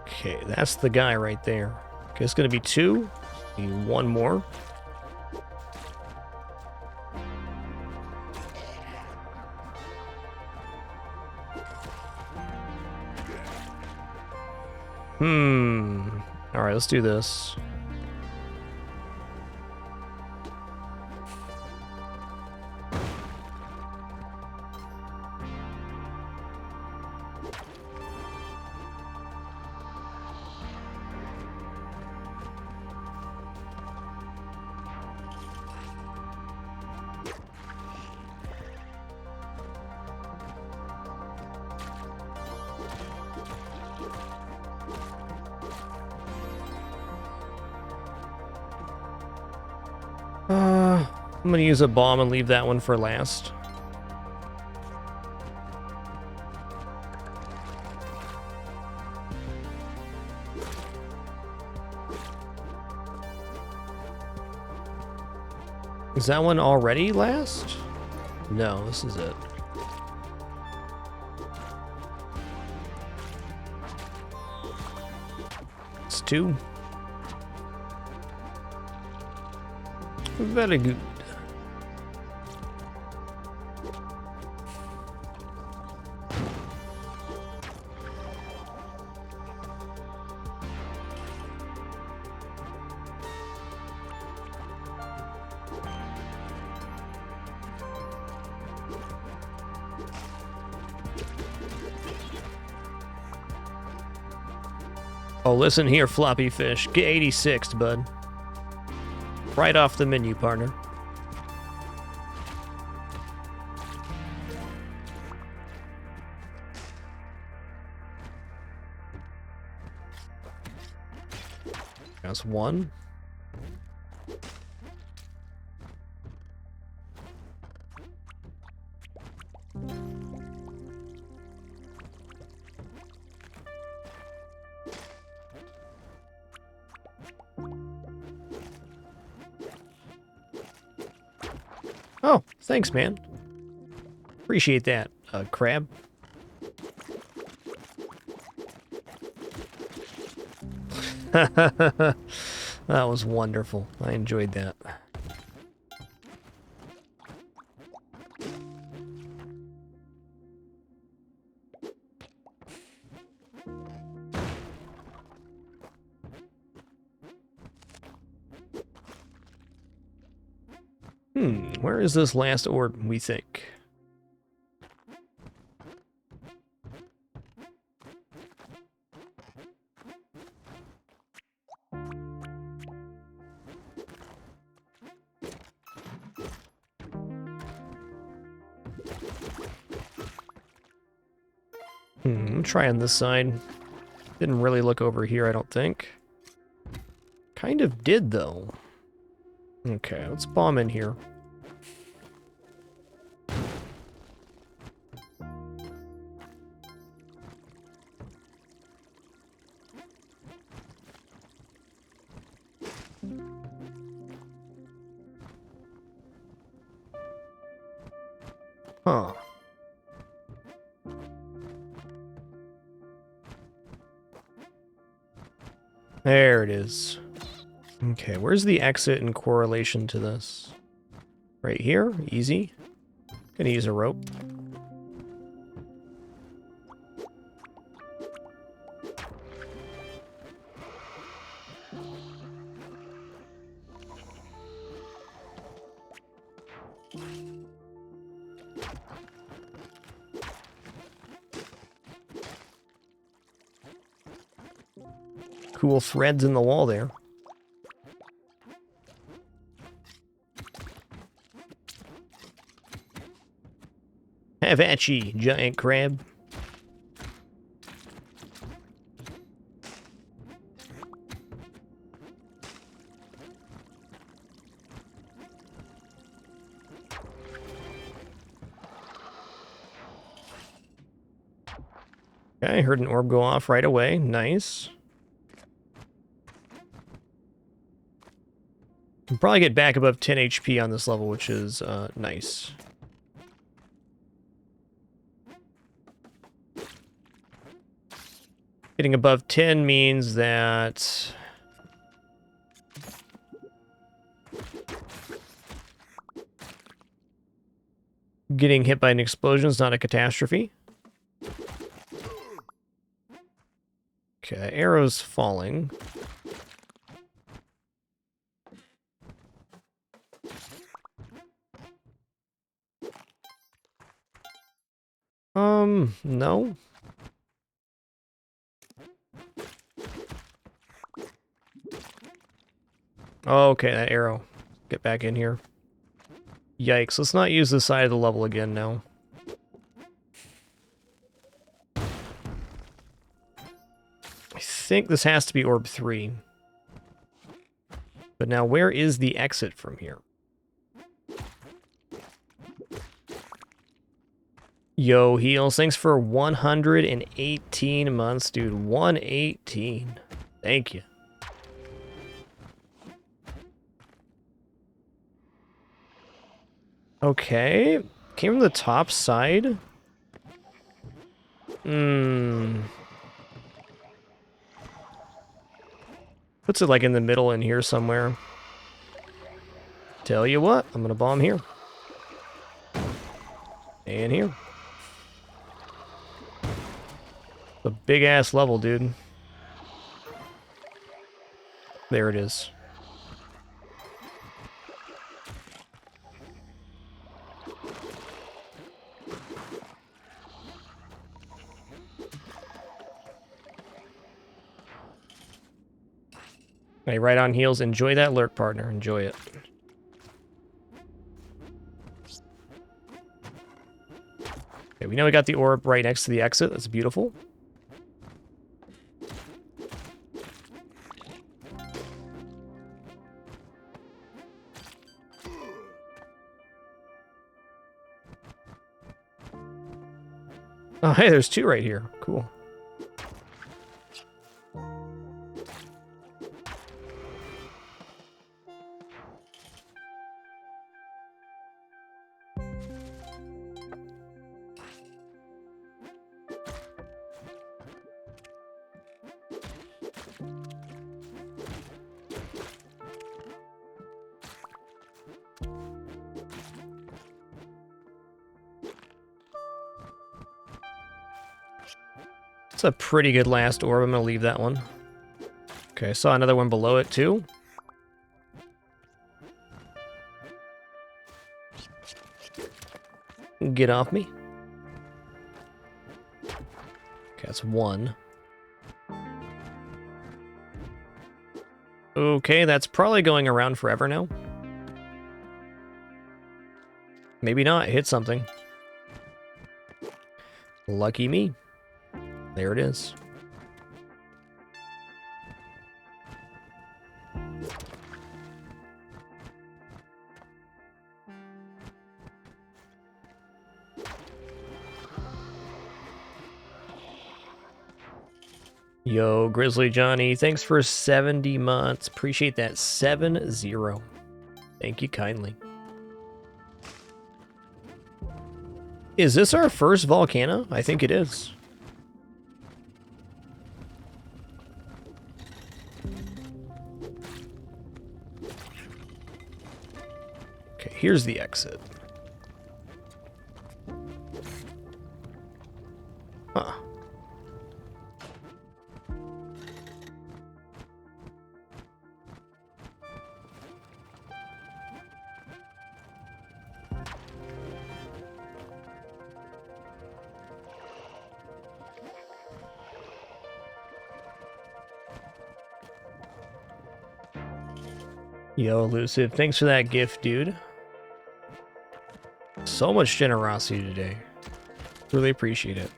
Okay, that's the guy right there. Okay, it's gonna be 2. Need 1 more. Alright, let's do this. I'm gonna use a bomb and leave that one for last. Is that one already last? No, this is it. It's 2. Very good. Oh, listen here, floppy fish. Get 86'd, bud. Right off the menu, partner. That's 1. Oh, thanks, man. Appreciate that, crab. That was wonderful. I enjoyed that. Where is this last orb, we think? I'm trying this side. Didn't really look over here, I don't think. Kind of did, though. Okay, let's bomb in here. Huh. There it is. Okay, where's the exit in correlation to this? Right here? Easy. Gonna use a rope. Cool threads in the wall there. Have at ye, giant crab. Okay, I heard an orb go off right away. Nice. Can probably get back above 10 HP on this level, which is nice. Getting above 10 means that getting hit by an explosion is not a catastrophe. Okay, arrows falling. No. Oh, okay, that arrow. Get back in here. Yikes, let's not use this side of the level again now. I think this has to be orb 3. But now where is the exit from here? Yo, Heals, thanks for 118 months, dude. 118. Thank you. Okay. Came from the top side. Puts it like in the middle in here somewhere. Tell you what, I'm gonna bomb here. And here. A big ass level, dude. There it is. Hey, right on heels. Enjoy that lurk, partner. Enjoy it. Okay, we know we got the orb right next to the exit. That's beautiful. Oh, hey, there's 2 right here. Cool. It's a pretty good last orb. I'm going to leave that one. Okay, I saw another one below it too. Get off me. Okay, that's one. Okay, that's probably going around forever now. Maybe not. Hit something. Lucky me. There it is. Yo, Grizzly Johnny, thanks for 70 months. Appreciate that. 7-0. Thank you kindly. Is this our first volcano? I think it is. Okay, here's the exit. Huh. Yo, Elusive, thanks for that gift, dude. So much generosity today. Really appreciate it.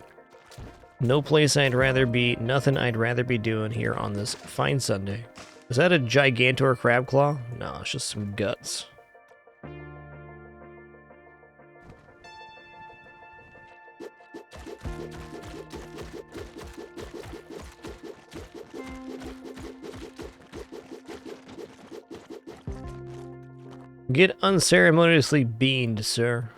No place I'd rather be, nothing I'd rather be doing here on this fine Sunday. Is that a Gigantor crab claw? No, it's just some guts. Get unceremoniously beamed, sir.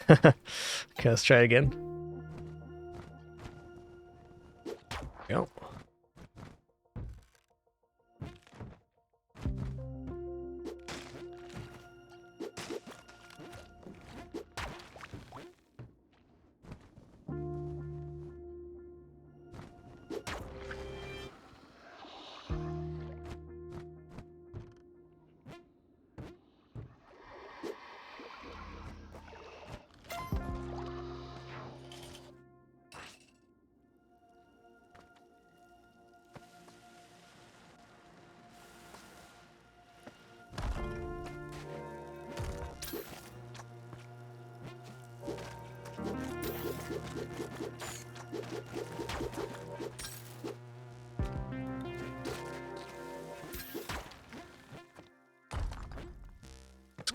Okay, let's try it again. Go.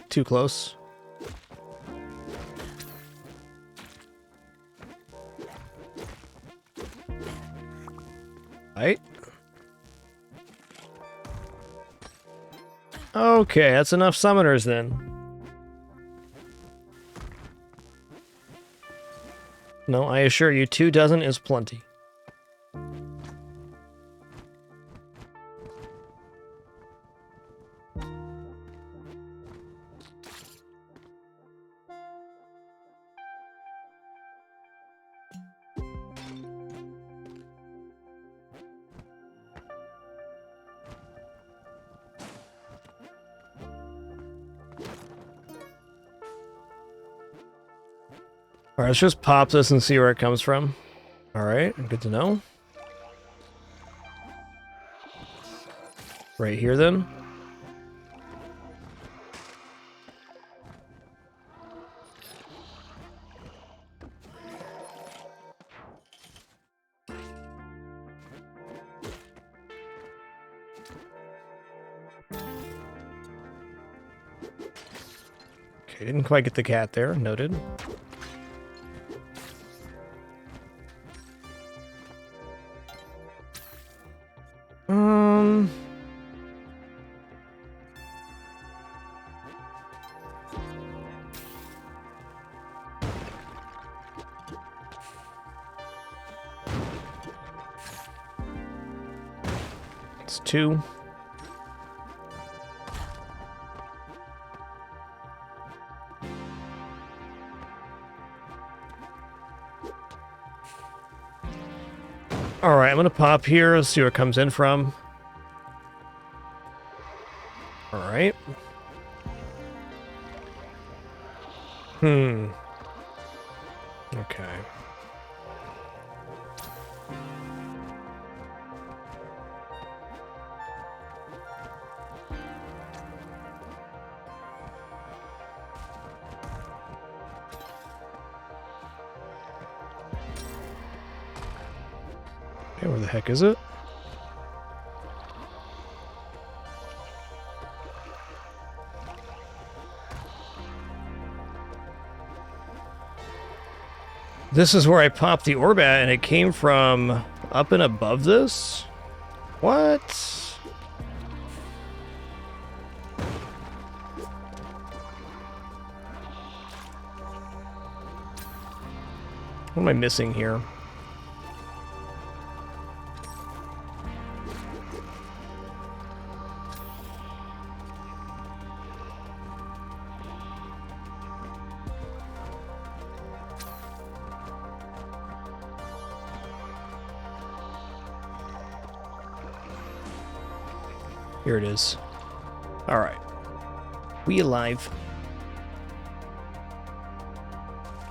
Too close. Right. Okay, that's enough summoners then. No, I assure you, 2 dozen is plenty. Alright, let's just pop this and see where it comes from. Alright, good to know. Right here then. Okay, didn't quite get the cat there, noted. It's 2. Alright, I'm gonna pop here, let's see where it comes in from. All right. Okay. Okay, where the heck is it? This is where I popped the orb at, and it came from up and above this? What? What am I missing here? Here it is. All right. We alive.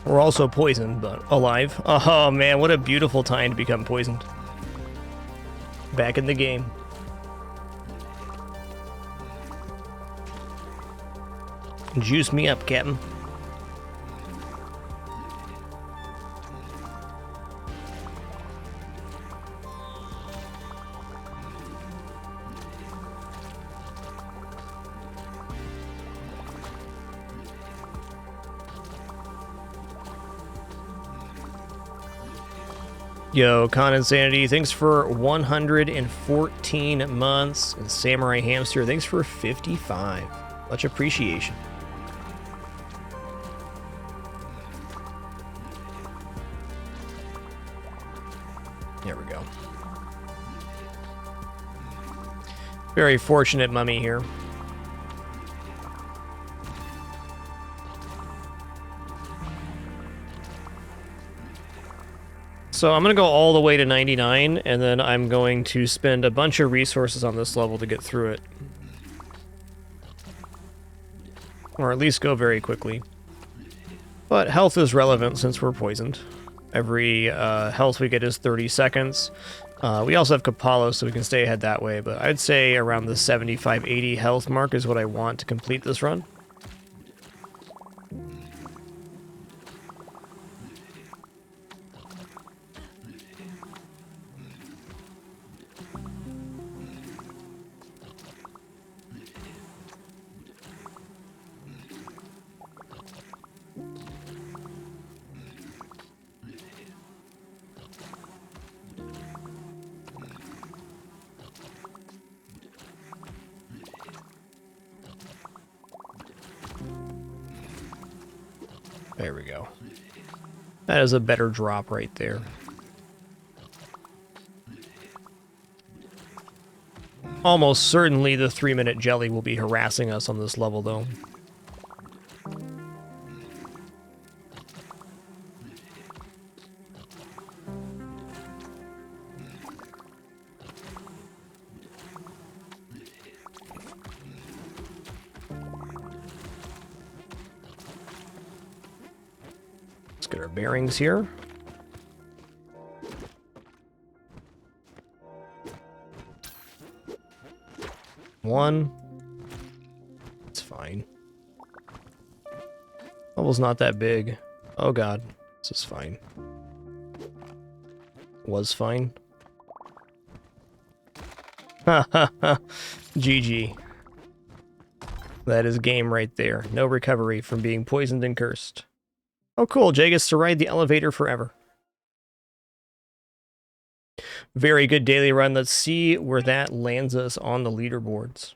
We're also poisoned, but alive. Oh man, what a beautiful time to become poisoned. Back in the game. Juice me up, Captain. Yo, Con Insanity, thanks for 114 months. And Samurai Hamster, thanks for 55. Much appreciation. There we go. Very fortunate mummy here. So I'm going to go all the way to 99, and then I'm going to spend a bunch of resources on this level to get through it. Or at least go very quickly. But health is relevant since we're poisoned. Every health we get is 30 seconds. We also have Kapalo, so we can stay ahead that way, but I'd say around the 75-80 health mark is what I want to complete this run. There we go. That is a better drop right there. Almost certainly the 3-minute jelly will be harassing us on this level, though. Get our bearings here. One. It's fine. Level's not that big. Oh god, this is fine. Was fine. Ha ha ha. GG. That is game right there. No recovery from being poisoned and cursed. Oh cool, Jay gets to ride the elevator forever. Very good daily run. Let's see where that lands us on the leaderboards.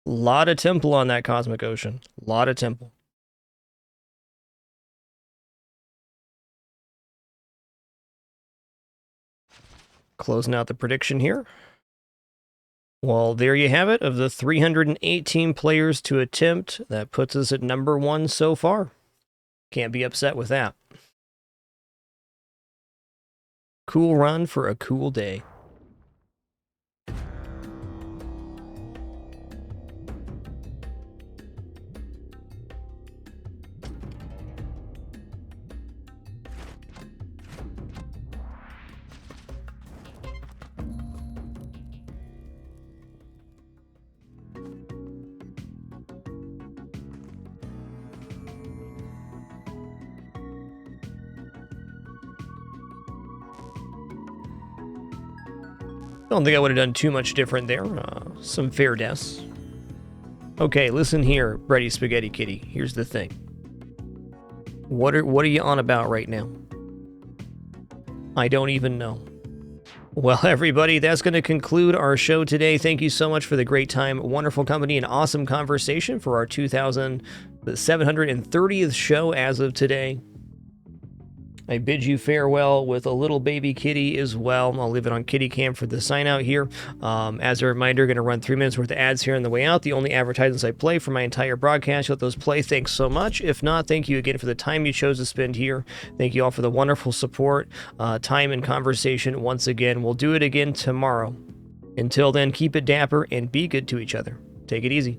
Lot of temple on that Cosmic Ocean. Lot of temple. Closing out the prediction here. Well, there you have it. Of the 318 players to attempt, that puts us at number 1 so far. Can't be upset with that. Cool run for a cool day. Don't think I would have done too much different there. Some fair deaths. Okay, listen here, Bready Spaghetti Kitty. Here's the thing. What are you on about right now? I don't even know. Well, everybody, that's going to conclude our show today. Thank you so much for the great time, wonderful company, and awesome conversation for our 2,730th show as of today. I bid you farewell with a little baby kitty as well. I'll leave it on kitty cam for the sign out here. As a reminder, going to run 3 minutes worth of ads here on the way out. The only advertisements I play for my entire broadcast. Let those play. Thanks so much. If not, thank you again for the time you chose to spend here. Thank you all for the wonderful support, time, and conversation. Once again, we'll do it again tomorrow. Until then, keep it dapper and be good to each other. Take it easy.